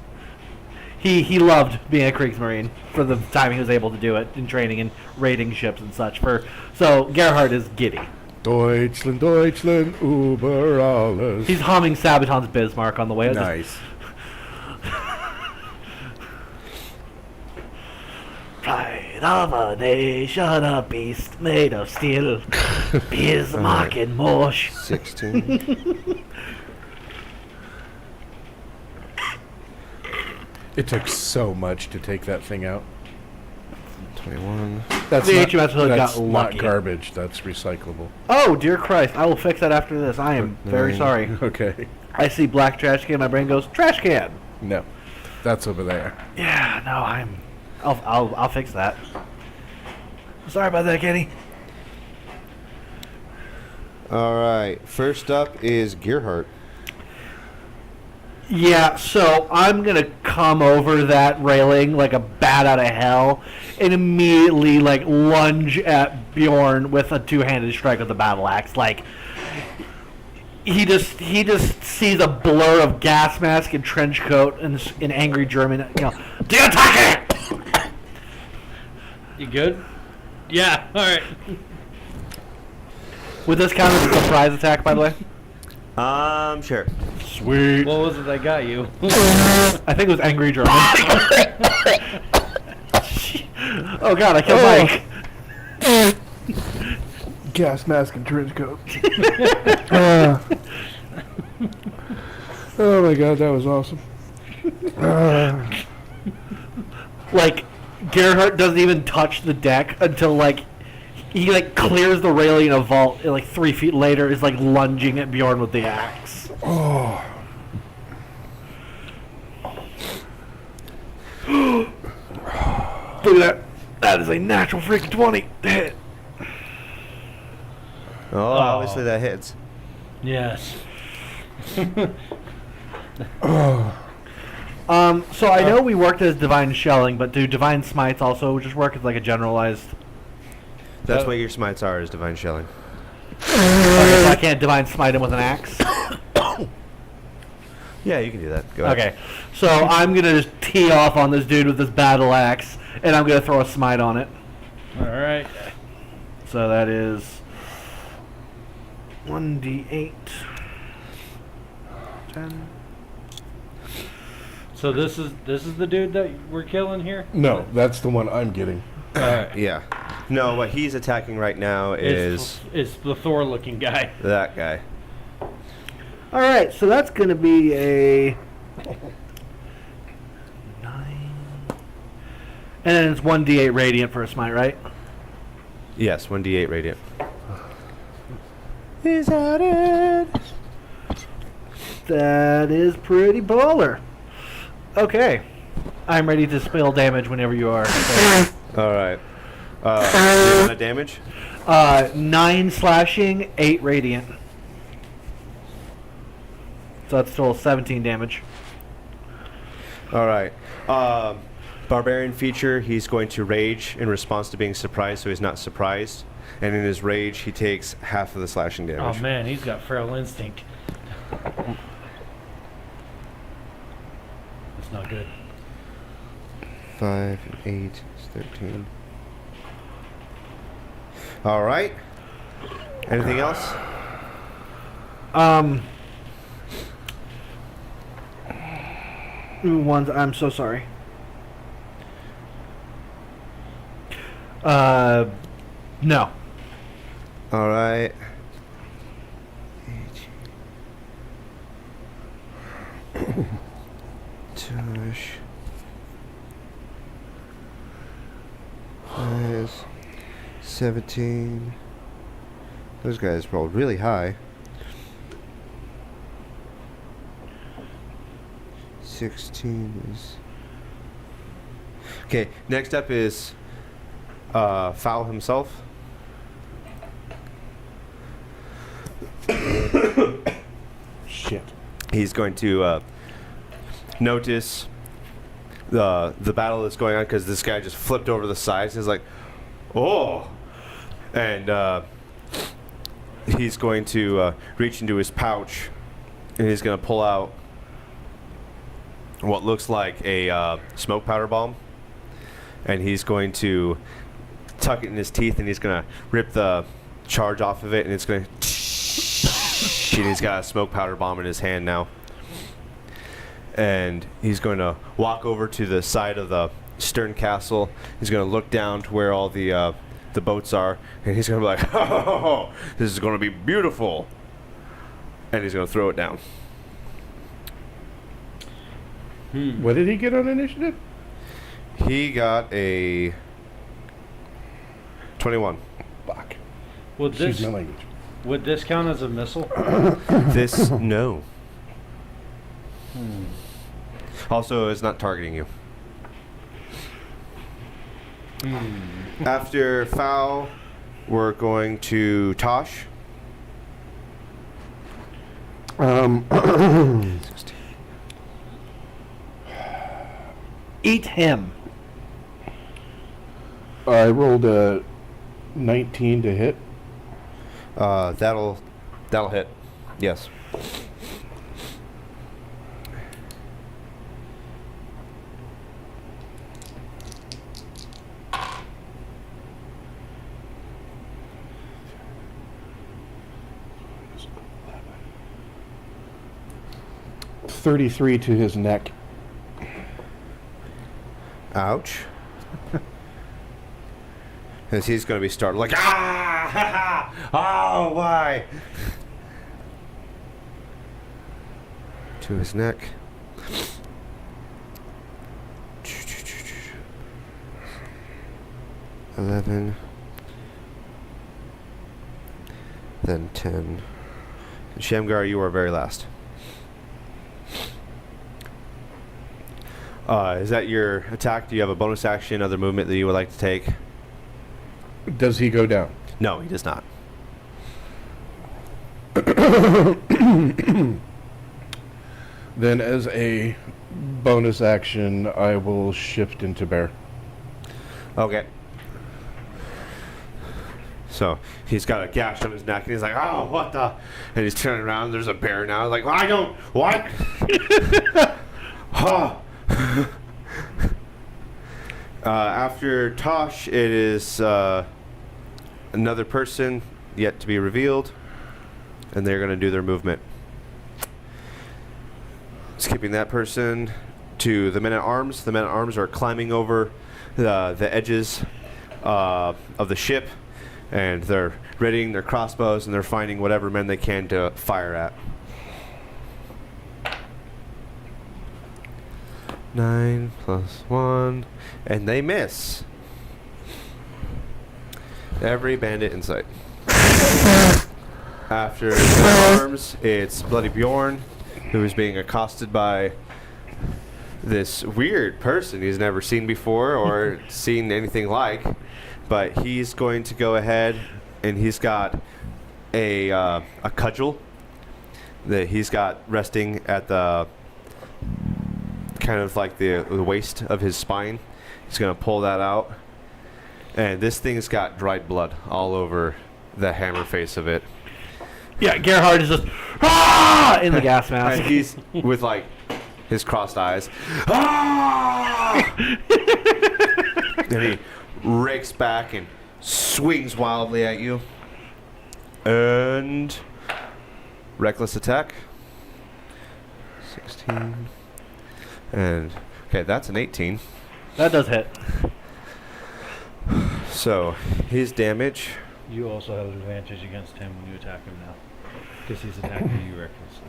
Speaker 3: He loved being a Kriegsmarine for the time he was able to do it in training and raiding ships and such. So Gerhardt is giddy.
Speaker 4: Deutschland, Deutschland, über alles.
Speaker 3: He's humming Sabaton's Bismarck on the way.
Speaker 4: Nice.
Speaker 3: Pride of a nation, a beast made of steel. Bismarck and Mosh.
Speaker 1: 16.
Speaker 4: It took so much to take that thing out.
Speaker 1: 21.
Speaker 4: That's
Speaker 3: The
Speaker 4: not,
Speaker 3: HMS hood
Speaker 4: that's
Speaker 3: got
Speaker 4: not
Speaker 3: lucky.
Speaker 4: garbage. That's recyclable.
Speaker 3: Oh, dear Christ. I will fix that after this. I am very
Speaker 1: Nine.
Speaker 3: sorry.
Speaker 4: Okay.
Speaker 3: I see black trash can. My brain goes, trash can.
Speaker 4: No, that's over there.
Speaker 3: Yeah, no, I'll fix that. Sorry about that, Kenny.
Speaker 1: All right. First up is Gearhart.
Speaker 3: Yeah, so I'm gonna come over that railing like a bat out of hell and immediately like lunge at Bjorn with a two-handed strike with the battle axe. Like he just sees a blur of gas mask and trench coat and an angry German. You know, "Die Attacke!"
Speaker 2: You good? Yeah. All right.
Speaker 3: Would this count as a surprise attack, by the way?
Speaker 5: Sure.
Speaker 3: Sweet.
Speaker 2: What was it that got you?
Speaker 3: I think it was angry German. Oh God, I killed Mike.
Speaker 4: Gas mask and trench coat. Oh my god, that was awesome.
Speaker 3: Like Gerhardt doesn't even touch the deck until like he like clears the railing in a vault and like 3 feet later is like lunging at Bjorn with the axe.
Speaker 4: Oh.
Speaker 3: Look at that. That is a natural freaking 20 to hit.
Speaker 1: Oh, obviously that hits.
Speaker 2: Yes.
Speaker 3: So I know we worked as divine shelling, but do divine smites also just work as like a generalized?
Speaker 1: That's what your smites are, is divine shelling.
Speaker 3: Okay, so I can't divine smite him with an axe.
Speaker 1: Yeah, you can do that. Go ahead.
Speaker 3: Okay, so I'm gonna just tee off on this dude with this battle axe, and I'm gonna throw a smite on it.
Speaker 2: All right.
Speaker 3: So that is 1d8. 10.
Speaker 2: So this is the dude that we're killing here.
Speaker 4: No, that's the one I'm getting.
Speaker 2: All right.
Speaker 1: Yeah. No, what he's attacking right now is
Speaker 2: It's the Thor-looking guy.
Speaker 1: that guy.
Speaker 3: All right, so that's gonna be a 9, and then it's 1d8 radiant for a smite, right?
Speaker 1: Yes, 1d8 radiant. He's at it.
Speaker 3: That is pretty baller. Okay, I'm ready to spill damage whenever you are. So,
Speaker 1: All right. The damage?
Speaker 3: 9 slashing, 8 radiant. So that's still 17 damage.
Speaker 1: All right. Barbarian feature, he's going to rage in response to being surprised, so he's not surprised. And in his rage, he takes half of the slashing damage.
Speaker 2: Oh man, he's got feral instinct. That's not good.
Speaker 1: 5, 8, 13. All right. Anything else?
Speaker 3: Ones. I'm so sorry. No.
Speaker 1: All right. Tush. 5, 17. Those guys rolled really high. 16 is... Okay, next up is Foul himself.
Speaker 4: Shit.
Speaker 1: He's going to notice the battle that's going on because this guy just flipped over the sides. He's like, oh, and he's going to reach into his pouch and he's going to pull out what looks like a smoke powder bomb, and he's going to tuck it in his teeth and he's going to rip the charge off of it, and it's going to and he's got a smoke powder bomb in his hand now. And he's going to walk over to the side of the stern castle. He's going to look down to where all the boats are, and he's going to be like, oh, this is going to be beautiful. And he's going to throw it down.
Speaker 4: What did he get on initiative?
Speaker 1: He got a 21.
Speaker 4: Fuck.
Speaker 2: Would
Speaker 4: Excuse
Speaker 2: this
Speaker 4: my language.
Speaker 2: would this count as a missile?
Speaker 1: This, no. Also, is not targeting you. After foul, we're going to Tosh.
Speaker 3: Eat him.
Speaker 4: I rolled a 19 to hit.
Speaker 1: That'll hit. Yes.
Speaker 4: $33 to his neck.
Speaker 1: Ouch. Because he's going to be startled like, ah, ha, ha, oh, why? To his neck. $11. Then 10. And Shamgar, you are very last. Is that your attack? Do you have a bonus action, other movement that you would like to take?
Speaker 4: Does he go down?
Speaker 1: No, he does not.
Speaker 4: Then as a bonus action, I will shift into bear.
Speaker 1: Okay. So he's got a gash on his neck, and he's like, "Oh, what the?" And he's turning around. There's a bear now. Like, well, I don't. What? Huh. After Tosh, it is another person yet to be revealed, and they're going to do their movement. Skipping that person to the men-at-arms. The men-at-arms are climbing over the edges of the ship, and they're readying their crossbows, and they're finding whatever men they can to fire at. 9 plus 1, and they miss. Every bandit in sight. After the arms, it's Bloody Bjorn, who is being accosted by this weird person he's never seen before or seen anything like. But he's going to go ahead, and he's got a cudgel that he's got resting at the kind of like the waist of his spine. He's going to pull that out, and this thing's got dried blood all over the hammer face of it.
Speaker 3: Yeah, Gerhard is just in the gas mask.
Speaker 1: And he's with like his crossed eyes. Ah! And he rakes back and swings wildly at you. And reckless attack. 16. And okay, that's an 18.
Speaker 3: That does hit.
Speaker 1: So his damage.
Speaker 2: You also have an advantage against him when you attack him now, because he's attacking you recklessly.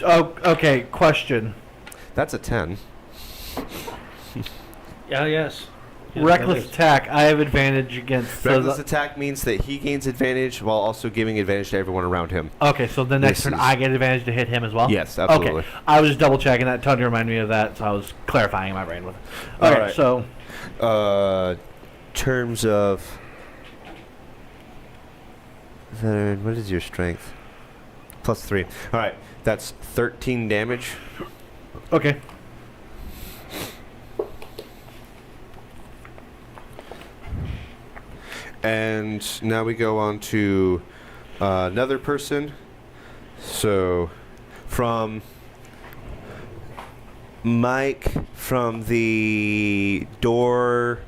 Speaker 3: Oh, okay. Question.
Speaker 1: That's a 10.
Speaker 2: Yeah. Yes. Yes,
Speaker 3: Reckless
Speaker 2: that is.
Speaker 3: attack. I have advantage against.
Speaker 1: Reckless attack means that he gains advantage while also giving advantage to everyone around him.
Speaker 3: Okay, so the next
Speaker 1: This
Speaker 3: turn
Speaker 1: is-
Speaker 3: I get advantage to hit him as well?
Speaker 1: Yes, absolutely.
Speaker 3: Okay, I was just double checking that. Tony reminded me of that, so I was clarifying in my brain with it.
Speaker 1: All
Speaker 3: Okay,
Speaker 1: right.
Speaker 3: so
Speaker 1: Terms of veteran, what is your strength? +3. All right, that's 13 damage.
Speaker 3: okay.
Speaker 1: And now we go on to another person. So from Mike, from the door.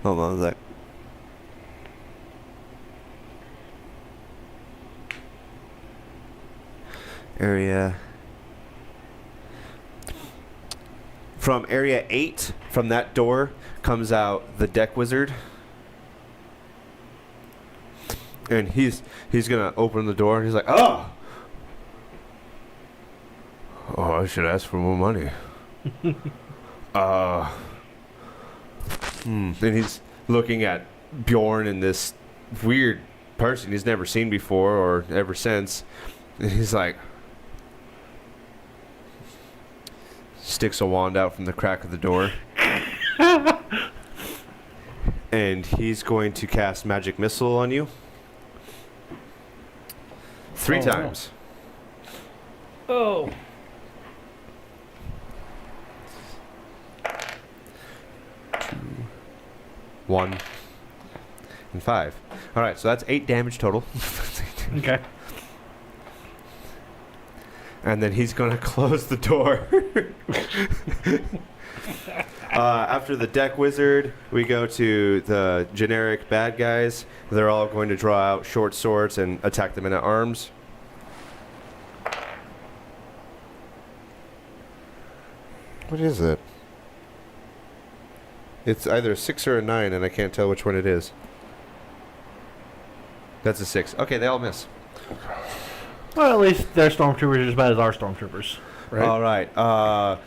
Speaker 1: Hold on a sec. Area. From area 8, from that door, comes out the deck wizard. And he's gonna open the door and he's like, oh! Probably should ask for more money. And he's looking at Bjorn and this weird person he's never seen before or ever since. And he's like, sticks a wand out from the crack of the door. And he's going to cast Magic Missile on you. 3
Speaker 2: Oh, wow.
Speaker 1: times.
Speaker 2: Oh.
Speaker 1: One and 5. All right, so that's 8 damage total.
Speaker 3: Okay.
Speaker 1: And then he's going to close the door. After the deck wizard, we go to the generic bad guys. They're all going to draw out short swords and attack the men at arms. What is it? It's either a 6 or a 9, and I can't tell which one it is. That's a 6. Okay, they all miss.
Speaker 3: Well, at least their stormtroopers are as bad as our stormtroopers.
Speaker 4: Right?
Speaker 1: All right. Not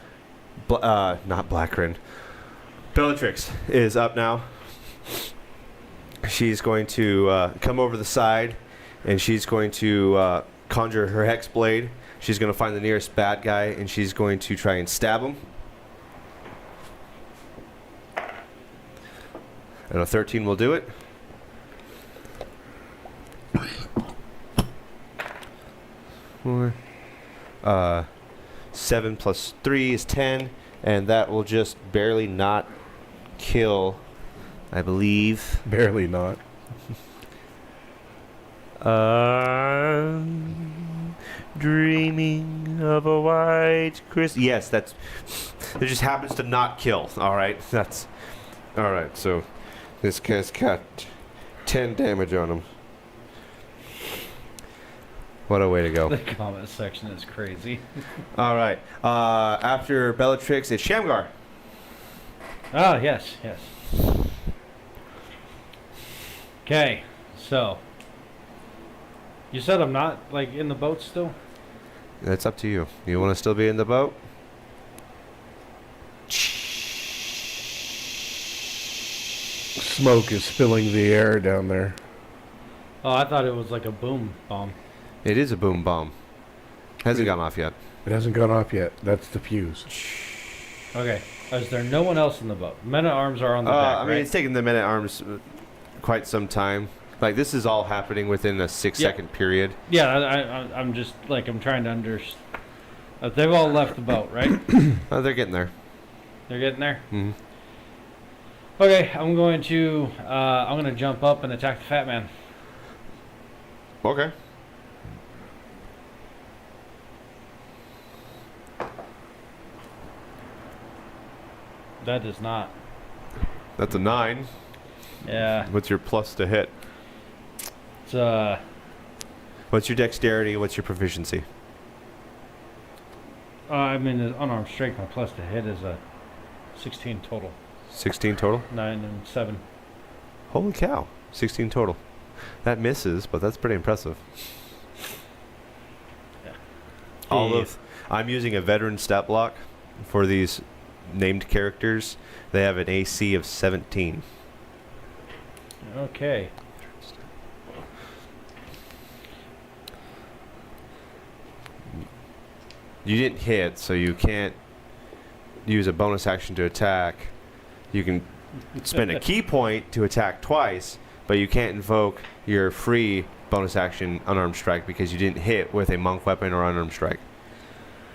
Speaker 1: Blackrin. Bellatrix is up now. She's going to come over the side, and she's going to conjure her hex blade. She's going to find the nearest bad guy, and she's going to try and stab him. And a 13 will do it. Four. 7 plus 3 is 10, and that will just barely not kill, I believe.
Speaker 4: Barely not.
Speaker 5: Dreaming of a white Christmas.
Speaker 1: Yes, that's. It just happens to not kill. All right, that's. All right, so this guy's got 10 damage on him. What a way to go!
Speaker 2: The comment section is crazy.
Speaker 1: All right, after Bellatrix, it's Shamgar.
Speaker 2: Oh, yes, yes. Okay, so. You said I'm not, like, in the boat still?
Speaker 1: That's up to you. You want to still be in the boat?
Speaker 4: Smoke is filling the air down there.
Speaker 2: Oh, I thought it was like a boom bomb.
Speaker 1: It is a boom bomb. Hasn't gone off yet.
Speaker 4: It hasn't gone off yet. That's the fuse.
Speaker 2: Okay. Is there no one else in the boat? Men at arms are on the deck,
Speaker 1: I mean,
Speaker 2: right?
Speaker 1: it's taken the men at arms quite some time. Like, this is all happening within a 6-second period.
Speaker 2: Yeah, I'm just, like, I'm trying to understand. They've all left the boat, right?
Speaker 1: They're getting there.
Speaker 2: They're getting there?
Speaker 1: Hmm.
Speaker 2: Okay, I'm going to jump up and attack the fat man.
Speaker 1: Okay.
Speaker 2: That is not.
Speaker 1: That's a 9.
Speaker 2: Yeah.
Speaker 1: What's your plus to hit?
Speaker 2: It's,
Speaker 1: What's your dexterity? What's your proficiency?
Speaker 2: I mean, the unarmed strike, my plus to hit is a 16 total.
Speaker 1: 16 total?
Speaker 2: 9 and 7.
Speaker 1: Holy cow. 16 total. That misses, but that's pretty impressive.
Speaker 2: Yeah.
Speaker 1: I'm using a veteran stat block for these named characters. They have an AC of 17.
Speaker 2: Okay.
Speaker 1: You didn't hit, so you can't use a bonus action to attack. You can spend a key point to attack twice, but you can't invoke your free bonus action unarmed strike because you didn't hit with a monk weapon or unarmed strike.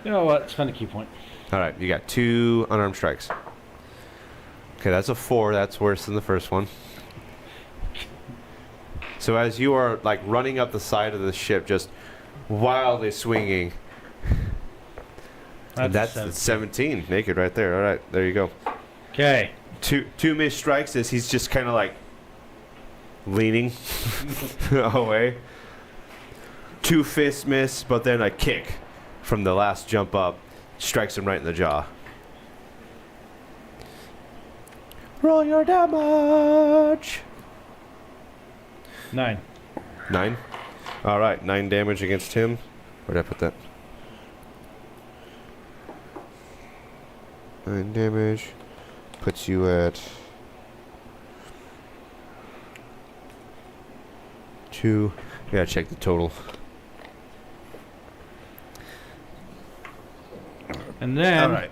Speaker 2: You know what? Spend a key point.
Speaker 1: All right, you got 2 unarmed strikes. Okay, that's a 4. That's worse than the first one. So as you are like running up the side of the ship, just wildly swinging, and that's
Speaker 2: a
Speaker 1: 17 naked right there. All right, there you go.
Speaker 2: Okay.
Speaker 1: Two missed strikes as he's just kind of like leaning away. 2 fists miss, but then a kick from the last jump up strikes him right in the jaw. Roll your damage.
Speaker 2: 9.
Speaker 1: 9. All right, 9 damage against him. Where'd I put that? 9 damage. Puts you at 2. You gotta check the total.
Speaker 2: And then,
Speaker 1: All right.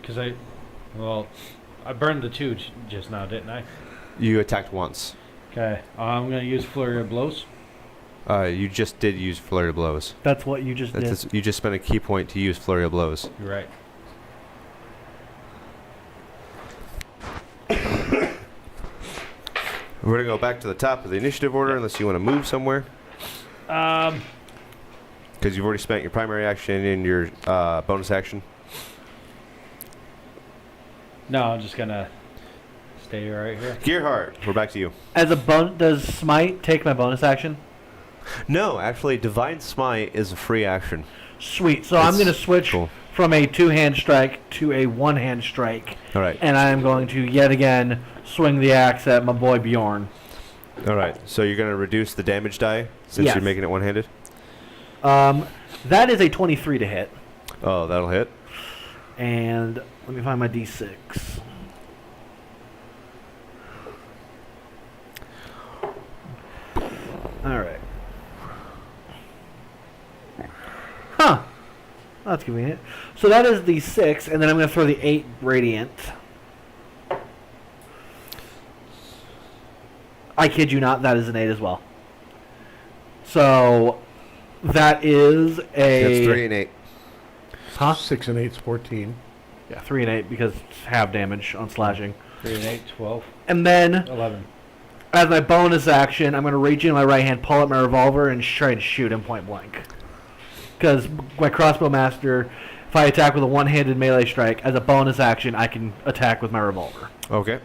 Speaker 2: because I burned the 2 just now, didn't I?
Speaker 1: You attacked once.
Speaker 2: Okay, I'm gonna use flurry of blows.
Speaker 1: You just did use flurry of blows.
Speaker 3: That's what you just did.
Speaker 1: You just spent a key point to use flurry of blows.
Speaker 2: You're right.
Speaker 1: We're gonna go back to the top of the initiative order unless you want to move somewhere, because you've already spent your primary action and your bonus action.
Speaker 2: No, I'm just gonna stay right here.
Speaker 1: Gearhart, we're back to you.
Speaker 3: As a does Smite take my bonus action?
Speaker 1: No, actually, Divine Smite is a free action.
Speaker 3: Sweet. So I'm
Speaker 1: It's
Speaker 3: going to switch
Speaker 1: cool.
Speaker 3: from a 2-hand strike to a 1-hand strike,
Speaker 1: All right.
Speaker 3: and I'm going to yet again swing the axe at my boy Bjorn.
Speaker 1: All right. So you're gonna reduce the damage die since
Speaker 3: Yes.
Speaker 1: you're making it one-handed.
Speaker 3: That is a 23 to hit,
Speaker 1: Oh, that'll hit.
Speaker 3: and let me find my d6. All right. Huh. That's convenient. So that is the 6, and then I'm going to throw the 8 radiant. I kid you not, that is an 8 as well. So that is a...
Speaker 1: That's 3 and 8.
Speaker 3: Huh?
Speaker 4: 6 and 8's 14.
Speaker 3: Yeah, 3 and 8 because it's half damage on slashing.
Speaker 2: 3 and 8, 12,
Speaker 3: And then,
Speaker 2: 11.
Speaker 3: as my bonus action, I'm going to reach in my right hand, pull out my revolver, and try to shoot him point blank. Because my crossbow master, if I attack with a one-handed melee strike, as a bonus action, I can attack with my revolver.
Speaker 1: Okay.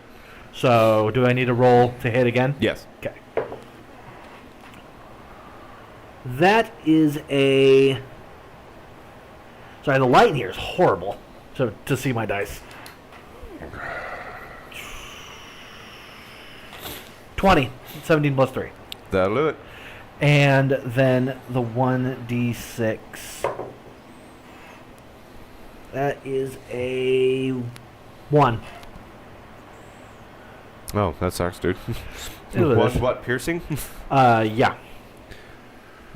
Speaker 3: So, do I need to roll to hit again?
Speaker 1: Yes.
Speaker 3: Okay. That is a... Sorry, the light in here is horrible to see my dice. 20. 17 plus 3.
Speaker 1: That'll do it.
Speaker 3: And then the 1d6. That is a 1.
Speaker 1: Oh, that sucks, dude.
Speaker 3: Ew,
Speaker 1: One,
Speaker 3: that's-
Speaker 1: what, piercing?
Speaker 3: Yeah.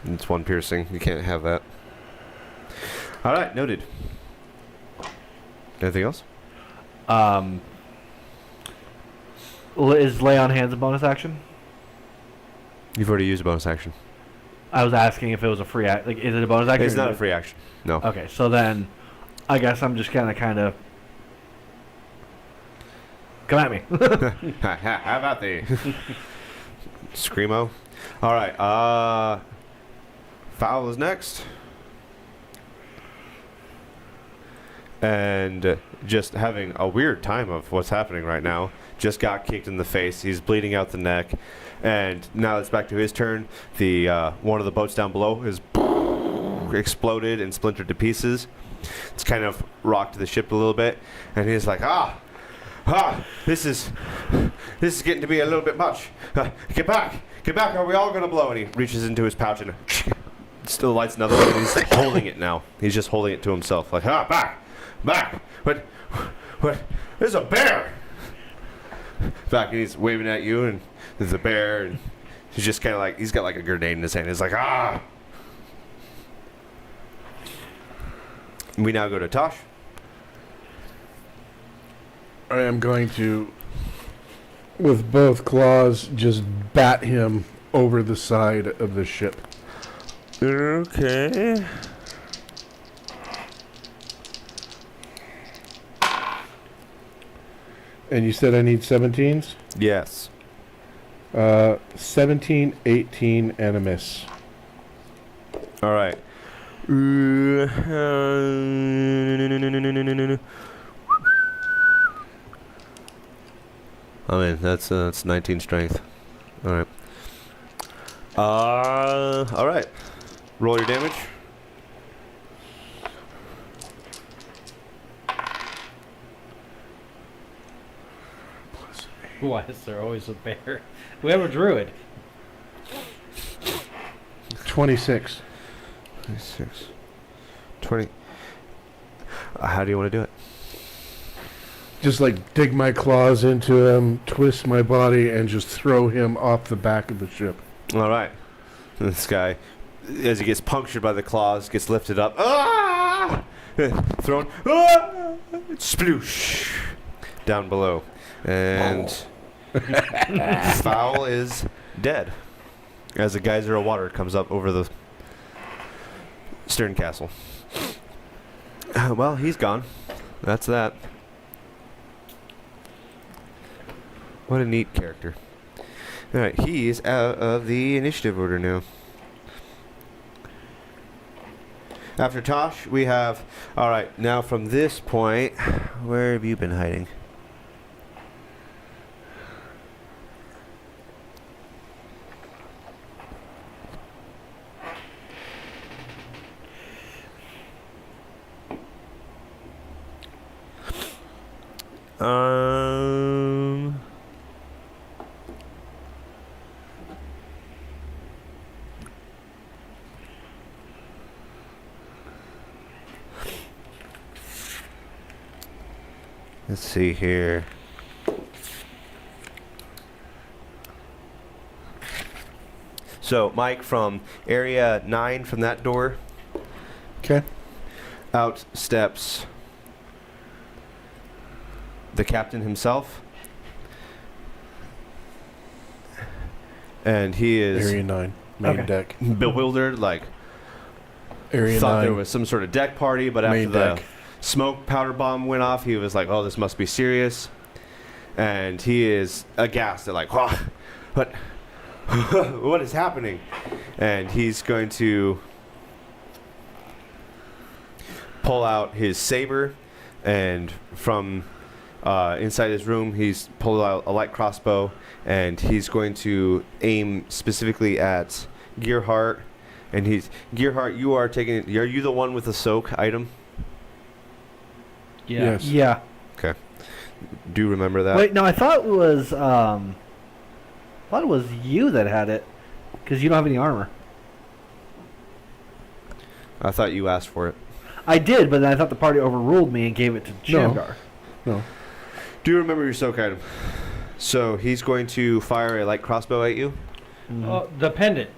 Speaker 1: It's 1 piercing. You can't have that. All right, noted. Anything else?
Speaker 3: Is lay on hands a bonus action?
Speaker 1: You've already used a bonus action.
Speaker 3: I was asking if it was a free act. Like, is it a bonus action?
Speaker 1: It's
Speaker 3: or
Speaker 1: not
Speaker 3: is
Speaker 1: a
Speaker 3: it-
Speaker 1: free action. No.
Speaker 3: Okay, so then I guess I'm just gonna kind of come at me.
Speaker 1: How about the Screamo? All right. Foul is next. And just having a weird time of what's happening right now. Just got kicked in the face. He's bleeding out the neck. And now it's back to his turn. The one of the boats down below is exploded and splintered to pieces. It's kind of rocked the ship a little bit. And he's like, this is getting to be a little bit much. Get back, are we all gonna blow? And he reaches into his pouch and still lights another one, and he's holding it now. He's just holding it to himself, like, back. What? There's a bear. Back, and he's waving at you, and there's a bear, and he's just kind of like, he's got like a grenade in his hand. He's like, We now go to Tosh.
Speaker 4: I am going to, with both claws, just bat him over the side of the ship.
Speaker 5: Okay.
Speaker 4: And you said I need 17s?
Speaker 1: Yes.
Speaker 4: 17, 18, and a miss.
Speaker 1: All right. I mean, that's 19 strength. All right. All right. Roll your damage.
Speaker 2: Why is there always a bear? We have a druid.
Speaker 4: 26.
Speaker 1: 26. 20. How do you want to do it?
Speaker 4: just like dig my claws into him, twist my body, and just throw him off the back of the ship.
Speaker 1: All right. This guy, as he gets punctured by the claws, gets lifted up. Ah! Thrown. Ah! Sploosh. Down below. And Fowl is dead. As a geyser of water comes up over the stern castle. Well, he's gone. That's that. What a neat character. Alright, he's out of the initiative order now. After Tosh, we have... Alright, now from this point, where have you been hiding? Let's see here. So, Mike, from area 9, from that door,
Speaker 4: Okay.
Speaker 1: out steps the captain himself. And he is
Speaker 4: Area 9, main
Speaker 3: Okay.
Speaker 4: deck.
Speaker 1: bewildered, like
Speaker 4: Area
Speaker 1: thought
Speaker 4: 9,
Speaker 1: there was some sort of deck party, but after
Speaker 4: main
Speaker 1: the
Speaker 4: deck.
Speaker 1: smoke powder bomb went off, he was like, oh, this must be serious. And he is aghast at like, what what is happening? And he's going to pull out his saber, and from inside his room, he's pulled out a light crossbow, and he's going to aim specifically at Gearhart. And Gearhart, you are taking. Are you the one with the soak item?
Speaker 2: Yeah.
Speaker 4: Yes.
Speaker 3: Yeah.
Speaker 1: Do you remember that?
Speaker 3: Wait, no, I thought it was you that had it, because you don't have any armor.
Speaker 1: I thought you asked for it.
Speaker 3: I did, but then I thought the party overruled me and gave it to
Speaker 4: No.
Speaker 3: Shamgar.
Speaker 4: No.
Speaker 1: Do you remember your soak item? So he's going to fire a light crossbow at you.
Speaker 2: Oh, the pendant.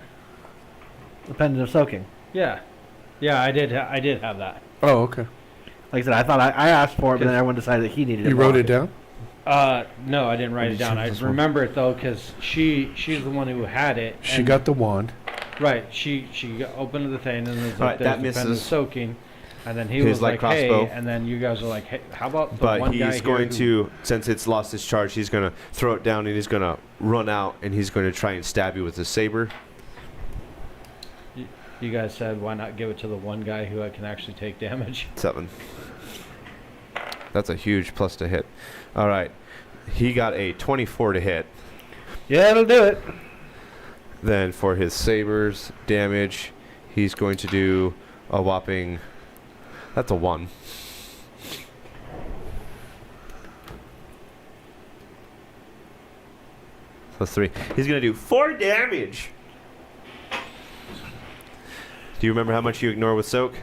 Speaker 3: The pendant of soaking.
Speaker 2: Yeah. Yeah, I did have that.
Speaker 4: Oh, okay.
Speaker 3: Like I said, I thought I asked for it, but then everyone decided that he needed it.
Speaker 4: You
Speaker 3: more.
Speaker 4: wrote it down?
Speaker 2: No, I didn't write it down. I
Speaker 4: This one.
Speaker 2: remember it though, because she's the one who had it.
Speaker 4: She
Speaker 2: and-
Speaker 4: got the wand.
Speaker 2: right. She opened the thing and it was
Speaker 1: Right,
Speaker 2: like,
Speaker 1: that
Speaker 2: there's the pendant
Speaker 1: misses.
Speaker 2: soaking, and then he
Speaker 1: His
Speaker 2: was
Speaker 1: light
Speaker 2: like, hey,
Speaker 1: crossbow.
Speaker 2: and then you guys are like, hey, how about the
Speaker 1: But
Speaker 2: one guy
Speaker 1: he's
Speaker 2: here
Speaker 1: going
Speaker 2: who-
Speaker 1: to, since it's lost its charge, he's going to throw it down and he's going to run out and he's going to try and stab you with his saber.
Speaker 2: You guys said why not give it to the one guy who can actually take damage?
Speaker 1: 7. That's a huge plus to hit. All right. He got a 24 to hit.
Speaker 3: Yeah, it'll do it.
Speaker 1: Then for his saber's damage, he's going to do a whopping... That's a 1. So 3. He's going to do 4 damage. Do you remember how much you ignore with soak?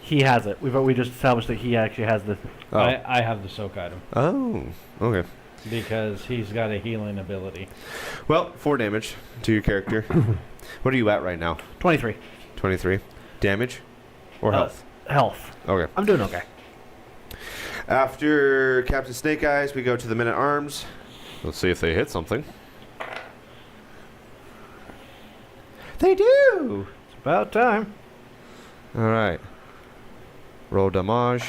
Speaker 3: He has it. We just established that he actually has the.
Speaker 1: Oh.
Speaker 2: I have the soak item
Speaker 1: Oh. Okay.
Speaker 2: because he's got a healing ability.
Speaker 1: Well, 4 damage to your character. What are you at right now?
Speaker 3: 23.
Speaker 1: 23. Damage? Or health?
Speaker 3: Health.
Speaker 1: Okay.
Speaker 3: I'm doing okay.
Speaker 1: After Captain Snake Eyes, we go to the men at arms. Let's see if they hit something. They do!
Speaker 3: It's about time.
Speaker 1: Alright. Roll damage.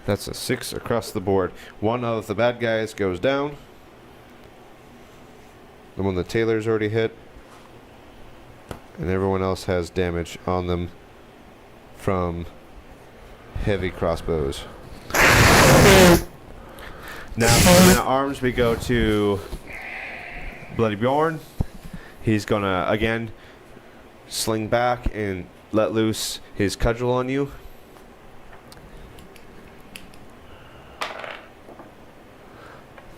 Speaker 1: That's a 6 across the board. One of the bad guys goes down. The one that Taylor's already hit. And everyone else has damage on them from heavy crossbows. Now, from men at arms, we go to Bloody Bjorn. He's gonna, again, sling back and let loose his cudgel on you.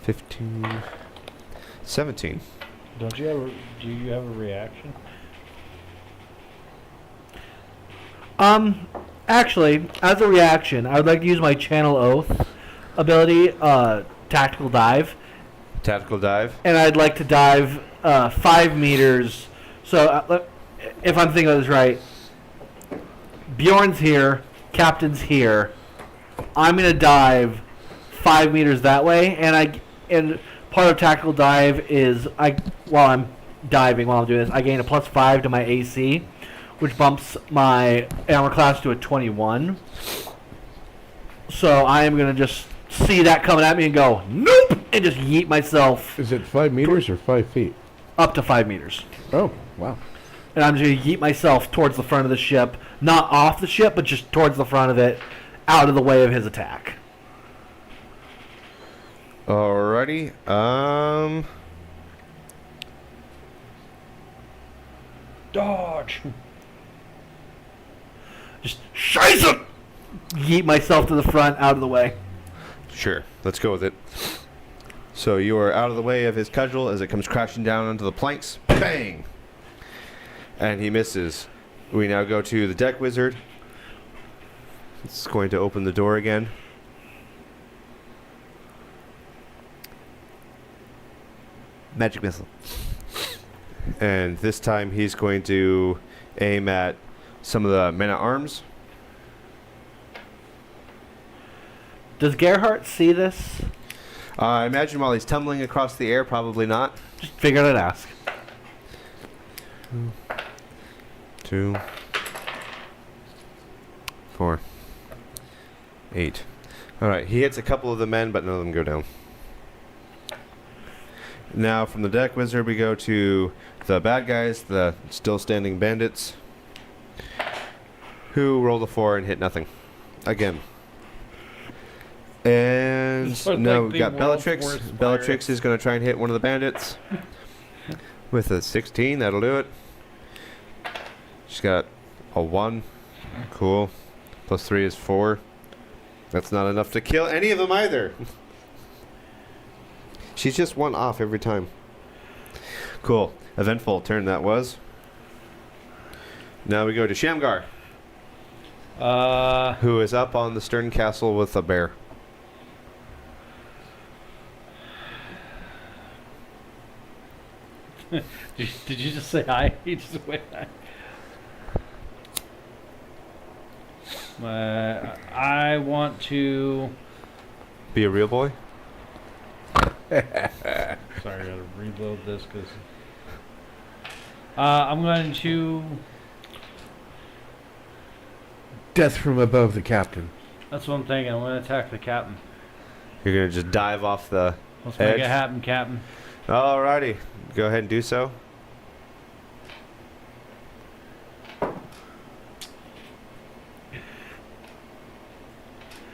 Speaker 1: $15, $17.
Speaker 2: Do you have a reaction?
Speaker 3: Actually, as a reaction, I would like to use my Channel Oath ability, Tactical Dive,
Speaker 1: Tactical dive.
Speaker 3: and I'd like to dive 5 meters. So, if I'm thinking of this right, Bjorn's here, Captain's here. I'm gonna dive 5 meters that way, and part of Tactical Dive is while I'm doing this, I gain a +5 to my AC, which bumps my armor class to a 21. So I am gonna just see that coming at me and go nope, and just yeet myself
Speaker 4: Is it 5 meters or 5 feet?
Speaker 3: up to 5 meters.
Speaker 4: Oh, wow.
Speaker 3: And I'm just gonna yeet myself towards the front of the ship, not off the ship, but just towards the front of it, out of the way of his attack.
Speaker 1: Alrighty.
Speaker 2: Dodge.
Speaker 3: Just scheiße! Yeet myself to the front, out of the way.
Speaker 1: Sure. Let's go with it. So you are out of the way of his cudgel as it comes crashing down onto the planks. Bang! And he misses. We now go to the deck wizard. It's going to open the door again.
Speaker 5: Magic missile.
Speaker 1: And this time he's going to aim at some of the men at arms.
Speaker 3: Does Gerhardt see this?
Speaker 1: I imagine while he's tumbling across the air, probably not.
Speaker 3: Just figured I'd ask.
Speaker 1: 2, 4, 8. Alright, he hits a couple of the men, but none of them go down. Now from the deck wizard we go to the bad guys, the still standing bandits, who rolled a 4 and hit nothing. Again. And
Speaker 2: This was
Speaker 1: now
Speaker 2: like
Speaker 1: we've
Speaker 2: the
Speaker 1: got
Speaker 2: world's
Speaker 1: Bellatrix.
Speaker 2: worst
Speaker 1: Bellatrix
Speaker 2: pirates.
Speaker 1: is going to try and hit one of the bandits with a 16. That'll do it. She's got a 1. Cool. Plus 3 is 4. That's not enough to kill any of them either. She's just 1 off every time. Cool. Eventful turn that was. Now we go to Shamgar, who is up on the stern castle with a bear.
Speaker 2: Did you just say hi? You just went hi. I want to.
Speaker 1: Be a real boy?
Speaker 2: Sorry, I gotta reload this because. I'm going to.
Speaker 4: Death from above the captain.
Speaker 2: That's what I'm thinking. I'm going to attack the captain.
Speaker 1: You're going to just dive off the...
Speaker 2: Let's make
Speaker 1: Edge.
Speaker 2: it happen, Captain.
Speaker 1: Alrighty. Go ahead and do so.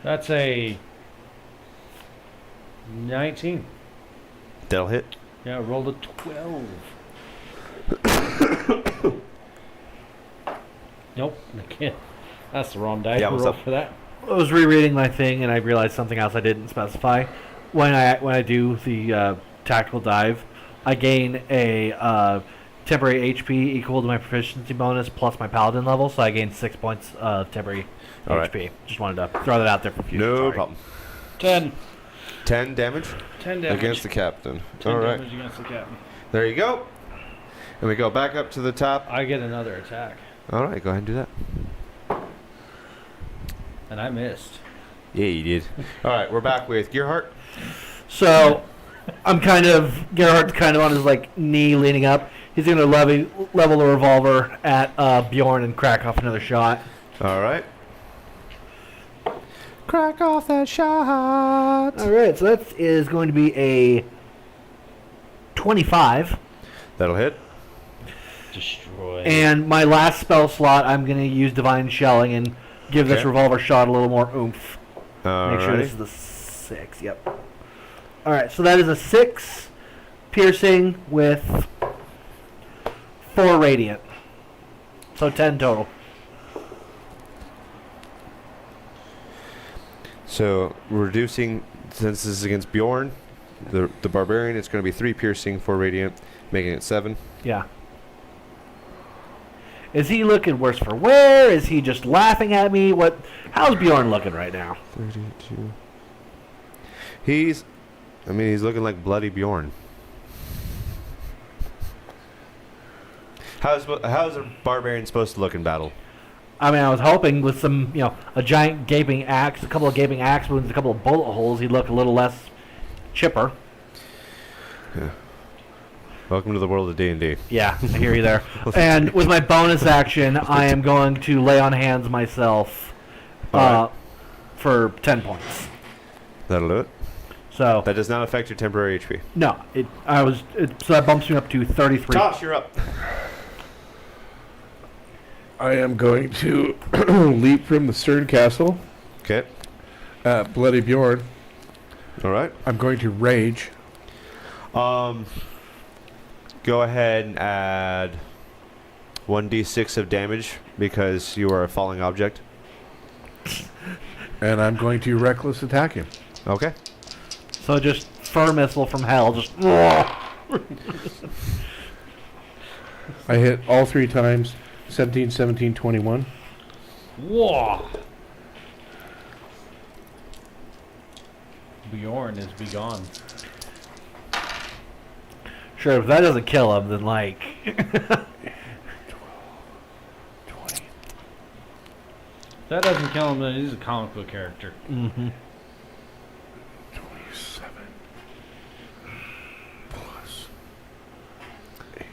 Speaker 2: That's a 19.
Speaker 1: That'll hit.
Speaker 2: Yeah, I rolled a 12. Nope, I can't. That's the wrong dice
Speaker 1: Yeah,
Speaker 2: to
Speaker 1: what's
Speaker 2: roll
Speaker 1: up?
Speaker 2: for that.
Speaker 3: I was rereading my thing and I realized something else I didn't specify. When I do the tactical dive, I gain a temporary HP equal to my proficiency bonus plus my paladin level, so I gain 6 points of temporary
Speaker 1: All right.
Speaker 3: HP. Just wanted to throw that out there for future.
Speaker 1: No
Speaker 3: Sorry.
Speaker 1: problem.
Speaker 2: 10.
Speaker 1: 10 damage
Speaker 2: 10 damage.
Speaker 1: against the captain.
Speaker 2: 10
Speaker 1: Alright.
Speaker 2: damage against the captain.
Speaker 1: There you go. And we go back up to the top.
Speaker 2: I get another attack.
Speaker 1: Alright, go ahead and do that.
Speaker 2: And I missed.
Speaker 1: Yeah, you did. Alright, we're back with Gearhart.
Speaker 3: So I'm Gerhardt's kind of on his knee leaning up. He's going to level the revolver at Bjorn and crack off another shot.
Speaker 1: Alright. Crack off that shot.
Speaker 3: All right, so that is going to be a 25.
Speaker 1: That'll hit.
Speaker 2: Destroy.
Speaker 3: And my last spell slot, I'm going to use Divine Shelling and give this
Speaker 1: Okay.
Speaker 3: revolver shot a little more oomph. Make sure
Speaker 1: Alrighty.
Speaker 3: this is the 6. Yep. All right, so that is a 6 piercing with 4 radiant. So 10 total.
Speaker 1: So, reducing, since this is against Bjorn, the barbarian, it's going to be 3 piercing, 4 radiant, making it 7.
Speaker 3: Yeah. Is he looking worse for wear? Is he just laughing at me? How's Bjorn looking right now?
Speaker 1: 32. He's looking like bloody Bjorn. How's a barbarian supposed to look in battle?
Speaker 3: I mean, I was hoping with some, a giant gaping axe, a couple of gaping axe wounds, a couple of bullet holes, he'd look a little less chipper.
Speaker 1: Welcome to the world of D&D.
Speaker 3: Yeah, I hear you there. And with my bonus action, I am going to lay on hands myself
Speaker 1: Alright.
Speaker 3: for 10 points.
Speaker 1: That'll do it.
Speaker 3: So
Speaker 1: That does not affect your temporary HP.
Speaker 3: no, so that bumps me up to 33.
Speaker 1: Tosh, you're up.
Speaker 4: I am going to leap from the stern castle
Speaker 1: Okay.
Speaker 4: at Bloody Bjorn.
Speaker 1: All right.
Speaker 4: I'm going to rage.
Speaker 1: Go ahead and add 1d6 of damage because you are a falling object.
Speaker 4: And I'm going to reckless attack him.
Speaker 1: Okay.
Speaker 3: So just fur missile from hell, just
Speaker 4: I hit all 3 times. 17, 17, 21.
Speaker 2: Whoa! Bjorn is begone.
Speaker 3: sure. If that doesn't kill him, then like
Speaker 4: 20.
Speaker 2: If that doesn't kill him, then he's a comic book character.
Speaker 4: 27 plus 8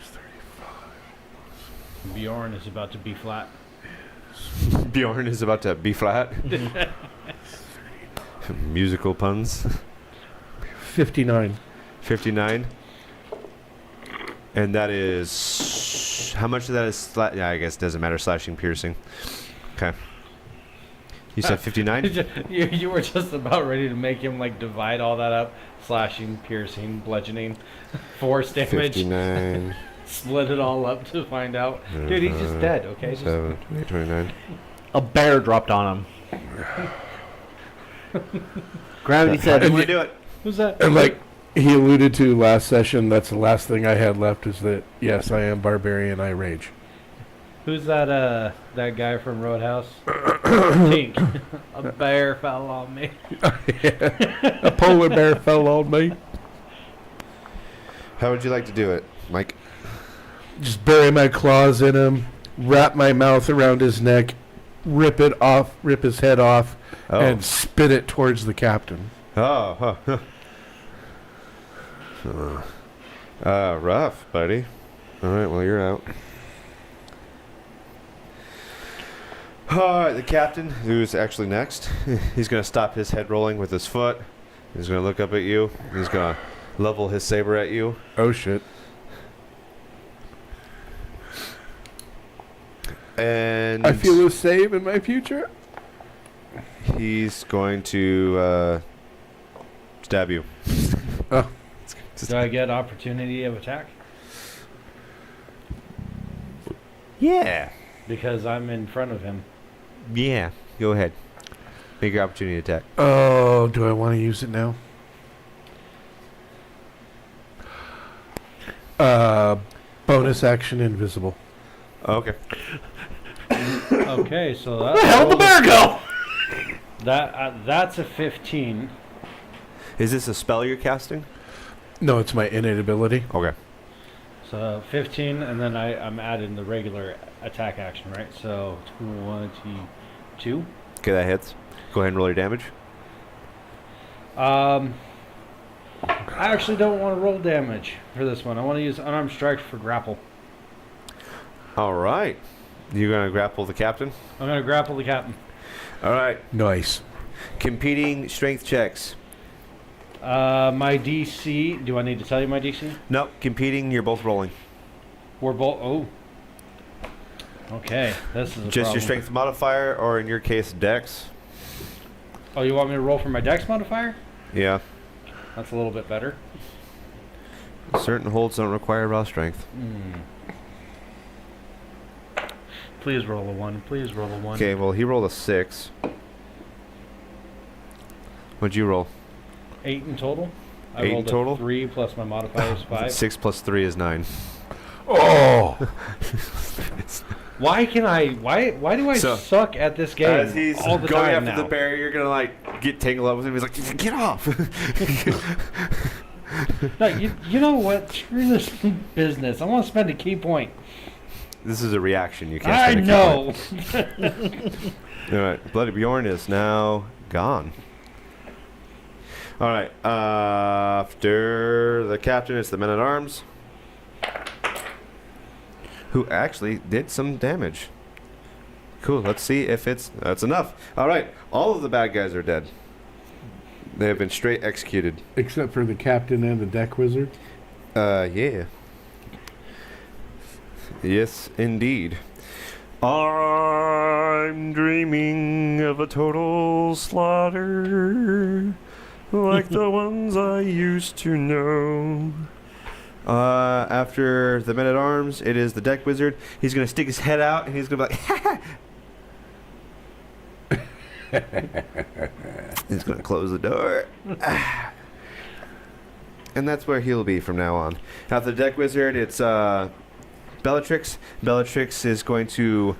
Speaker 4: is 35.
Speaker 2: Bjorn is about to be flat.
Speaker 1: Bjorn is about to be flat. Musical puns.
Speaker 4: 59.
Speaker 1: 59. And that is... How much of that is... yeah, I guess it doesn't matter. Slashing, piercing. Okay. You said 59?
Speaker 2: You were just about ready to make him like divide all that up. Slashing, piercing, bludgeoning. Force damage.
Speaker 1: 59.
Speaker 2: Split it all up to find out. Dude, he's just dead, okay? Just-
Speaker 1: 7, 28, 29.
Speaker 3: a bear dropped on him. Gravity
Speaker 1: How
Speaker 3: said,
Speaker 1: did we do it?
Speaker 2: Who's that?
Speaker 4: And like he alluded to last session, that's the last thing I had left is that, yes, I am barbarian, I rage.
Speaker 2: Who's that that guy from Roadhouse? Tink. A bear fell on me.
Speaker 4: A polar bear fell on me.
Speaker 1: How would you like to do it, Mike?
Speaker 4: Just bury my claws in him, wrap my mouth around his neck, rip his head off,
Speaker 1: Oh.
Speaker 4: and spit it towards the captain.
Speaker 1: Oh. Huh. Rough, buddy. All right, well, you're out. All right, the captain, who's actually next, he's going to stop his head rolling with his foot. He's going to look up at you. He's going to level his saber at you.
Speaker 4: Oh shit.
Speaker 1: And
Speaker 4: I feel a save in my future.
Speaker 1: he's going to stab you.
Speaker 4: Oh.
Speaker 2: Do I get opportunity of attack?
Speaker 1: Yeah.
Speaker 2: Because I'm in front of him.
Speaker 1: Yeah. Go ahead. Make your opportunity attack.
Speaker 4: Oh, do I want to use it now? Bonus action invisible.
Speaker 1: Okay.
Speaker 2: Okay, so
Speaker 3: where the hell did the bear go?
Speaker 2: that's a 15.
Speaker 1: Is this a spell you're casting?
Speaker 4: No, it's my innate ability.
Speaker 1: Okay.
Speaker 2: So 15, and then I'm adding the regular attack action, right? So 22.
Speaker 1: Okay, that hits. Go ahead and roll your damage.
Speaker 2: I actually don't want to roll damage for this one. I want to use unarmed strike for grapple.
Speaker 1: All right. You're going to grapple the captain?
Speaker 2: I'm going to grapple the captain.
Speaker 1: All right.
Speaker 4: Nice.
Speaker 1: Competing strength checks.
Speaker 2: My DC. Do I need to tell you my DC?
Speaker 1: Nope. Competing, you're both rolling.
Speaker 2: We're both. Oh. Okay, this is a
Speaker 1: Just your
Speaker 2: problem.
Speaker 1: strength modifier, or in your case, dex.
Speaker 2: Oh, you want me to roll for my dex modifier?
Speaker 1: Yeah.
Speaker 2: That's a little bit better.
Speaker 1: Certain holds don't require raw strength.
Speaker 2: Please roll a 1. Please roll a 1.
Speaker 1: Okay, well, he rolled a 6. What'd you roll?
Speaker 2: 8 in total. I
Speaker 1: 8 in
Speaker 2: rolled
Speaker 1: total?
Speaker 2: a 3 plus my modifier is 5.
Speaker 1: 6 plus 3 is 9.
Speaker 4: Oh,
Speaker 2: Why can I? Why do I
Speaker 1: So,
Speaker 2: suck at this game
Speaker 1: As he's
Speaker 2: all the
Speaker 1: going
Speaker 2: time
Speaker 1: after
Speaker 2: now?
Speaker 1: the bear, you're gonna like get tangled up with him. He's like, "Get off!"
Speaker 2: No, you know what? Screw this business. I want to spend a key point.
Speaker 1: This is a reaction. You can't.
Speaker 2: I
Speaker 1: spend a key
Speaker 2: know.
Speaker 1: point. All right, Bloody Bjorn is now gone. All right, after the captain, it's the men at arms, who actually did some damage. Cool. Let's see if that's enough. All right, all of the bad guys are dead. They have been straight executed.
Speaker 4: except for the captain and the deck wizard.
Speaker 1: Yeah. Yes, indeed. I'm dreaming of a total slaughter, like the ones I used to know. After the men at arms, it is the deck wizard. He's gonna stick his head out and he's gonna be like, he's gonna close the door. And that's where he'll be from now on. After the deck wizard, it's Bellatrix. Bellatrix is going to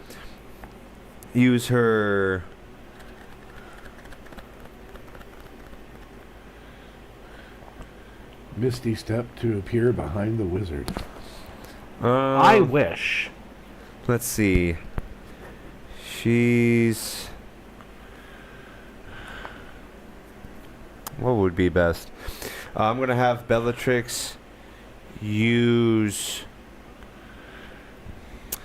Speaker 1: use her
Speaker 4: Misty step to appear behind the wizard.
Speaker 3: I wish.
Speaker 1: Let's see. She's. What would be best? I'm going to have Bellatrix use.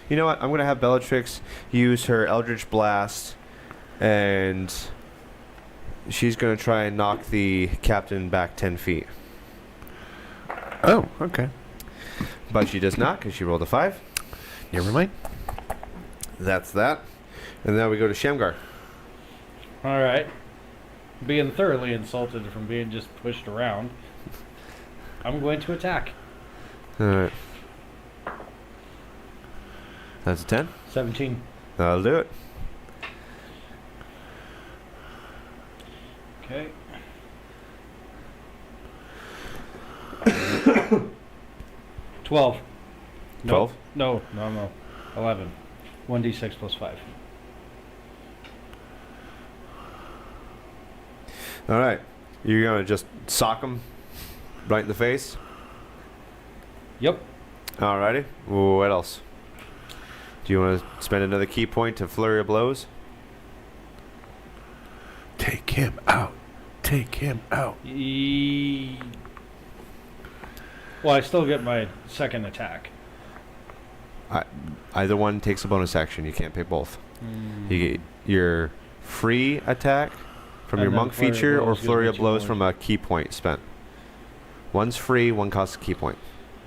Speaker 1: You know what? I'm going to have Bellatrix use her Eldritch Blast, and she's going to try and knock the captain back 10 feet.
Speaker 4: Oh, okay.
Speaker 1: But she does not because she rolled a 5.
Speaker 4: Never mind.
Speaker 1: That's that. And then we go to Shamgar.
Speaker 2: All right. Being thoroughly insulted from being just pushed around, I'm going to attack.
Speaker 1: Alright. That's a 10.
Speaker 2: 17.
Speaker 1: That'll do it.
Speaker 2: Okay. $12.
Speaker 1: 12?
Speaker 2: No. 11. 1d6 plus 5.
Speaker 1: Alright. You're going to just sock him right in the face?
Speaker 2: Yep.
Speaker 1: Alrighty. What else? Do you want to spend another key point to flurry of blows?
Speaker 4: Take him out. Take him out.
Speaker 2: Well, I still get my second attack.
Speaker 1: Either one takes a bonus action. You can't pick both. You get your free attack from
Speaker 2: And
Speaker 1: your
Speaker 2: then
Speaker 1: monk
Speaker 2: flurry of
Speaker 1: feature or
Speaker 2: blows gives
Speaker 1: flurry
Speaker 2: me
Speaker 1: of
Speaker 2: 2
Speaker 1: blows
Speaker 2: points.
Speaker 1: from a key point spent. One's free, one costs a key point.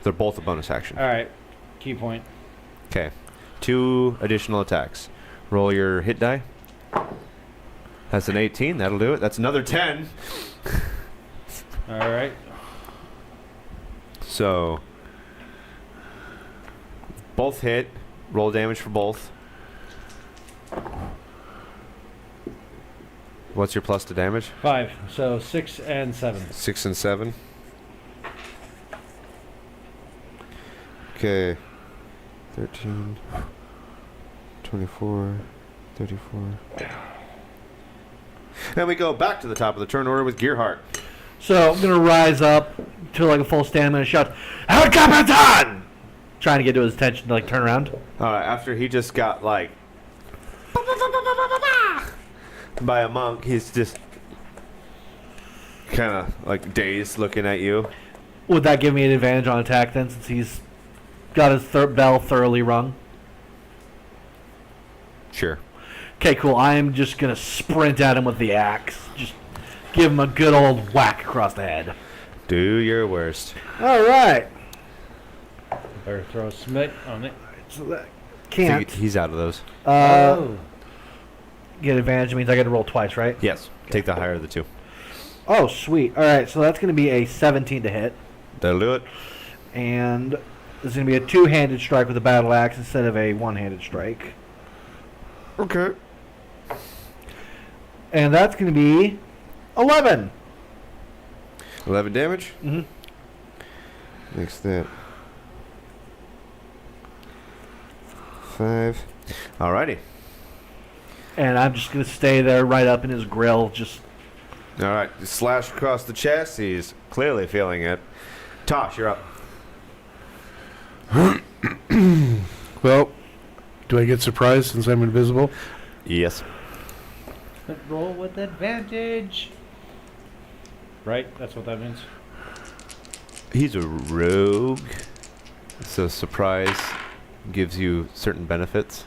Speaker 1: They're both a bonus action.
Speaker 2: All right. Key point.
Speaker 1: Okay. 2 additional attacks. Roll your hit die. That's an 18. That'll do it. That's another 10.
Speaker 2: All right.
Speaker 1: So, both hit. Roll damage for both. What's your plus to damage?
Speaker 2: 5. So 6 and 7.
Speaker 1: 6 and 7. Okay. 13, 24, 34. And we go back to the top of the turn order with Gearhart.
Speaker 3: So I'm gonna rise up to like a full stand and shout, "El Capitan!" Trying to get to his attention to like turn around.
Speaker 1: Alright, after he just got like by a monk, he's just kind of like dazed looking at you.
Speaker 3: Would that give me an advantage on attack then, since he's got his bell thoroughly rung?
Speaker 1: Sure.
Speaker 3: Okay, cool. I am just gonna sprint at him with the axe. Just give him a good old whack across the head.
Speaker 1: Do your worst.
Speaker 3: All right.
Speaker 2: Better throw a smite on it.
Speaker 3: So that
Speaker 1: I
Speaker 3: can't.
Speaker 1: think he's out of those.
Speaker 3: Get advantage means I got to roll twice, right?
Speaker 1: Yes. Take the higher of the 2.
Speaker 3: Oh, sweet. All right, so that's going to be a 17 to hit,
Speaker 1: That'll do it.
Speaker 3: and there's going to be a two-handed strike with a battle axe instead of a one-handed strike,
Speaker 1: Okay.
Speaker 3: and that's going to be 11.
Speaker 1: 11 damage.
Speaker 3: Mm-hmm.
Speaker 1: Makes that 5. Alrighty.
Speaker 3: And I'm just gonna stay there right up in his grill, just
Speaker 1: Alright. Slash across the chest. He's clearly feeling it. Tosh, you're up.
Speaker 4: Well, do I get surprised since I'm invisible?
Speaker 1: Yes.
Speaker 2: Roll with advantage. Right? That's what that means.
Speaker 1: He's a rogue. So surprise gives you certain benefits.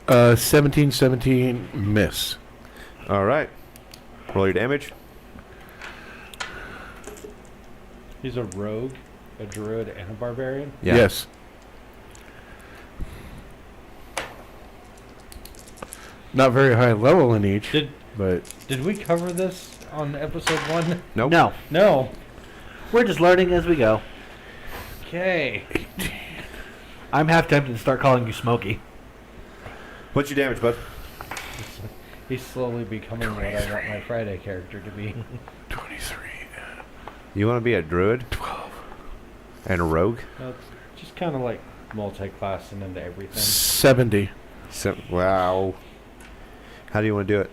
Speaker 4: 17, miss.
Speaker 1: Alright. Roll your damage.
Speaker 2: He's a rogue, a druid, and a barbarian.
Speaker 1: Yeah.
Speaker 4: Yes. Not very high level in each, but
Speaker 2: Did we cover this on episode 1?
Speaker 1: Nope.
Speaker 3: no.
Speaker 2: No.
Speaker 3: We're just learning as we go.
Speaker 2: Okay.
Speaker 3: I'm half tempted to start calling you Smokey.
Speaker 1: What's your damage, bud?
Speaker 2: He's slowly becoming what I want my Friday character to be.
Speaker 4: 23.
Speaker 1: You want to be a druid?
Speaker 4: 12.
Speaker 1: And a rogue?
Speaker 2: Just kind of like multi-classing into everything.
Speaker 4: 70.
Speaker 1: Wow. How do you want to do it?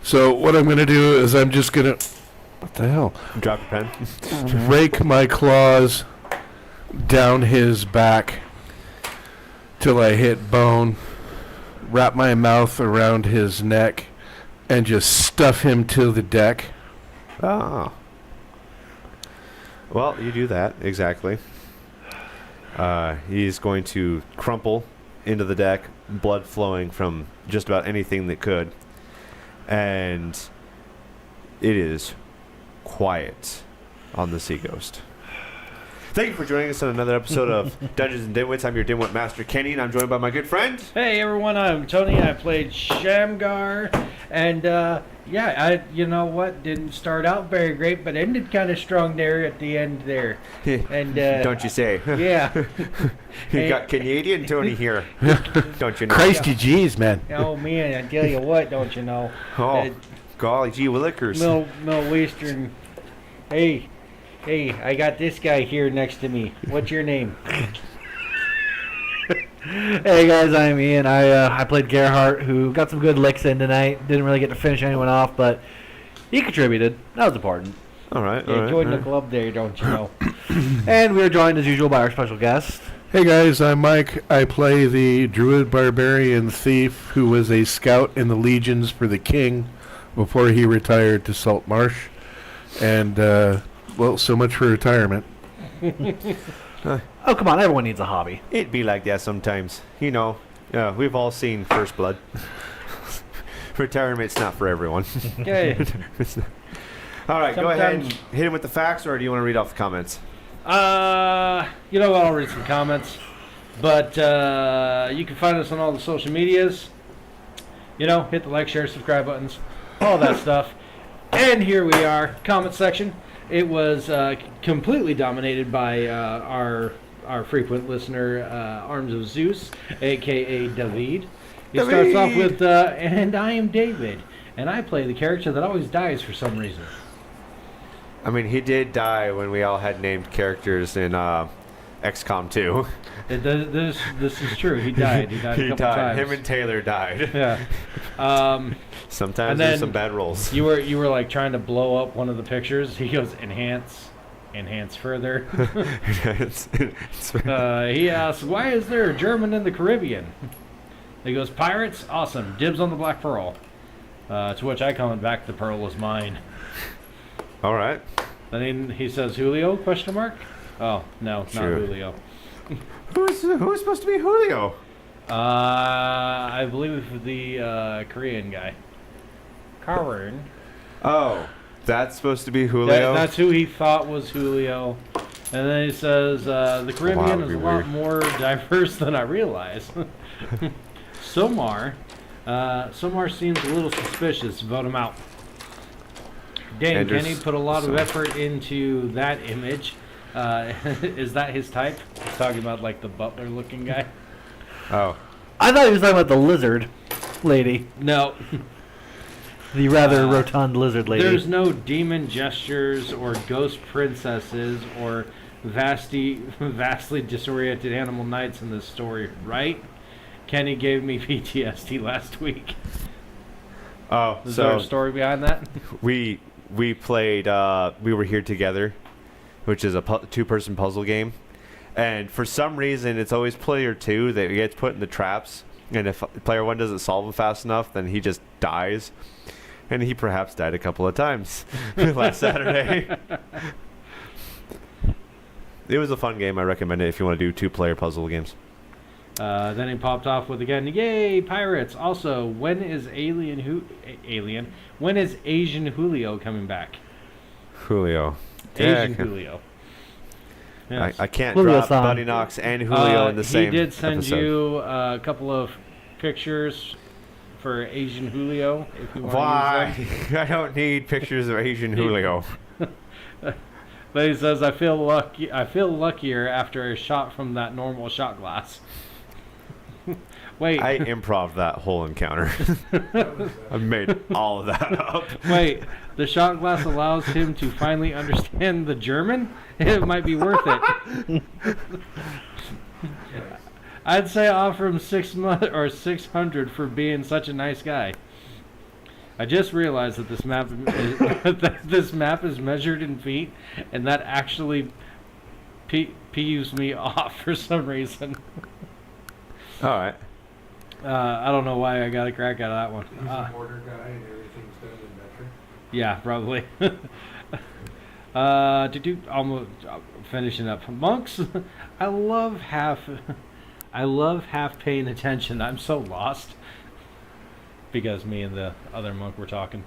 Speaker 4: So what I'm going to do is I'm just going to... What the hell?
Speaker 1: Drop your pen.
Speaker 4: Rake my claws down his back till I hit bone, wrap my mouth around his neck, and just stuff him to the deck.
Speaker 1: Oh. Well, you do that, exactly. He's going to crumple into the deck, blood flowing from just about anything that could. And it is quiet on the Sea Ghost. Thank you for joining us on another episode of Dungeons and Dimwits. I'm your Dimwit Master, Kenny, and I'm joined by my good friend.
Speaker 2: Hey everyone, I'm Tony. I played Shamgar, and you know what? Didn't start out very great, but ended kind of strong there at the end there. And
Speaker 1: Don't you say?
Speaker 2: yeah.
Speaker 1: You got Canadian Tony here. Don't you know?
Speaker 4: Christy jeez, man.
Speaker 2: Oh man, I tell you what, don't you know?
Speaker 1: Oh, golly gee willikers.
Speaker 2: Middle Western. Hey, I got this guy here next to me. What's your name?
Speaker 3: Hey guys, I'm Ian. I played Gerhardt, who got some good licks in tonight. Didn't really get to finish anyone off, but he contributed. That was important.
Speaker 1: All right.
Speaker 2: Yeah, join the club there, don't you know?
Speaker 3: And we are joined as usual by our special guest.
Speaker 4: Hey guys, I'm Mike. I play the Druid Barbarian Thief who was a scout in the Legions for the King before he retired to Salt Marsh. And, well, so much for retirement.
Speaker 3: Oh, come on. Everyone needs a hobby.
Speaker 1: It'd be like that sometimes. You know, we've all seen First Blood. Retirement's not for everyone.
Speaker 2: Okay.
Speaker 1: It's not. All right, go ahead and
Speaker 2: Sometimes-
Speaker 1: hit him with the facts, or do you want to read off the comments?
Speaker 2: You know what? I'll read some comments. But you can find us on all the social medias. You know, hit the like, share, subscribe buttons, all that stuff. And here we are, comment section. It was completely dominated by our frequent listener, Arms of Zeus, a.k.a. David. He starts off with, and I am David, and I play the character that always dies for some reason.
Speaker 1: I mean, he did die when we all had named characters in XCOM 2.
Speaker 2: This is true. He died. He died a couple times.
Speaker 1: Him and Taylor died.
Speaker 2: Yeah.
Speaker 1: Sometimes
Speaker 2: And
Speaker 1: there's
Speaker 2: then
Speaker 1: some bad rolls.
Speaker 2: You were like trying to blow up one of the pictures. He goes enhance further. He asks, why is there a German in the Caribbean? He goes, pirates, awesome. Dibs on the Black Pearl. To which I comment back, the pearl is mine.
Speaker 1: All right.
Speaker 2: Then he says, Julio? Question mark. Oh no,
Speaker 1: Sure.
Speaker 2: not Julio.
Speaker 1: Who's supposed to be Julio?
Speaker 2: I believe the Korean guy. Karen.
Speaker 1: Oh, that's supposed to be Julio.
Speaker 2: That's who he thought was Julio. And then he says, the Caribbean
Speaker 1: that'd
Speaker 2: is a
Speaker 1: be
Speaker 2: lot
Speaker 1: weird.
Speaker 2: more diverse than I realized. Somar seems a little suspicious. Vote him out. Dang,
Speaker 1: Anders-
Speaker 2: Kenny put a lot of
Speaker 1: sorry.
Speaker 2: effort into that image. Is that his type? He's talking about like the butler looking guy.
Speaker 1: Oh,
Speaker 3: I thought he was talking about the lizard lady.
Speaker 2: No,
Speaker 3: The rather rotund lizard lady.
Speaker 2: there's no demon gestures or ghost princesses or vastly disoriented animal knights in this story, right? Kenny gave me PTSD last week.
Speaker 1: Oh,
Speaker 2: Is there a story behind that?
Speaker 1: we played. We were here together, which is a two-person puzzle game, and for some reason, it's always player 2 that gets put in the traps. And if player 1 doesn't solve them fast enough, then he just dies. And he perhaps died a couple of times last Saturday. It was a fun game. I recommend it if you want to do 2-player puzzle games.
Speaker 2: Then he popped off with again, yay, pirates. Also, when is when is Asian Julio coming back?
Speaker 1: Julio.
Speaker 2: Asian
Speaker 1: Yeah,
Speaker 2: Julio. Yes.
Speaker 1: I can't
Speaker 3: Julio-san.
Speaker 1: drop Buddy Knox and Julio in the same
Speaker 2: He did send
Speaker 1: episode.
Speaker 2: you a couple of pictures for Asian Julio. If you want to
Speaker 1: Why?
Speaker 2: use them.
Speaker 1: I don't need pictures of Asian Julio.
Speaker 2: But he says, I feel luckier after a shot from that normal shot glass. Wait,
Speaker 1: I improv that whole encounter. I made all of that up.
Speaker 2: wait. The shot glass allows him to finally understand the German? It might be worth it. I'd say offer him 6 months or 600 for being such a nice guy. I just realized that this map is measured in feet, and that actually peeves me off for some reason.
Speaker 1: All right.
Speaker 2: I don't know why I got a crack out of that one.
Speaker 4: He's a border guy and everything's done in metric.
Speaker 2: Yeah, probably. Almost finishing up. Monks, I love half paying attention. I'm so lost because me and the other monk were talking.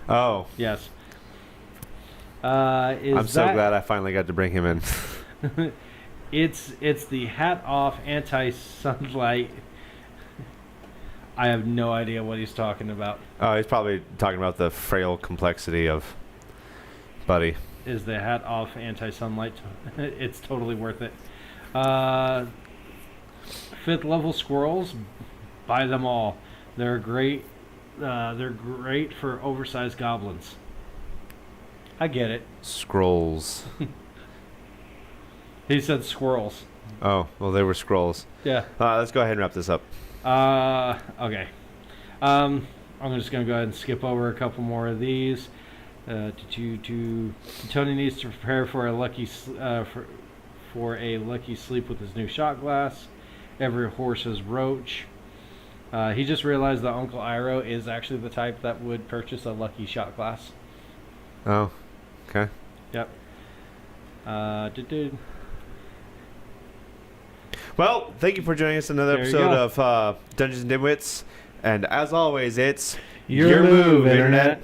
Speaker 1: Oh,
Speaker 2: Yes.
Speaker 1: I'm so glad I finally got to bring him in.
Speaker 2: It's the hat off anti-sunlight. I have no idea what he's talking about.
Speaker 1: Oh, he's probably talking about the frail complexity of Buddy.
Speaker 2: Is the hat off anti-sunlight? It's totally worth it. 5th level squirrels, buy them all. They're great. They're great for oversized goblins. I get it.
Speaker 1: Scrolls.
Speaker 2: He said squirrels.
Speaker 1: Oh, well, they were scrolls.
Speaker 2: Yeah.
Speaker 1: Let's go ahead and wrap this up.
Speaker 2: Okay. I'm just gonna go ahead and skip over a couple more of these. Tony needs to prepare for a lucky sleep with his new shot glass. Every horse has roach. He just realized that Uncle Iroh is actually the type that would purchase a lucky shot glass.
Speaker 1: Oh, okay.
Speaker 2: Yep.
Speaker 1: Well, thank you for joining us in another
Speaker 2: There you
Speaker 1: episode
Speaker 2: go.
Speaker 1: of Dungeons and Dimwits. And as always, it's
Speaker 3: Your move, Internet.